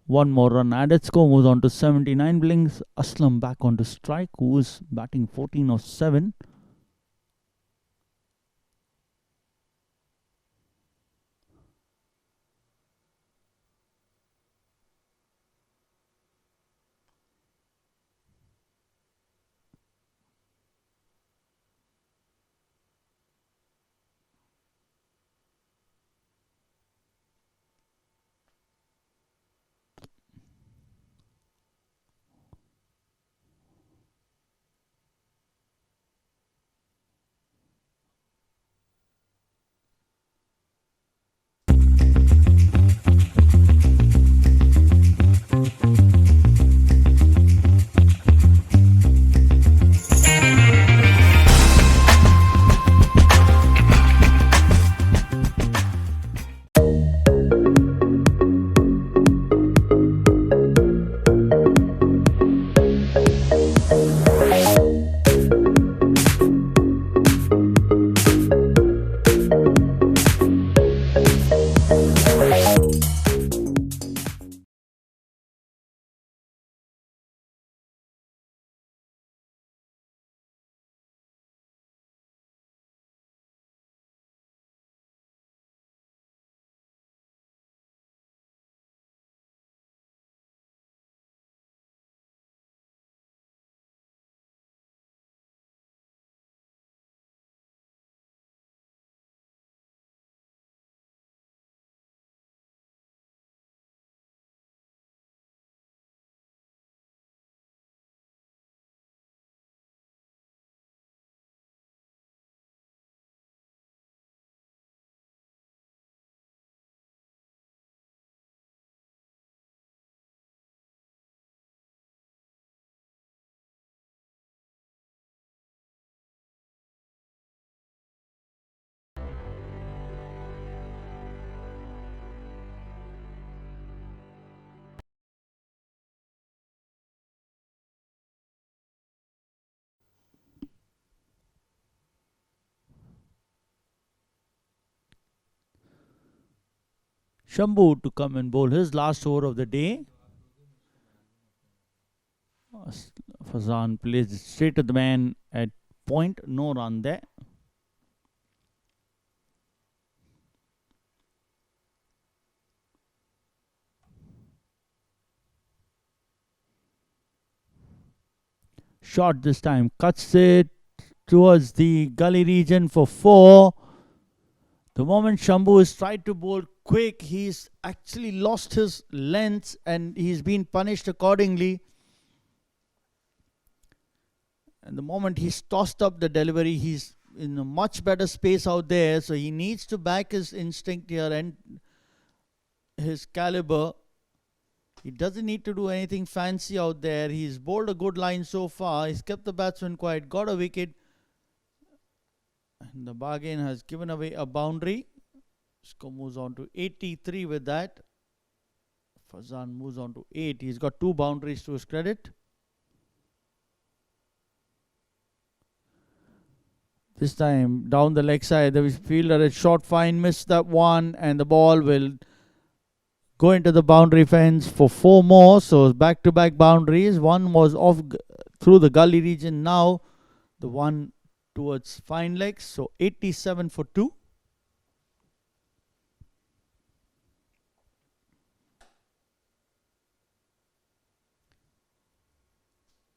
One more run added. Score moves on to 79. Brings Aslam back onto strike, who is batting 14 of 7. Shambhu to come and bowl his last over of the day. Fazan plays it straight to the man at point. No run there. Shot this time. Cuts it towards the gully region for 4. The moment Shambhu has tried to bowl quick, he's actually lost his length and he's been punished accordingly. And the moment he's tossed up the delivery, he's in a much better space out there. So he needs to back his instinct here and his caliber. He doesn't need to do anything fancy out there. He's bowled a good line so far. He's kept the batsman quiet, got a wicket. And the bargain has given away a boundary. Score moves on to 83 with that. Fazan moves on to 8. He's got 2 boundaries to his credit. This time down the leg side, the fielder had shot fine, missed that one, and the ball will go into the boundary fence for 4 more. So back-to-back boundaries. One was off through the gully region. Now the one towards fine legs. So 87 for 2.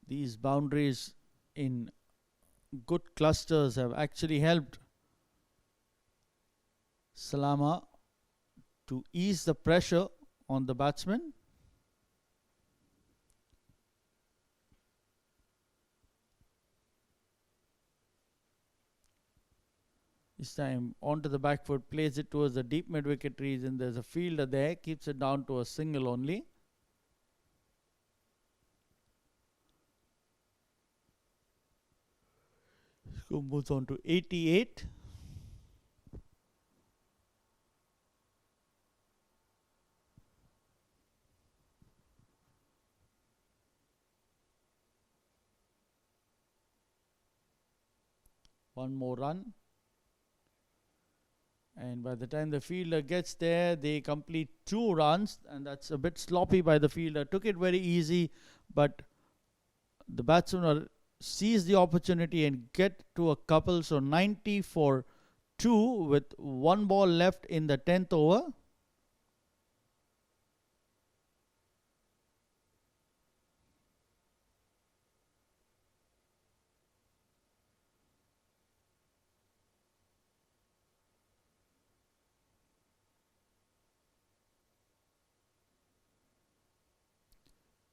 These boundaries in good clusters have actually helped Salama to ease the pressure on the batsman. This time onto the back foot, plays it towards the deep mid wicket region. There's a fielder there, keeps it down to a single only. So moves on to 88. One more run. And by the time the fielder gets there, they complete 2 runs. And that's a bit sloppy by the fielder. Took it very easy, but the batsman sees the opportunity and get to a couple. So 90 for 2 with 1 ball left in the 10th over.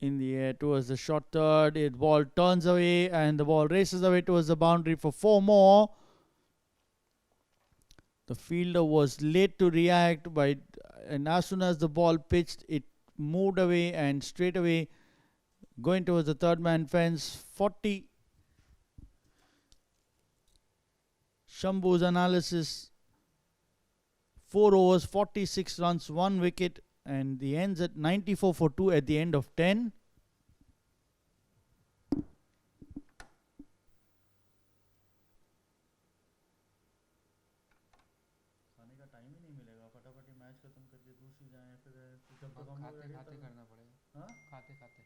In the air towards the short third. The ball turns away and the ball races away towards the boundary for 4 more. The fielder was late to react, and as soon as the ball pitched, it moved away and straight away going towards the third man fence. 40. Shambhu's analysis: 4 overs, 46 runs, 1 wicket. And the ends at 94 for 2 at the end of 10. खाते खाते करना पड़ेगा। खाते खाते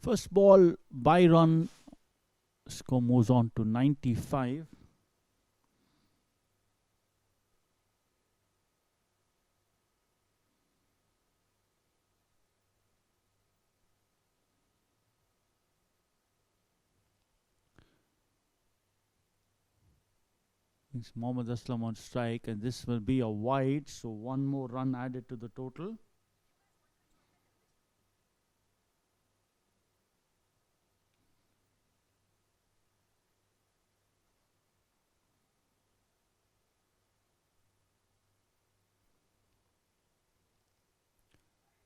First ball by run. Score moves on to 95. It's Mohammad Aslam on strike, and this will be a wide, so one more run added to the total.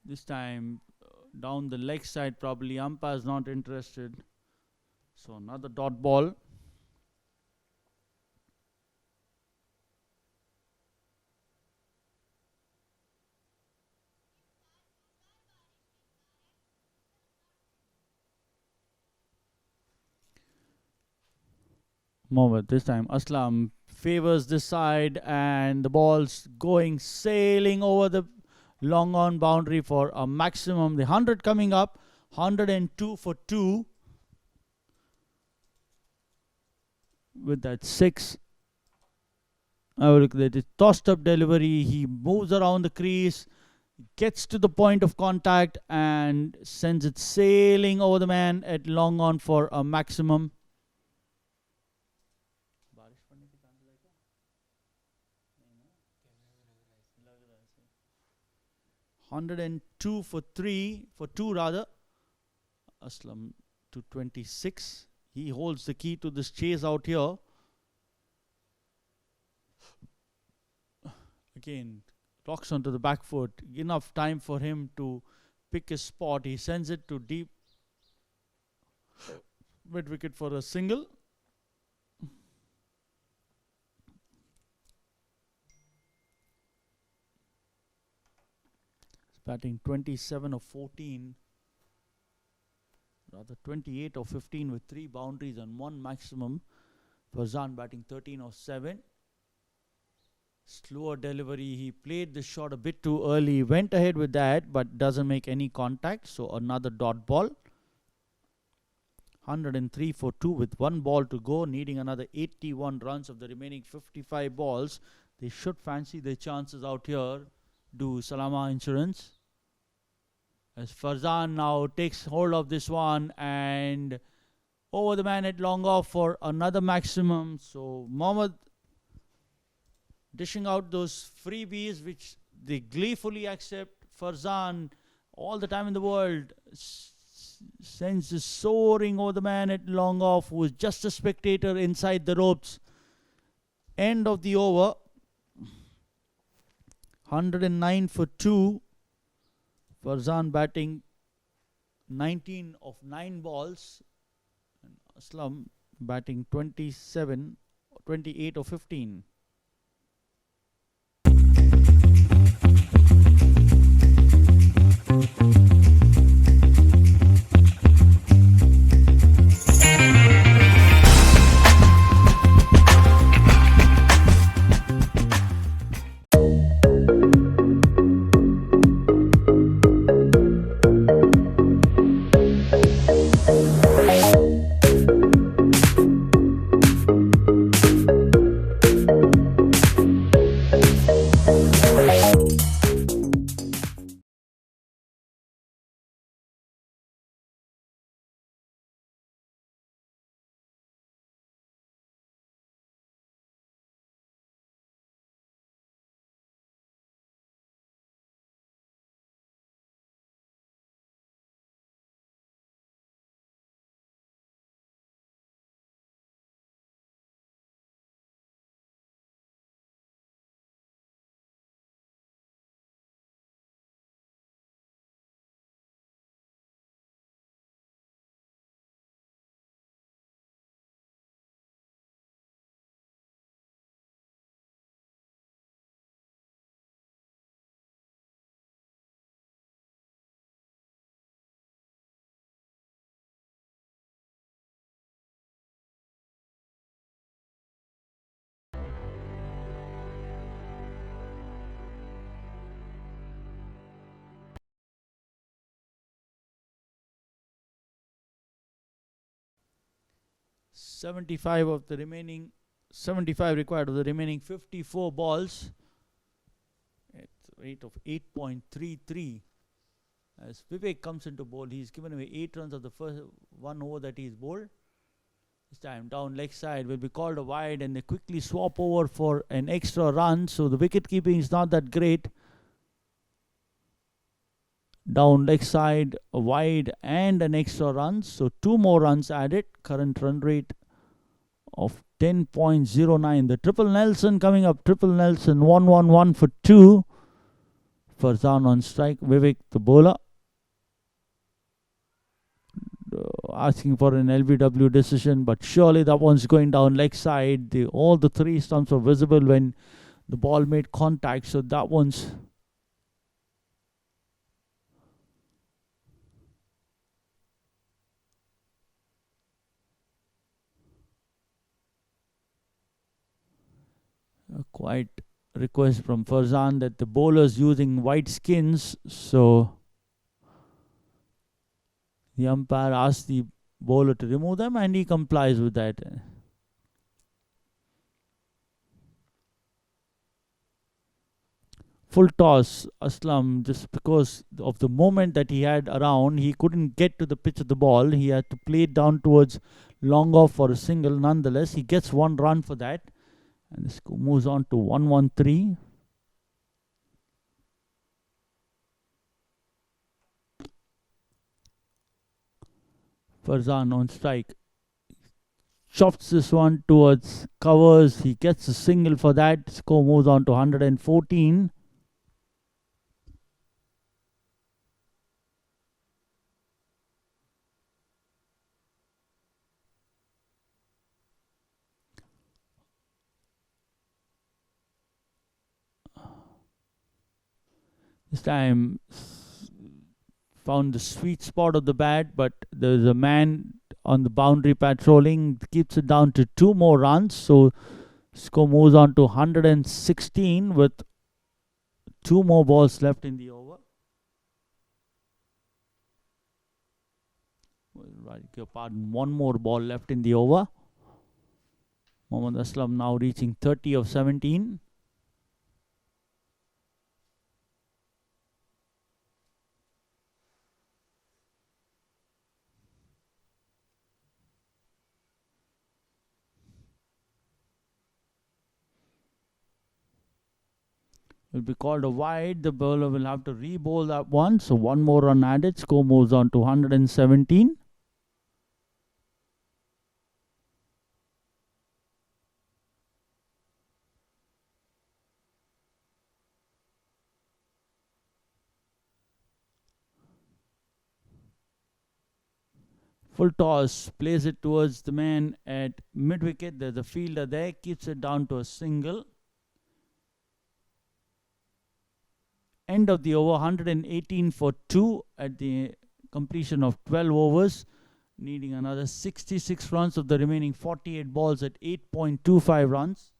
This time down the leg side, probably umpire's not interested. So another dot ball. Mohammad, this time Aslam favors this side, and the ball's going sailing over the long on boundary for a maximum. The 100 coming up, 102 for 2. With that 6. Look at it. Tossed up delivery. He moves around the crease, gets to the point of contact, and sends it sailing over the man at long on for a maximum. 102 for 3, for 2 rather. Aslam to 26. He holds the key to this chase out here. Again, rocks onto the back foot. Enough time for him to pick his spot. He sends it to deep mid wicket for a single. Batting 27 of 14, rather 28 of 15 with 3 boundaries and 1 maximum. Farzan batting 13 of 7. Slower delivery. He played the shot a bit too early. Went ahead with that, but doesn't make any contact. So another dot ball. 103 for 2 with 1 ball to go, needing another 81 runs of the remaining 55 balls. They should fancy their chances out here. Do Salama Insurance. As Farzan now takes hold of this one and over the man at long off for another maximum. So Mohammad dishing out those freebies which they gleefully accept. Farzan, all the time in the world, sends this soaring over the man at long off, who is just a spectator inside the ropes. End of the over. 109 for 2. Farzan batting 19 of 9 balls. And Aslam batting 28 of 15. 75 required of the remaining 54 balls at the rate of 8.33. As Vivek comes into bowl, he's given away 8 runs of the first 1 over that he's bowled. This time down leg side will be called a wide, and they quickly swap over for an extra run, so the wicket keeping is not that great. Down leg side, a wide and an extra run, so 2 more runs added. Current run rate of 10.09. The triple Nelson coming up. Triple Nelson 1-1-1 for 2. Farzan on strike. Vivek the bowler asking for an LBW decision, but surely that one's going down leg side. All the 3 stumps were visible when the ball made contact, so that one's a quite request from Farzan that the bowlers using white skins, so the umpire asked the bowler to remove them and he complies with that. Full toss. Aslam, just because of the moment that he had around, he couldn't get to the pitch of the ball. He had to play it down towards long off for a single. Nonetheless, he gets 1 run for that. And the score moves on to 1-1-3. Farzan on strike. Chops this one towards covers. He gets a single for that. Score moves on to 114. This time found the sweet spot of the bat, but there's a man on the boundary patrolling, keeps it down to 2 more runs. So score moves on to 116 with 2 more balls left in the over. Right, your pardon, 1 more ball left in the over. Mohammad Aslam now reaching 30 of 17. Will be called a wide. The bowler will have to re-bowl that one. So 1 more run added. Score moves on to 117. Full toss, plays it towards the man at mid-wicket. There's a fielder there, keeps it down to a single. End of the over, 118 for 2 at the completion of 12 overs, needing another 66 runs of the remaining 48 balls at 8.25 runs.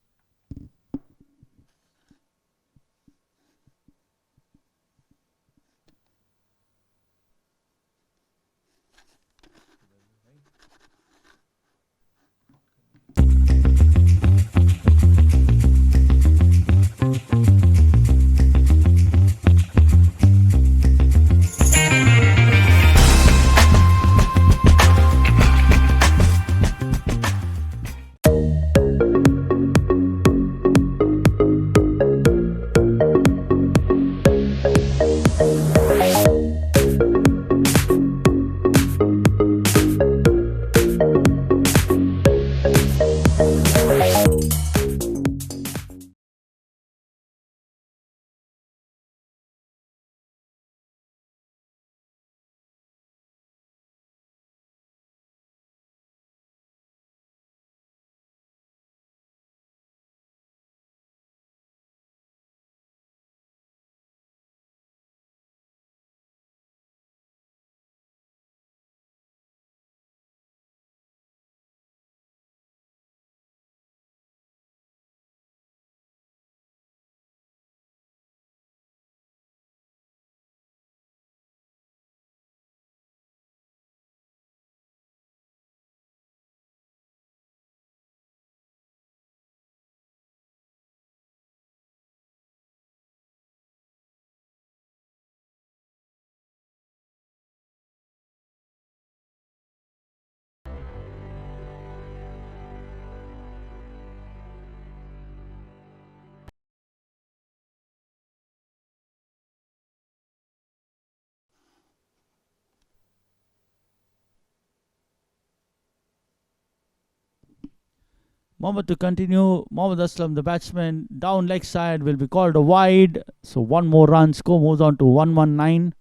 Mohammad to continue. Mohammad Aslam, the batsman, down leg side will be called a wide. So one more run. Score moves on to 119.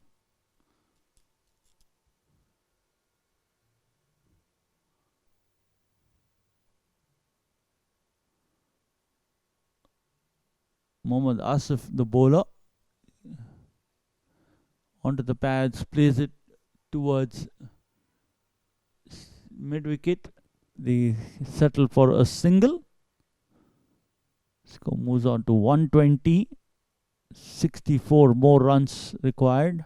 Mohammad Asif, the bowler, onto the pads, plays it towards mid wicket. They settle for a single. Score moves on to 120. 64 more runs required.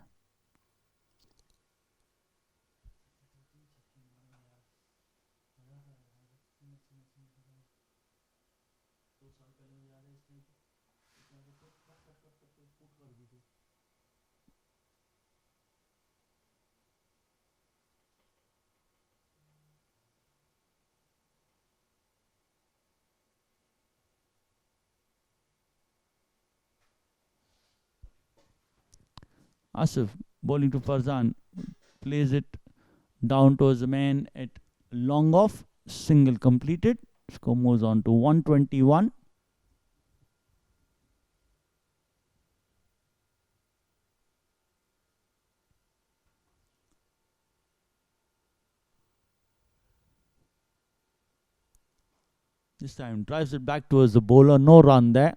Asif bowling to Farzan, plays it down towards the man at long off, single completed. Score moves on to 121. This time drives it back towards the bowler, no run there.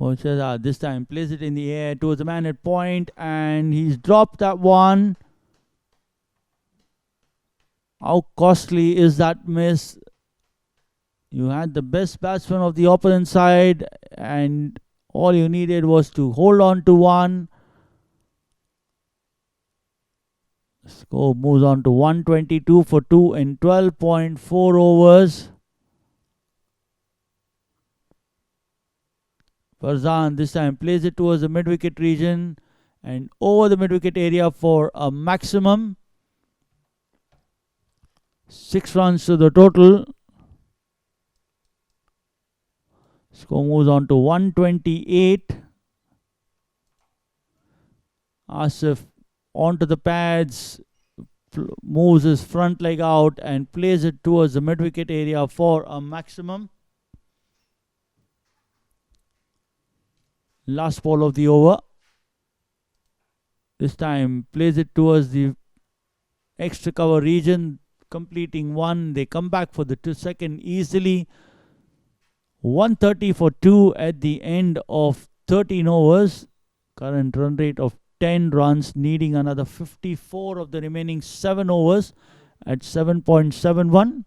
This time plays it in the air towards the man at point, and he's dropped that one. How costly is that miss? You had the best batsman of the opponent side, and all you needed was to hold on to one. Score moves on to 122 for 2 in 12.4 overs. Farzan this time plays it towards the mid-wicket region and over the mid-wicket area for a maximum. 6 runs to the total. Score moves on to 128. Asif onto the pads, moves his front leg out and plays it towards the mid-wicket area for a maximum. Last ball of the over. This time plays it towards the extra cover region, completing one. They come back for the second easily. 130 for 2 at the end of 13 overs. Current run rate of 10 runs, needing another 54 of the remaining 7 overs at 7.71.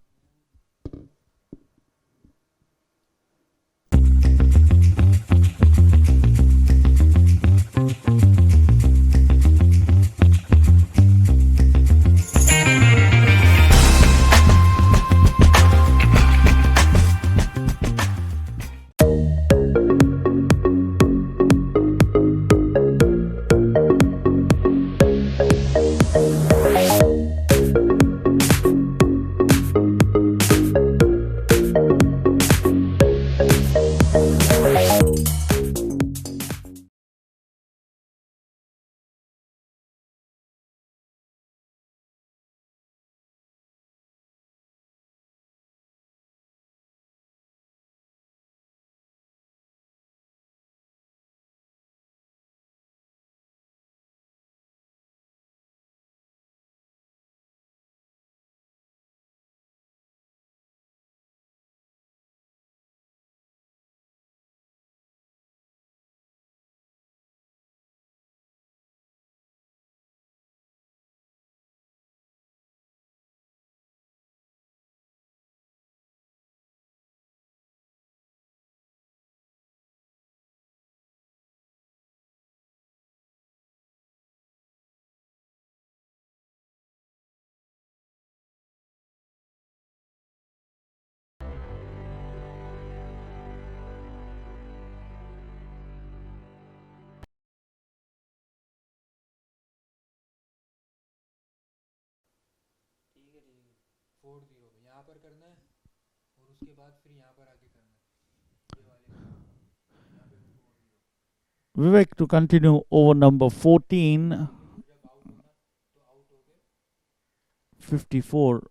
4-0 पे यहाँ पर करना है और उसके बाद फिर यहाँ पर आके करना है ये वाले यहाँ पे भी 4-0 Vivek to continue over number 14. जब आउट होना तो आउट हो गए 54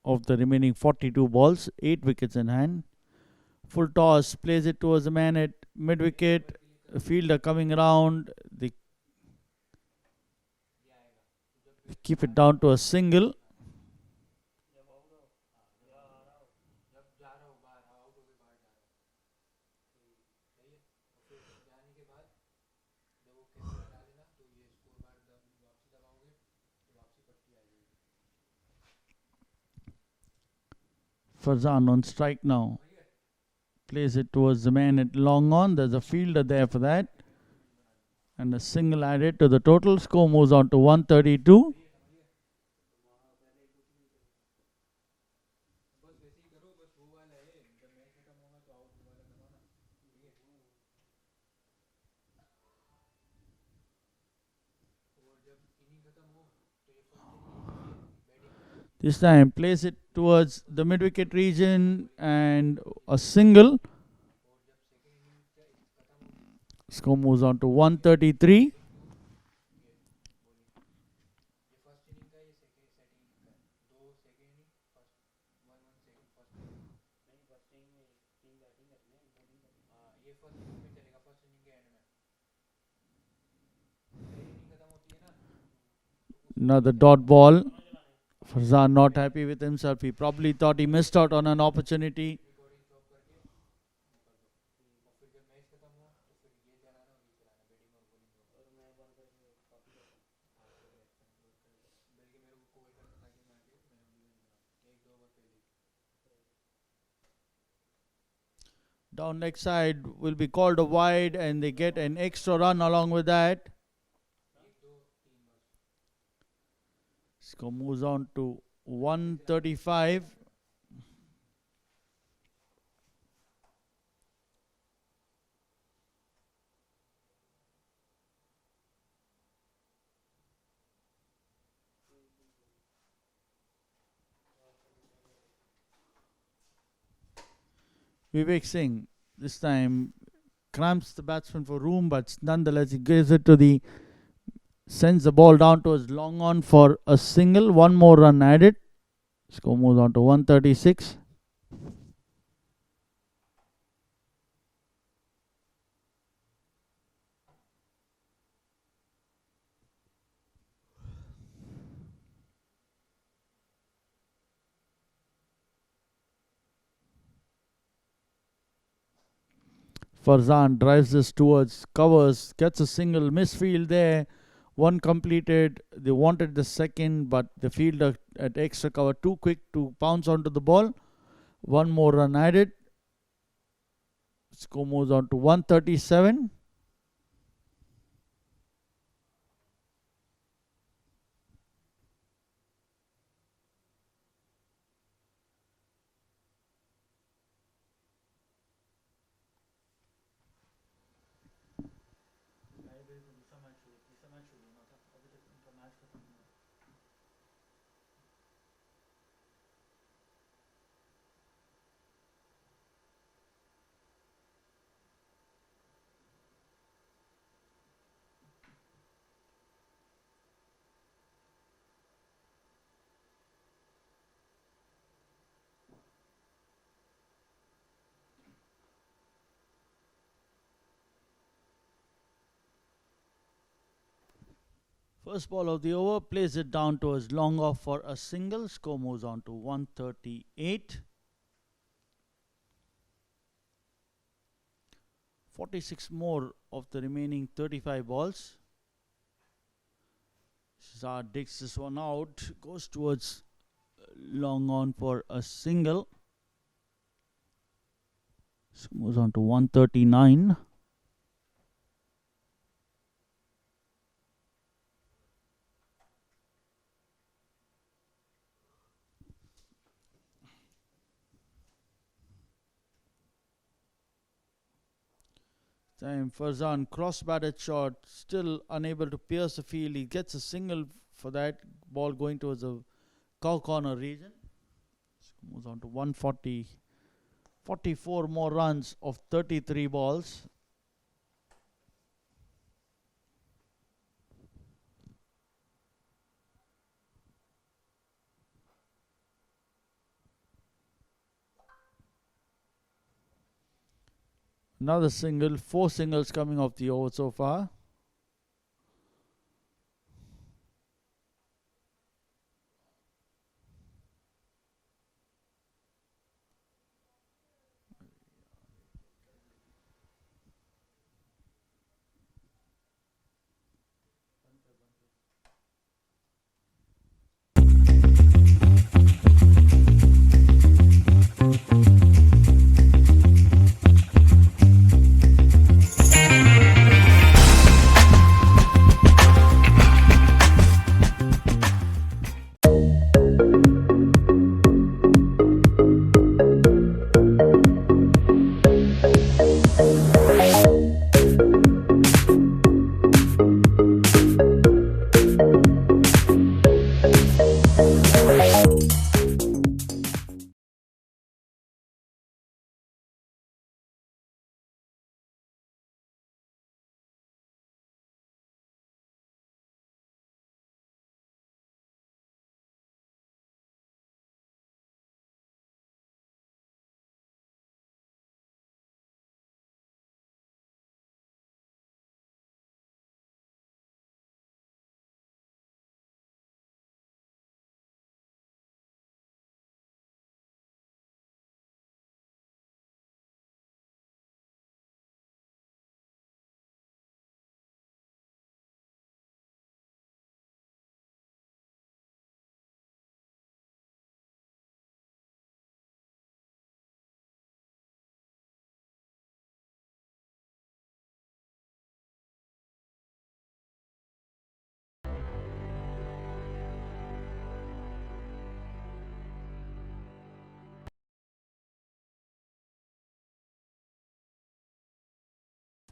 of the remaining 42 balls, 8 wickets in hand. Full toss, plays it towards the man at mid wicket. Fielder coming around. They keep it down to a single. जब जा रहा हूँ बाहर आउट हो गए बाहर जा रहा हूँ सही है और फिर जाने के बाद जब वो कैसे डालेगा तो ये स्कोर बार वापसी दबाओगे तो वापसी पट्टी आ जाएगी Farzan on strike now. Plays it towards the man at long on. There's a fielder there for that. And a single added to the total. Score moves on to 132. बस वैसे ही करो बस वो वाला है जब मैच खत्म होगा तो आउट वाला दबाना ठीक है और जब इनिंग खत्म हो तो ये first inning batting This time plays it towards the mid wicket region and a single. और जब सेकंड इनिंग खत्म होगी Score moves on to 133. ये फर्स्ट इनिंग का ये सेकंड इनिंग का दो second inning first one one second first inning नहीं फर्स्ट इनिंग में तीन बैटिंग करनी है बॉलिंग करनी हाँ ये फर्स्ट इनिंग में चलेगा फर्स्ट इनिंग के एंड में पहली इनिंग खत्म होती है ना Another dot ball. Farzan not happy with himself. He probably thought he missed out on an opportunity. Recording stop करके निकल दो और फिर जब मैच खत्म हो तो फिर ये चलाना और ये चलाना बैटिंग और बॉलिंग और मैं बॉल करके कॉपी करता हूँ बल्कि मेरे को कोई करना ताकि मैं आके मैं एक दो ओवर पहले Down next side will be called a wide and they get an extra run along with that. एक दो तीन बस Score moves on to 135. Vivek Singh this time cramps the batsman for room, but nonetheless he gives it to the sends the ball down to his long on for a single. One more run added. Score moves on to 136. Farzan drives this towards covers, gets a single misfield there. One completed. They wanted the second, but the fielder at extra cover too quick to pounce onto the ball. One more run added. Score moves on to 137. First ball of the over, plays it down to his long off for a single. Score moves on to 138. 46 more of the remaining 35 balls. Shazad digs this one out, goes towards long on for a single. Score moves on to 139. Time Farzan cross-batted shot, still unable to pierce the field. He gets a single for that ball going towards the cow corner region. Moves on to 140. 44 more runs of 33 balls. Another single, 4 singles coming off the over so far.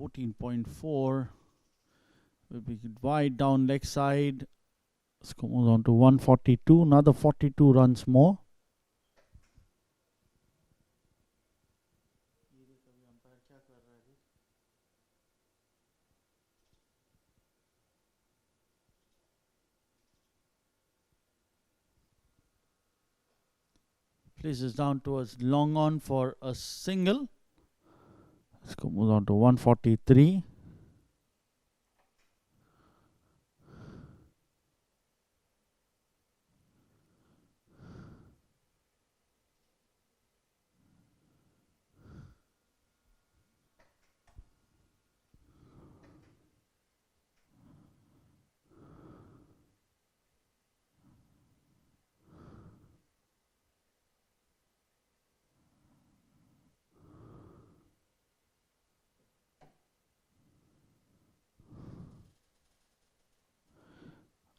.4 will be wide down leg side. Score moves on to 142. Another 42 runs more. Places down towards long on for a single. Score moves on to 143.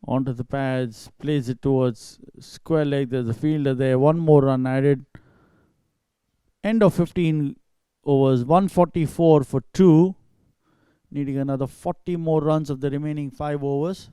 Onto the pads, plays it towards square leg. There's a fielder there. One more run added. End of 15 overs, 144 for 2. Needing another 40 more runs of the remaining 5 overs.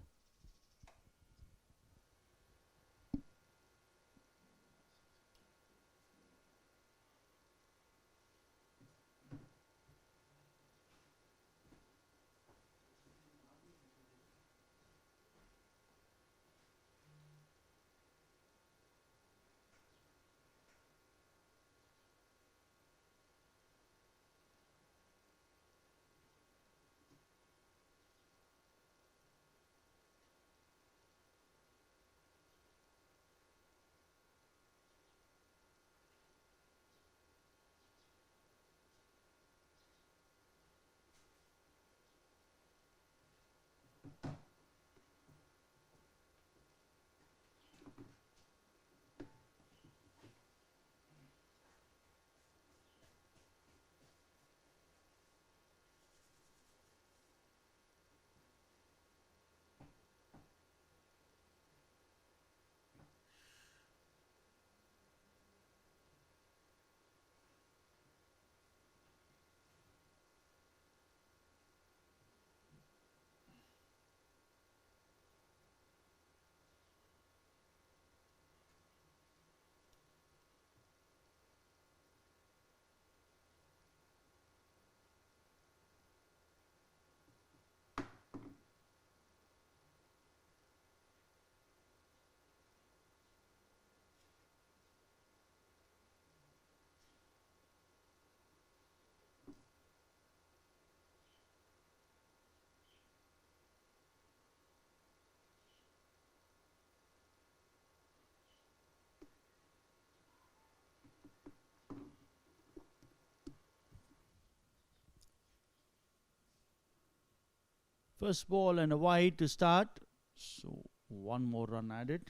First ball and a wide to start. So one more run added.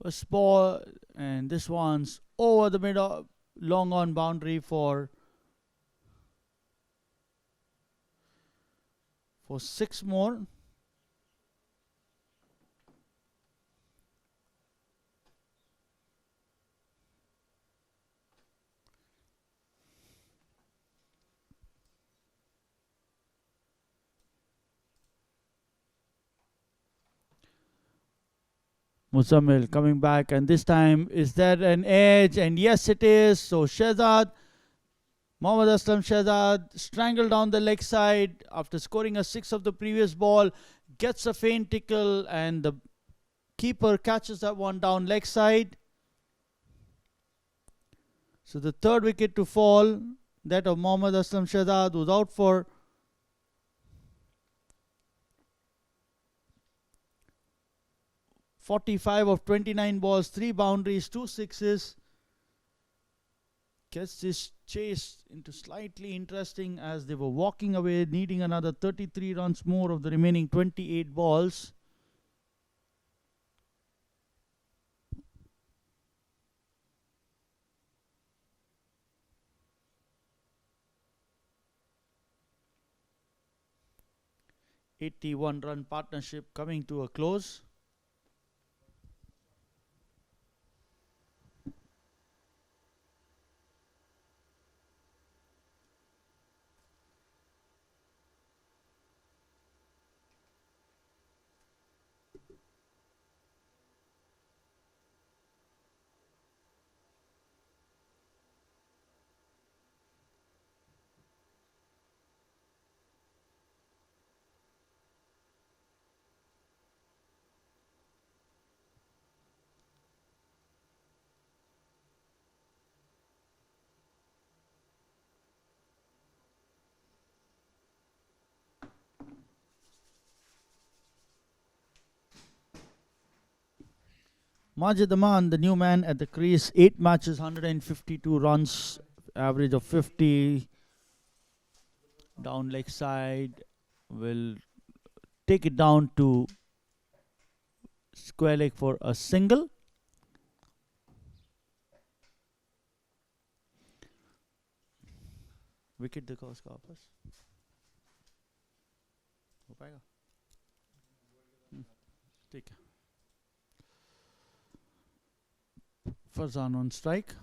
First ball, and this one's over the middle, long on boundary for 6 more. Muzammil coming back, and this time is there an edge? And yes, it is. So Mohammad Aslam Shehzad strangled down the leg side after scoring a 6 of the previous ball, gets a faint tickle, and the keeper catches that one down leg side. So the third wicket to fall, that of Mohammad Aslam Shehzad, was out for 45 of 29 balls, 3 boundaries, 2 sixes. Gets this chase into slightly interesting as they were walking away, needing another 33 runs more of the remaining 28 balls. (81-run partnership coming to a close. Daman, the new man at the crease, 8 matches, 152 runs, average of 50. Down leg side, will take it down to square leg for a single. Wicket देखो उसका वापस हो पाएगा ठीक है. Farzan on strike,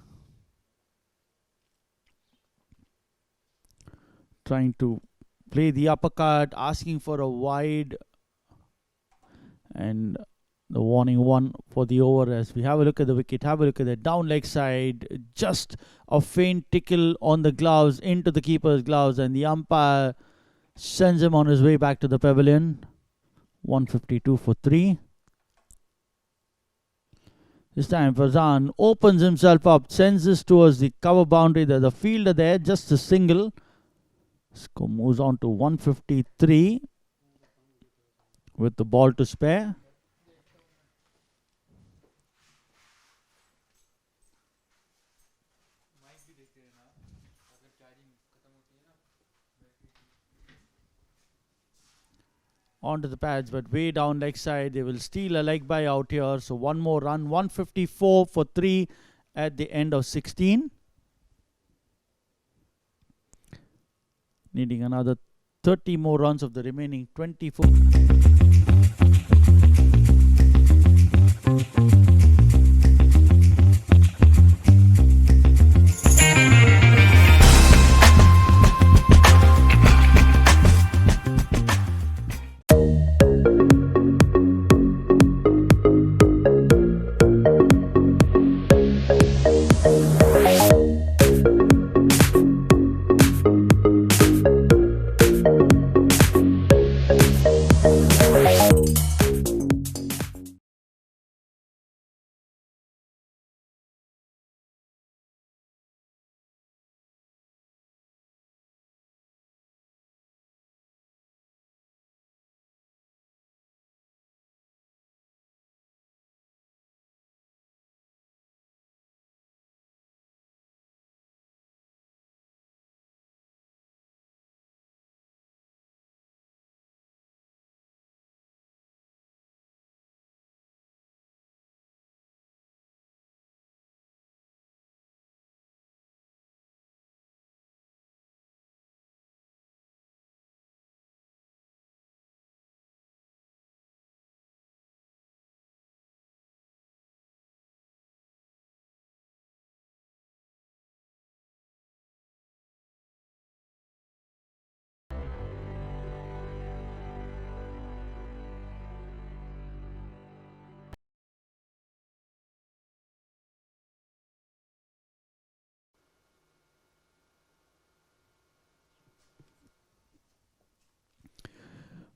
trying to play the uppercut, asking for a wide, and the warning one for the over. As we have a look at the wicket, have a look at the down leg side, just a faint tickle on the gloves, into the keeper's gloves, and the umpire sends him on his way back to the pavilion. 152 for 3. This time Farzan opens himself up, sends this towards the cover boundary. There's a fielder there, just a single. Score moves on to 153 with the ball to spare. Onto the pads, but way down leg side. They will steal a leg by out here. So one more run, 154 for 3 at the end of 16. Needing another 30 more runs of the remaining 24.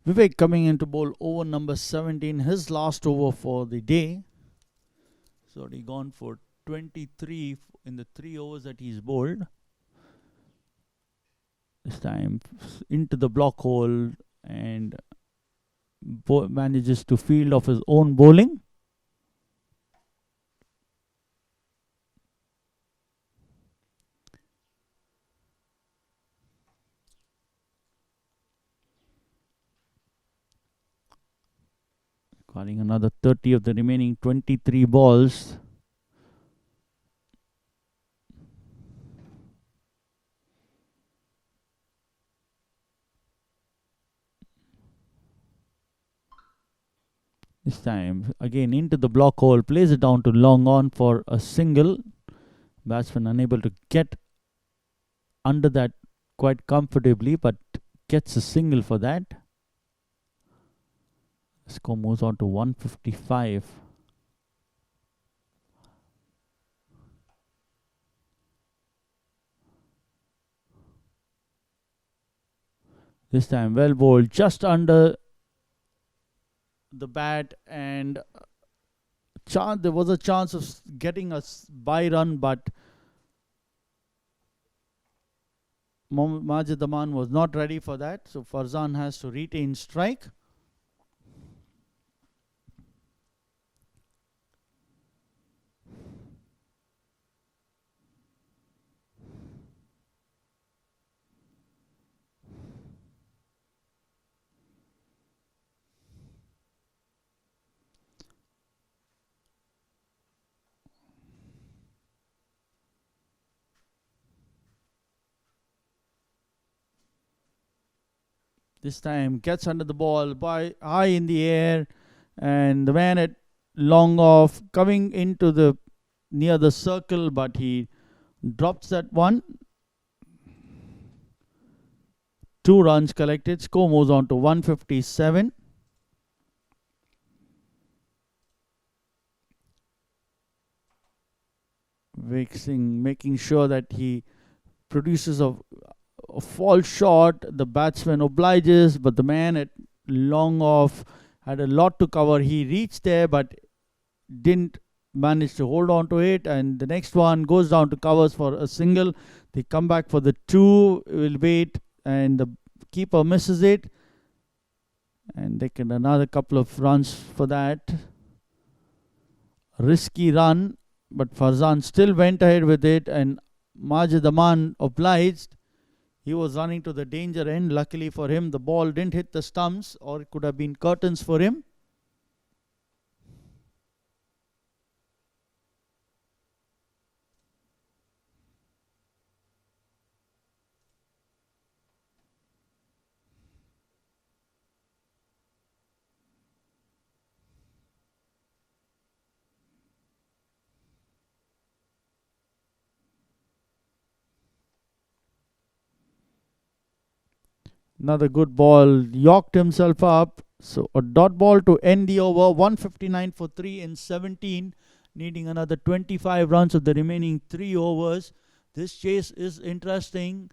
Vivek coming in to bowl over number 17, his last over for the day. So he gone for 23 in the 3 overs that he's bowled. This time into the block hole and manages to field off his own bowling. Calling another 30 of the remaining 23 balls. This time again into the block hole, plays it down to long on for a single. Batsman unable to get under that quite comfortably, but gets a single for that. Score moves on to 155. This time well bowled, just under the bat, and there was a chance of getting a bye run, but Majid Daman was not ready for that, so Farzan has to retain strike. This time gets under the ball by high in the air, and the man at long off coming into the near the circle, but he drops that one. 2 runs collected. Score moves on to 157. Making sure that he produces a false shot. The batsman obliges, but the man at long off had a lot to cover. He reached there, but didn't manage to hold on to it, and the next one goes down to covers for a single. They come back for the 2, will wait, and the keeper misses it, and they get another couple of runs for that. Risky run, but Farzan still went ahead with it, and Majid Daman obliged. He was running to the danger end. Luckily for him, the ball didn't hit the stumps, or it could have been curtains for him. Another good ball, yorked himself up. So a dot ball to end the over. 159 for 3 in 17, needing another 25 runs of the remaining 3 overs. This chase is interesting.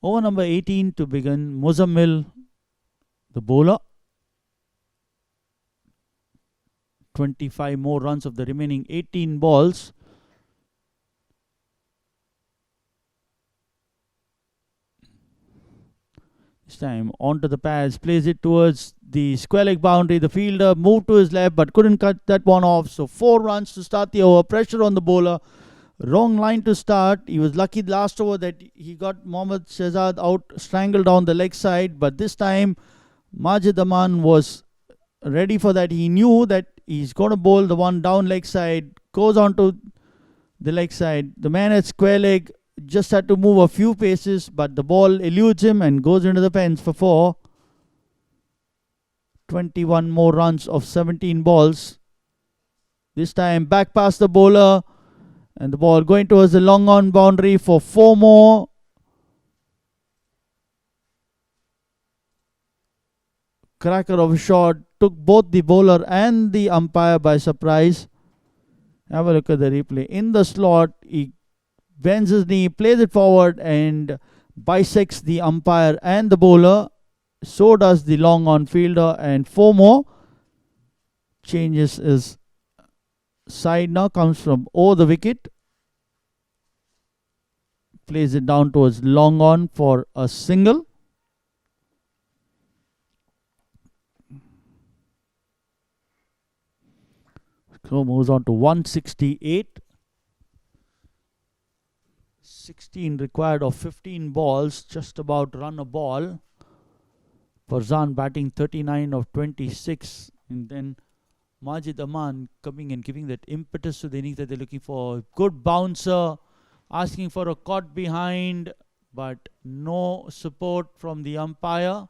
Over number 18 to begin. Muzammil, the bowler. 25 more runs of the remaining 18 balls. This time onto the pads, plays it towards the square leg boundary. The fielder moved to his left but couldn't cut that one off. So 4 runs to start the over. Pressure on the bowler. Wrong line to start. He was lucky last over that he got Mohammad Shehzad out, strangled down the leg side. But this time Majid Daman was ready for that. He knew that he's going to bowl the one down leg side. Goes on to the leg side. The man at square leg just had to move a few paces, but the ball eludes him and goes into the pens for 4. 21 more runs of 17 balls. This time back past the bowler, and the ball going towards the long on boundary for 4 more. Cracker of a shot, took both the bowler and the umpire by surprise. Have a look at the replay. In the slot, he bends his knee, plays it forward and bisects the umpire and the bowler. So does the long on fielder, and 4 more. Changes his side now, comes from over the wicket. Plays it down towards long on for a single. So moves on to 168. 16 required of 15 balls, just about run a ball. Farzan batting 39 of 26. And then Majid Aman coming and giving that impetus to the innings that they're looking for. Good bouncer, asking for a caught behind, but no support from the umpire.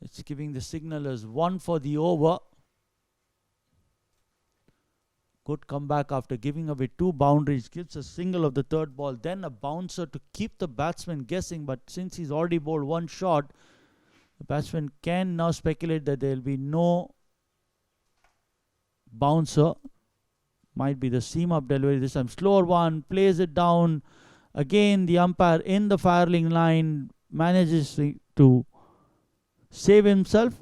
It's giving the signal as 1 for the over. Good comeback after giving away 2 boundaries. Gives a single of the 3rd ball. Then a bouncer to keep the batsman guessing. But since he's already bowled 1 shot, the batsman can now speculate that there will be no bouncer. Might be the seam up delivery. This time slower one. Plays it down. Again the umpire in the firing line manages to save himself.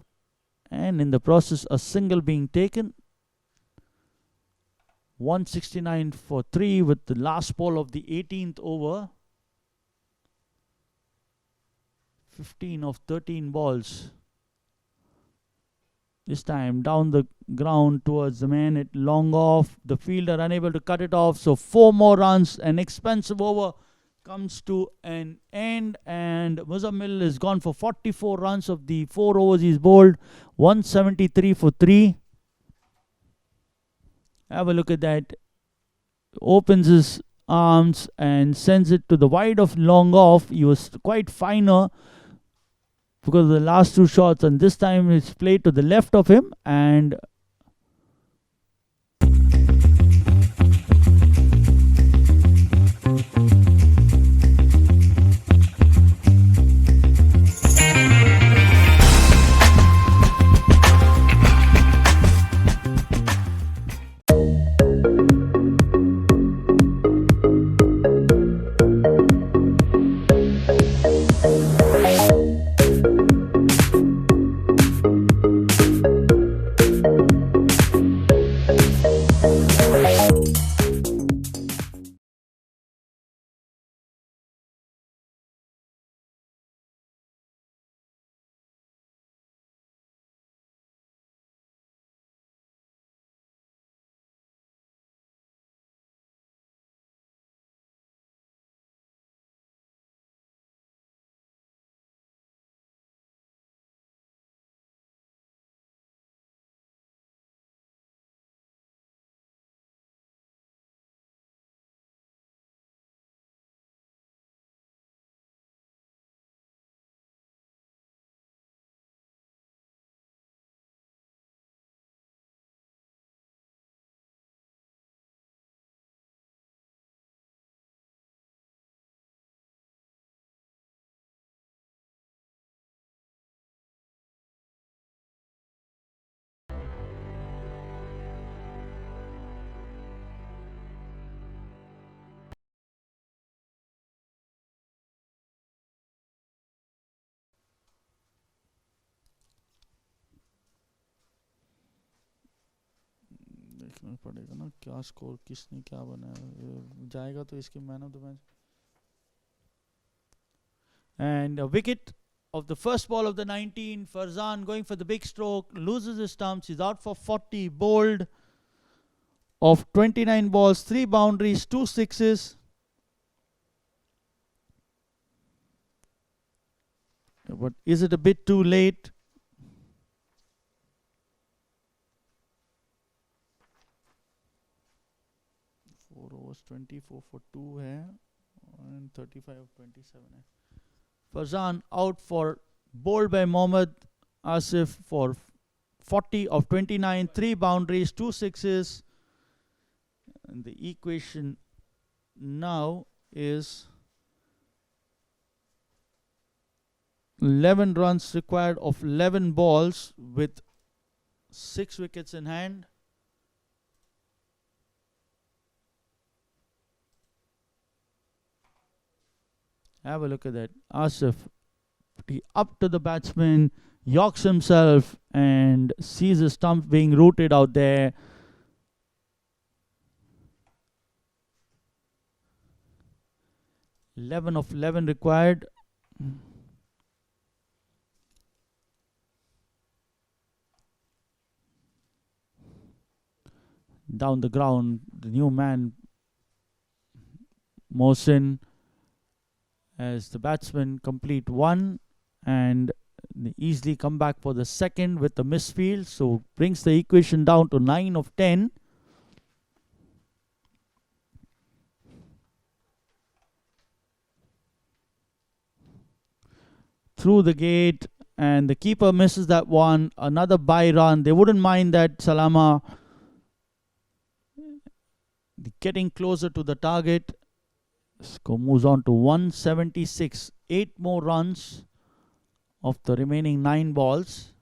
And in the process a single being taken. 169 for 3 with the last ball of the 18th over. 15 of 13 balls. This time down the ground towards the man at long off. The fielder unable to cut it off. So 4 more runs. An expensive over comes to an end. And Muzammil is gone for 44 runs of the 4 overs he's bowled. 173 for 3. Have a look at that. Opens his arms and sends it to the wide of long off. He was quite finer because of the last 2 shots, and this time it's played to the left of him and देखना पड़ेगा ना क्या score किसने क्या बनाया जाएगा तो इसके man of the match. And a wicket of the first ball of the 19. Farzan going for the big stroke, loses his stumps. He's out for 40. Bowled of 29 balls, 3 boundaries, 2 sixes. But is it a bit too late? Four overs, 24 for 2 hai, and 35 of 27 hai. Farzan out for bowled by Mohammad Asif for 40 of 29, 3 boundaries, 2 sixes. And the equation now is 11 runs required of 11 balls with 6 wickets in hand. Have a look at that. Asif up to the batsman, yorks himself and sees his stumps being rooted out there. Eleven of 11 required. Down the ground, the new man, Mohsin, as the batsmen complete 1 and they easily come back for the second with the misfield, so brings the equation down to 9 of 10. Through the gate, and the keeper misses that one. Another bye run. They wouldn't mind that. Salama getting closer to the target. Score moves on to 176. 8 more runs of the remaining 9 balls.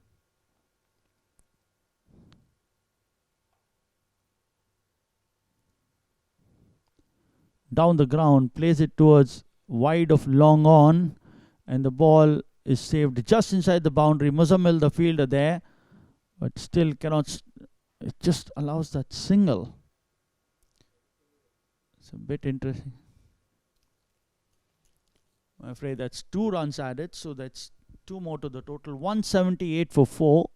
Down the ground, plays it towards wide of long on, and the ball is saved just inside the boundary. Muzammil, the fielder there, but still cannot. It just allows that single. It's a bit interesting. I'm afraid that's 2 runs added, so that's 2 more to the total. 178 for 4.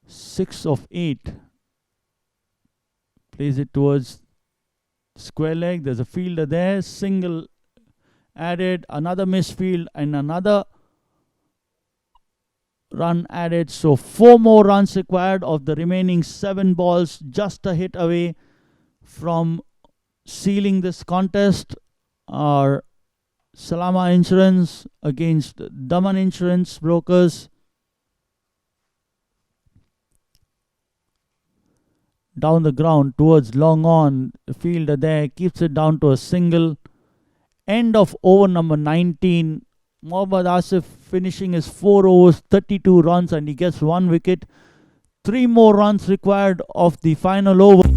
6 of 8. Plays it towards square leg. There's a fielder there. Single added. Another misfield and another run added. So 4 more runs required of the remaining 7 balls. Just a hit away from sealing this contest. Our Salama Insurance against Daman Insurance Brokers. Down the ground towards long on. The fielder there keeps it down to a single. End of over number 19. Mohammad Asif finishing his 4 overs, 32 runs, and he gets 1 wicket. 3 more runs required of the final over.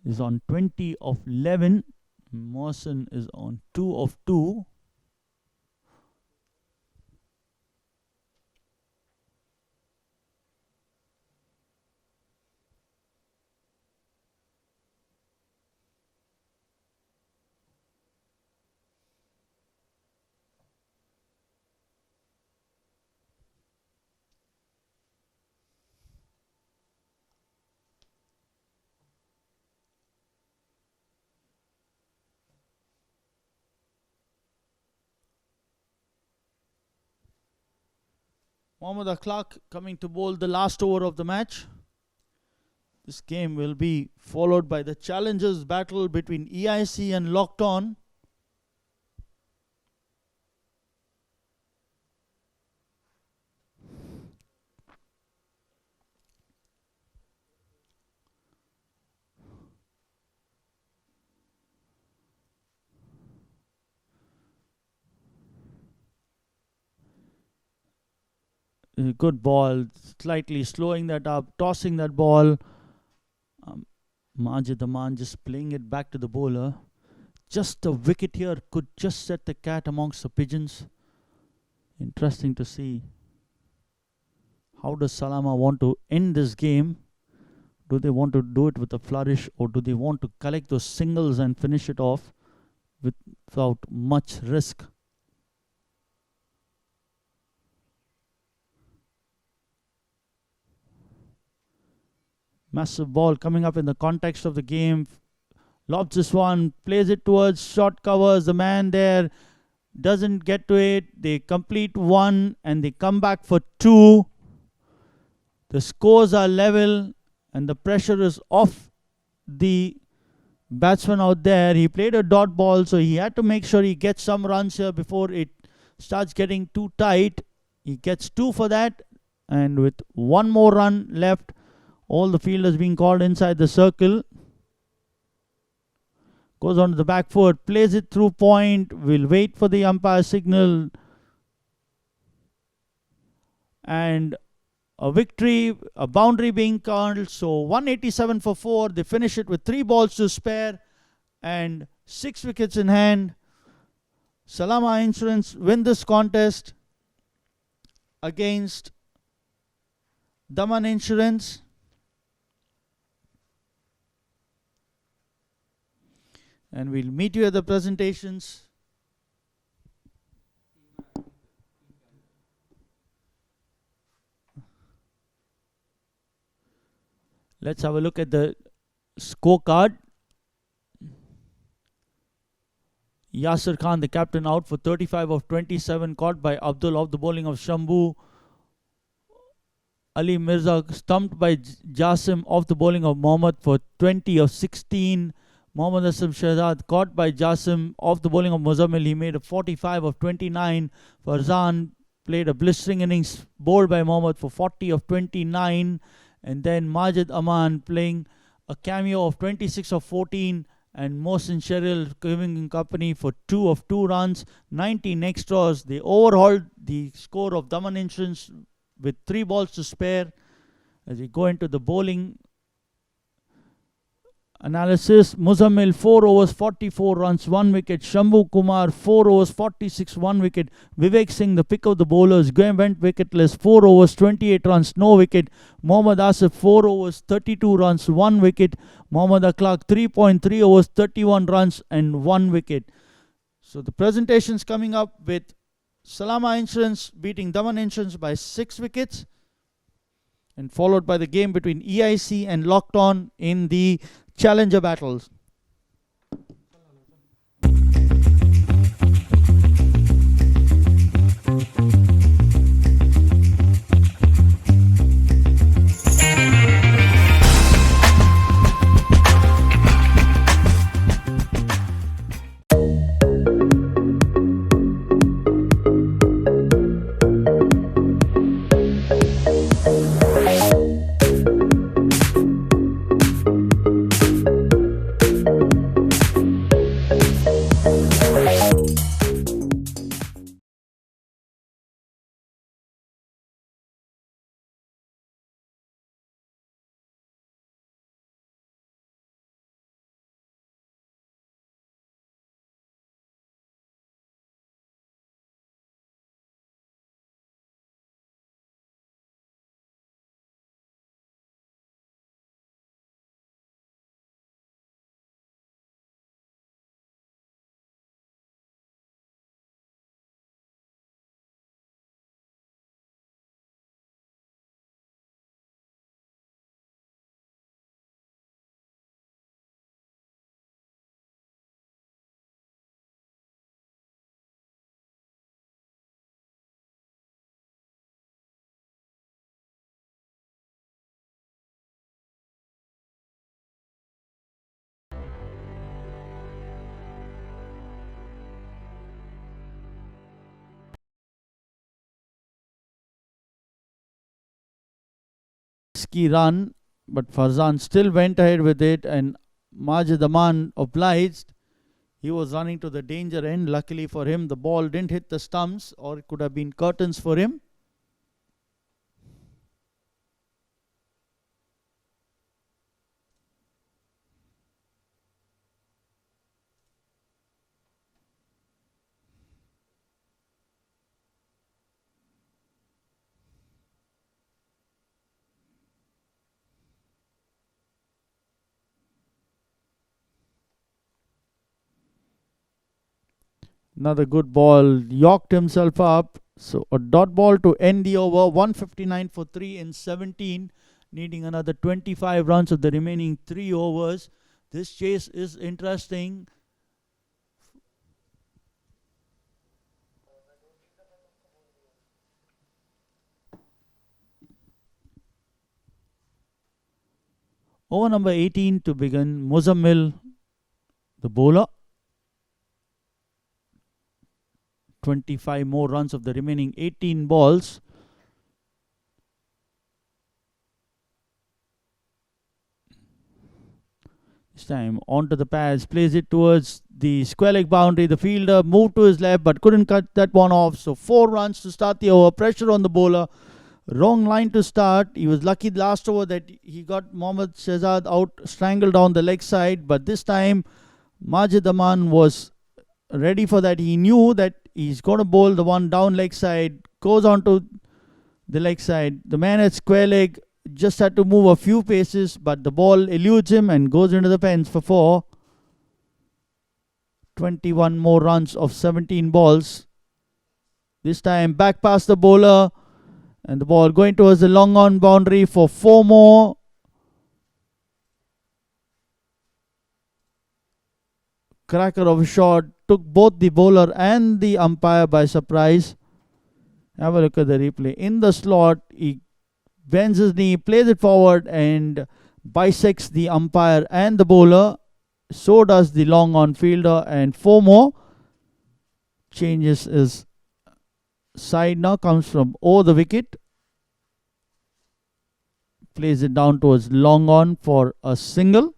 is on 20 of 11. Mohsen is on 2 of 2. Mohammad Clark coming to bowl the last over of the match. This game will be followed by the challengers battle between EIC and Locked On. Good ball, slightly slowing that up, tossing that ball. Majid Daman just playing it back to the bowler. Just a wicket here could just set the cat amongst the pigeons. Interesting to see. How does Salama want to end this game? Do they want to do it with a flourish, or do they want to collect those singles and finish it off without much risk? Massive ball coming up in the context of the game. Lobs this one, plays it towards short covers. The man there doesn't get to it. They complete one and they come back for two. The scores are level and the pressure is off the batsman out there. He played a dot ball, so he had to make sure he gets some runs here before it starts getting too tight. He gets 2 for that, and with 1 more run left, all the fielders being called inside the circle. Goes on to the back foot, plays it through point. We'll wait for the umpire signal. And a victory, a boundary being called. So 187 for 4. They finish it with 3 balls to spare and 6 wickets in hand. Salama Insurance win this contest against Daman Insurance. And we'll meet you at the presentations. Let's have a look at the scorecard. Yasir Khan, the captain, out for 35 of 27, caught by Abdul off the bowling of Shambhu. Ali Mirza stumped by Jasim off the bowling of Mohammad for 20 of 16. Mohammad Asim Shahzad caught by Jasim off the bowling of Muzammil. He made a 45 of 29. Farzan played a blistering innings bowled by Mohammad for 40 of 29. And then Majid Aman playing a cameo of 26 of 14. And Mohsen Sheril giving him company for 2 of 2 runs, 19 extras. They overhauled the score of Daman Insurance with 3 balls to spare. As we go into the bowling analysis, Muzammil 4 overs 44 runs, 1 wicket. Shambhu Kumar 4 overs 46, 1 wicket. Vivek Singh, the pick of the bowlers, went wicketless, 4 overs 28 runs, no wicket. Mohammad Asif 4 overs 32 runs, 1 wicket. Mohammad Clark 3.3 overs 31 runs and 1 wicket. So the presentations coming up with Salama Insurance beating Daman Insurance by 6 wickets, and followed by the game between EIC and Locked On in the Challenger battles. risky run, but Farzan still went ahead with it, and Daman obliged. He was running to the danger end. Luckily for him, the ball didn't hit the stumps, or it could have been curtains for him. Another good ball, yorked himself up. So a dot ball to end the over, 159 for 3 in 17, needing another 25 runs of the remaining 3 overs. This chase is interesting. Over number 18 to begin, Muzammil, the bowler. 25 more runs of the remaining 18 balls. This time onto the pads, plays it towards the square leg boundary. The fielder moved to his left but couldn't cut that one off. So 4 runs to start the over. Pressure on the bowler. Wrong line to start. He was lucky last over that he got Mohammad Shehzad out, strangled down the leg side. But this time Daman was ready for that. He knew that he's going to bowl the one down leg side, goes on to the leg side. The man at square leg just had to move a few paces, but the ball eludes him and goes into the pens for 4. 21 more runs of 17 balls. This time back past the bowler, and the ball going towards the long on boundary for 4 more. Cracker of a shot, took both the bowler and the umpire by surprise. Have a look at the replay. In the slot, he bends his knee, plays it forward, and bisects the umpire and the bowler. So does the long on fielder, and 4 more. Changes his side now, comes from over the wicket. Plays it down towards long on for a single.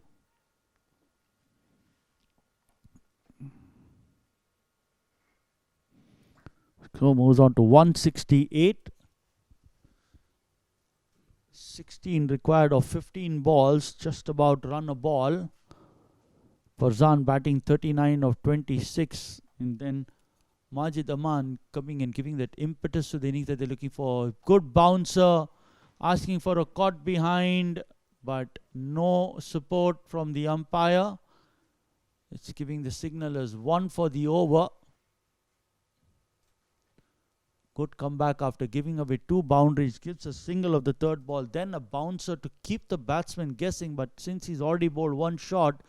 So moves on to 168. 16 required of 15 balls, just about run a ball. Farzan batting 39 of 26. And then Daman coming and giving that impetus to the innings that they're looking for. Good bouncer, asking for a caught behind, but no support from the umpire. It's giving the signal as 1 for the over. Good comeback after giving away 2 boundaries. Gives a single of the 3rd ball. Then a bouncer to keep the batsman guessing. But since he's already bowled 1 shot,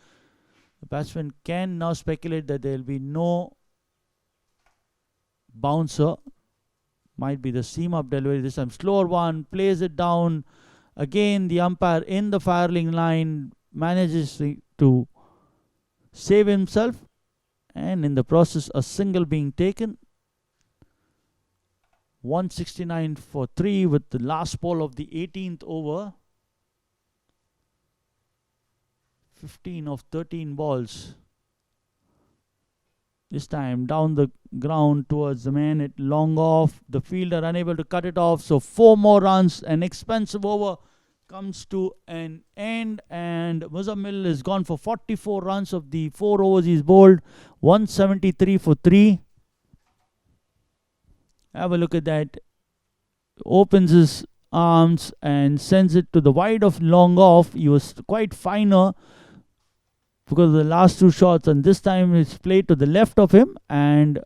the batsman can now speculate that there will be no bouncer. Might be the seam up delivery. This time slower one. Plays it down. Again the umpire in the firing line manages to save himself. And in the process a single being taken. 169 for 3 with the last ball of the 18th over. 15 of 13 balls. This time down the ground towards the man at long off. The fielder unable to cut it off. So 4 more runs. An expensive over comes to an end. And Muzammil is gone for 44 runs of the 4 overs he's bowled. 173 for 3. Have a look at that. Opens his arms and sends it to the wide of long off. He was quite finer because of the last 2 shots, and this time it's played to the left of him, and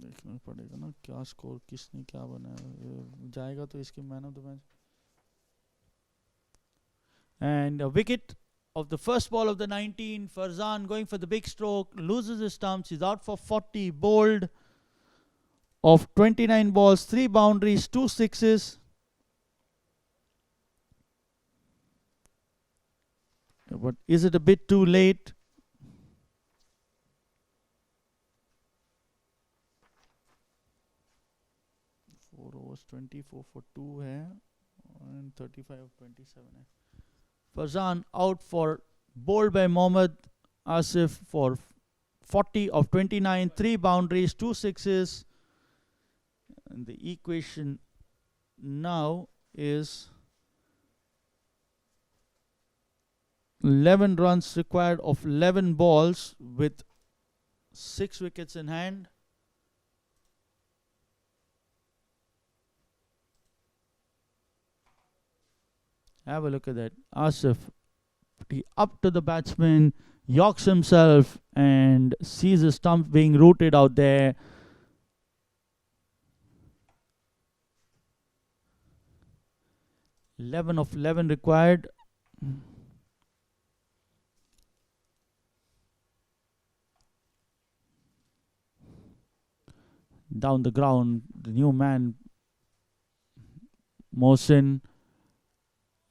देखना पड़ेगा ना क्या score किसने क्या बनाया जाएगा तो इसके man of the match. And a wicket of the first ball of the 19. Farzan going for the big stroke, loses his stumps. He's out for 40. Bowled of 29 balls, 3 boundaries, 2 sixes. But is it a bit too late? Four overs, 24 for 2 hai, and 35 of 27 hai. Farzan out for bowled by Mohammad Asif for 40 of 29, 3 boundaries, 2 sixes. And the equation now is 11 runs required of 11 balls with 6 wickets in hand. Have a look at that. Asif up to the batsman, yorks himself and sees his stump being rooted out there. Eleven of 11 required. Down the ground, the new man, Mohsin,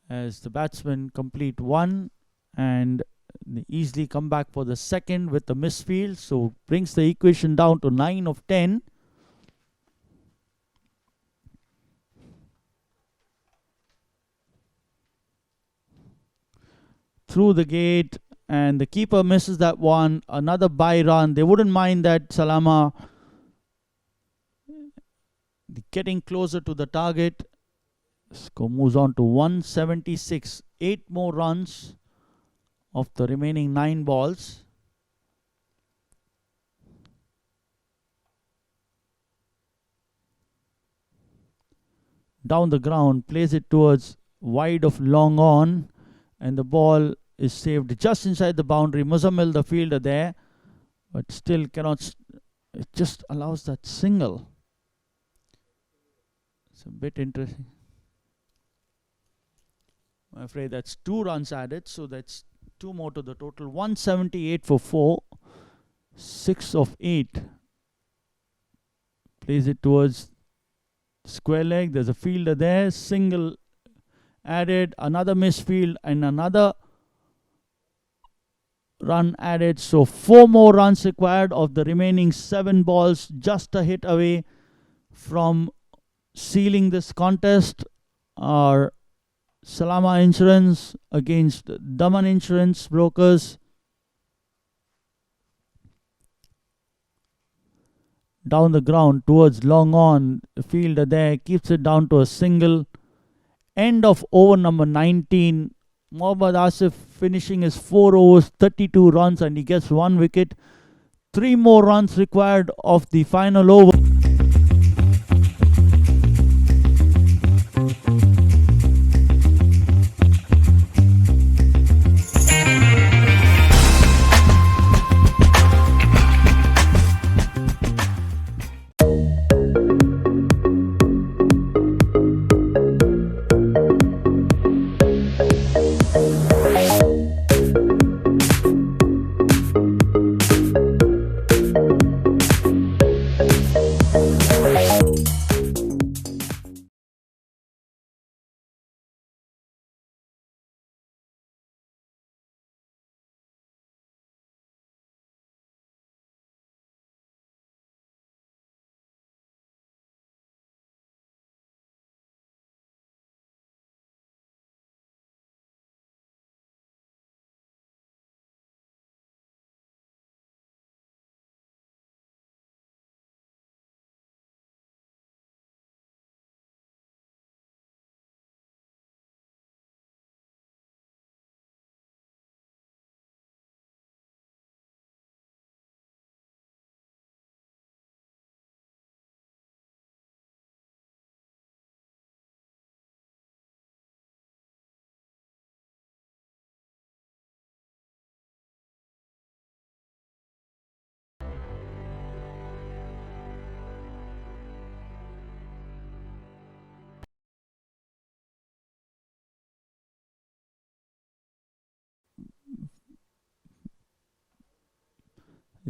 as the batsmen complete 1 and they easily come back for the second with the misfield, so brings the equation down to 9 of 10. Through the gate, and the keeper misses that one. Another bye run. They wouldn't mind that. Salama getting closer to the target. Score moves on to 176. 8 more runs of the remaining 9 balls. Down the ground, plays it towards wide of long on, and the ball is saved just inside the boundary. Muzammil, the fielder there, but still cannot. It just allows that single. It's a bit interesting. I'm afraid that's 2 runs added, so that's 2 more to the total. 178 for 4. 6 of 8. Plays it towards square leg. There's a fielder there. Single added. Another misfield and another run added. So 4 more runs required of the remaining 7 balls. Just a hit away from sealing this contest. Our Salama Insurance against Daman Insurance Brokers. Down the ground towards long on. The fielder there keeps it down to a single. End of over number 19. Mohammad Asif finishing his 4 overs, 32 runs, and he gets 1 wicket. 3 more runs required of the final over.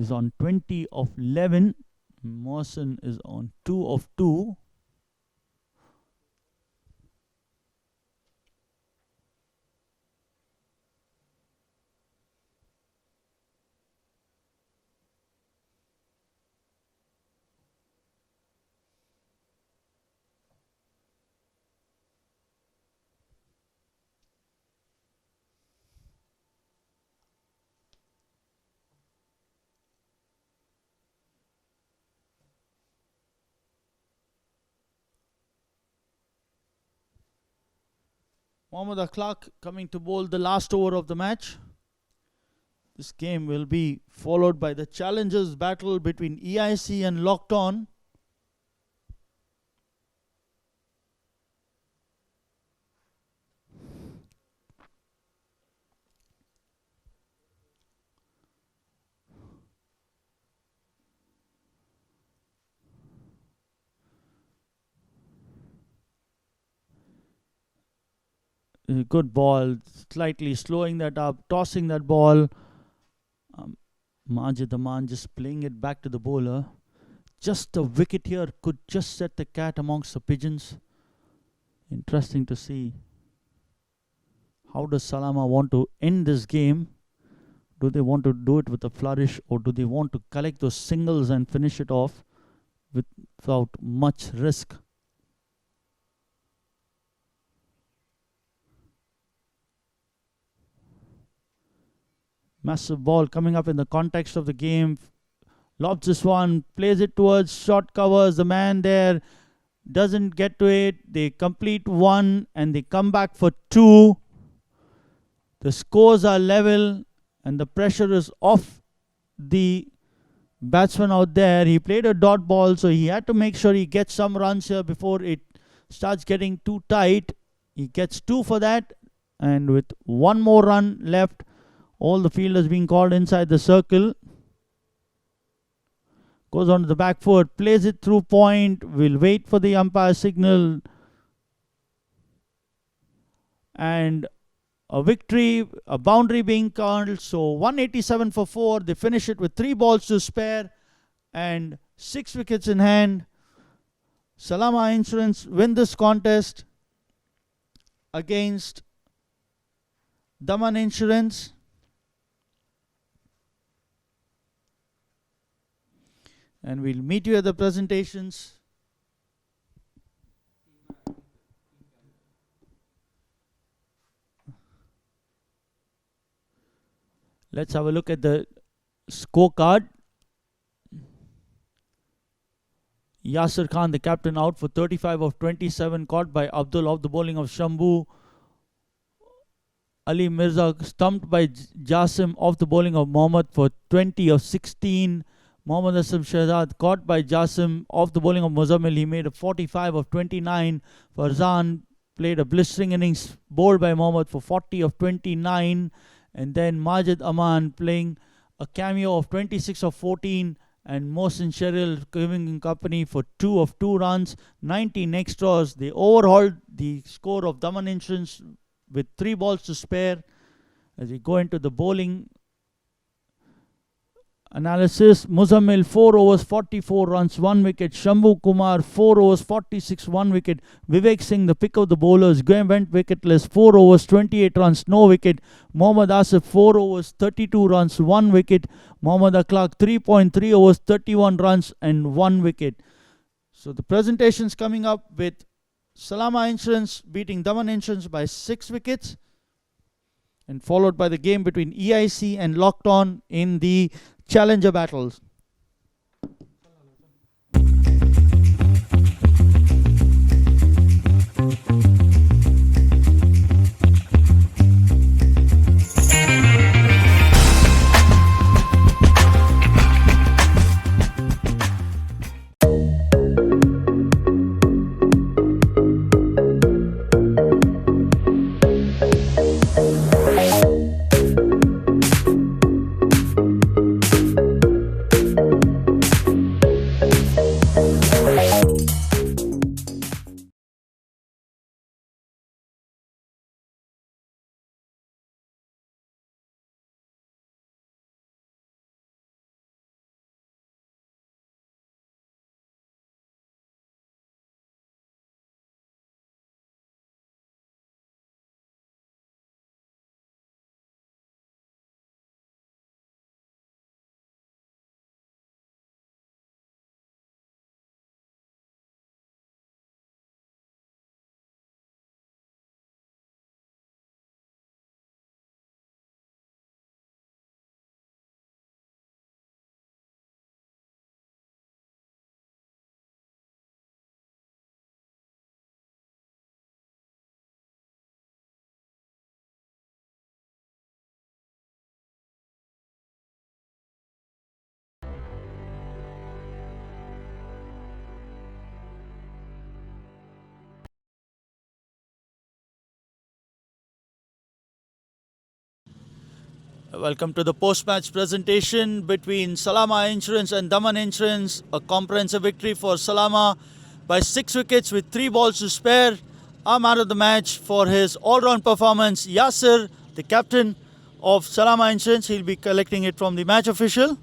is on 20 of 11. Mohsen is on 2 of 2. Mohammad Akhlaq coming to bowl the last over of the match. This game will be followed by the challengers battle between EIC and Locked On. Good ball, slightly slowing that up, tossing that ball. Majid Daman just playing it back to the bowler. Just a wicket here could just set the cat amongst the pigeons. Interesting to see. How does Salama want to end this game? Do they want to do it with a flourish, or do they want to collect those singles and finish it off without much risk? Massive ball coming up in the context of the game. Lobs this one, plays it towards short covers. The man there doesn't get to it. They complete one and they come back for two. The scores are level and the pressure is off the batsman out there. He played a dot ball, so he had to make sure he gets some runs here before it starts getting too tight. He gets 2 for that, and with 1 more run left, all the fielders being called inside the circle. Goes on to the back foot, plays it through point, will wait for the umpire signal. And a victory, a boundary being called. So 187 for 4. They finish it with 3 balls to spare and 6 wickets in hand. Salama Insurance win this contest against Daman Insurance. And we'll meet you at the presentations. Let's have a look at the scorecard. Yasir Khan, the captain, out for 35 of 27, caught by Abdul off the bowling of Shambhu. Ali Mirza stumped by Jasim off the bowling of Mohammad for 20 of 16. Mohammad Aslam Shahzad caught by Jasim off the bowling of Muzammil. He made a 45 of 29. Farzan played a blistering innings bowled by Mohammad for 40 of 29. And then Majid Aman playing a cameo of 26 of 14. And Mohsen Sheril giving him company for 2 of 2 runs, 19 extras. They overhauled the score of Daman Insurance with 3 balls to spare. As we go into the bowling analysis, Muzammil 4 overs 44 runs, 1 wicket. Shambhu Kumar 4 overs 46, 1 wicket. Vivek Singh, the pick of the bowlers, went wicketless, 4 overs 28 runs, no wicket. Mohammad Asif 4 overs 32 runs, 1 wicket. Mohammad Akhlaq 3.3 overs 31 runs and 1 wicket. So the presentations coming up with Salama Insurance beating Daman Insurance by 6 wickets, and followed by the game between EIC and Locked On in the Challenger battles. Welcome to the post-match presentation between Salama Insurance and Daman Insurance. A comprehensive victory for Salama by 6 wickets with 3 balls to spare. Our man of the match for his all-round performance, Yasir, the captain of Salama Insurance. He'll be collecting it from the match official.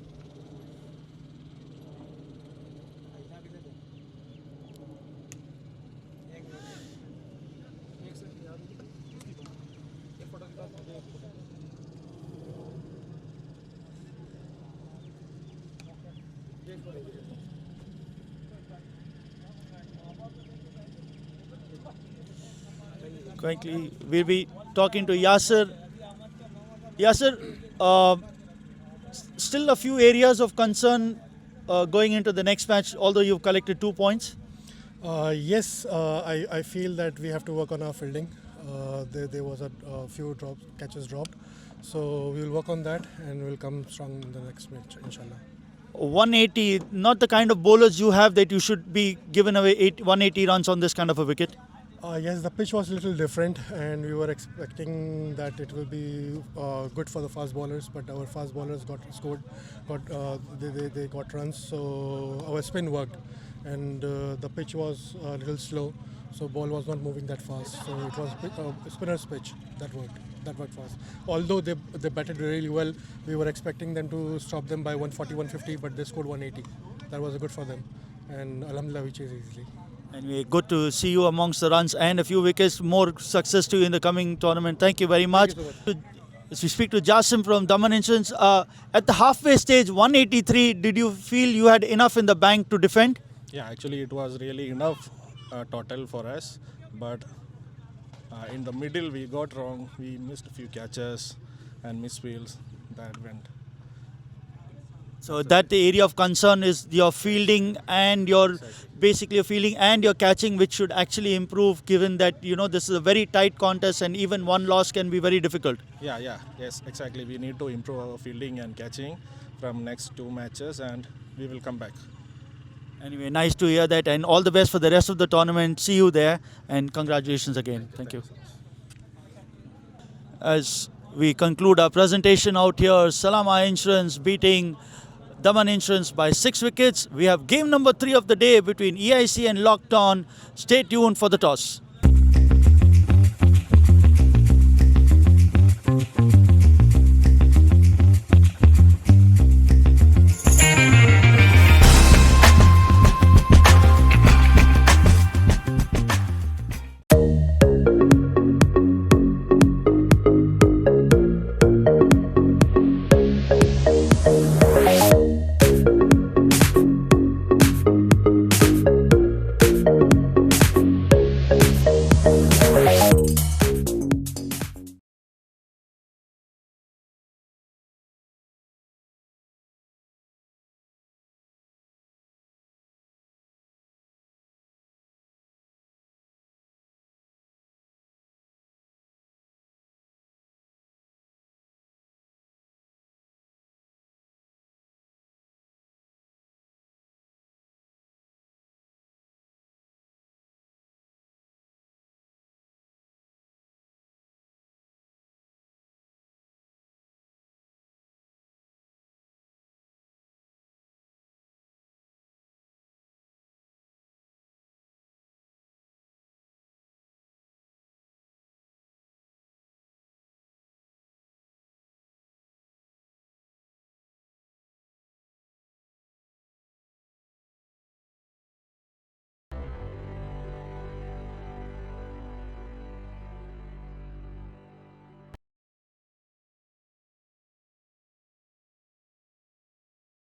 Quickly, we'll be talking to Yasir. Yasir, still a few areas of concern going into the next match, although you've collected 2 points. Yes, I feel that we have to work on our fielding. There was a few catches dropped. So we will work on that and we'll come strong in the next match, inshallah. 180, not the kind of bowlers you have that you should be giving away 180 runs on this kind of a wicket. Yes, the pitch was a little different and we were expecting that it will be good for the fast bowlers, but our fast bowlers they got runs, so our spin worked and the pitch was a little slow, so ball was not moving that fast, so it was a spinner's pitch that worked fast. Although they batted really well, we were expecting them to stop them by 140, 150, but they scored 180. That was good for them, and alhamdulillah we chased easily. Anyway, good to see you amongst the runs and a few wickets. More success to you in the coming tournament. Thank you very much. As we speak to Jasim from Daman Insurance, at the halfway stage, 183, did you feel you had enough in the bank to defend? Yeah, actually it was really enough total for us, but in the middle we got wrong. We missed a few catches and misfields that went. So that the area of concern is your fielding and your basically your fielding and your catching, which should actually improve, given that this is a very tight contest and even one loss can be very difficult. Yes, exactly. We need to improve our fielding and catching from next 2 matches, and we will come back. Anyway, nice to hear that, and all the best for the rest of the tournament. See you there, and congratulations again. Thank you. As we conclude our presentation out here, Salama Insurance beating Daman Insurance by 6 wickets. We have game number 3 of the day between EIC and Locked On. Stay tuned for the toss.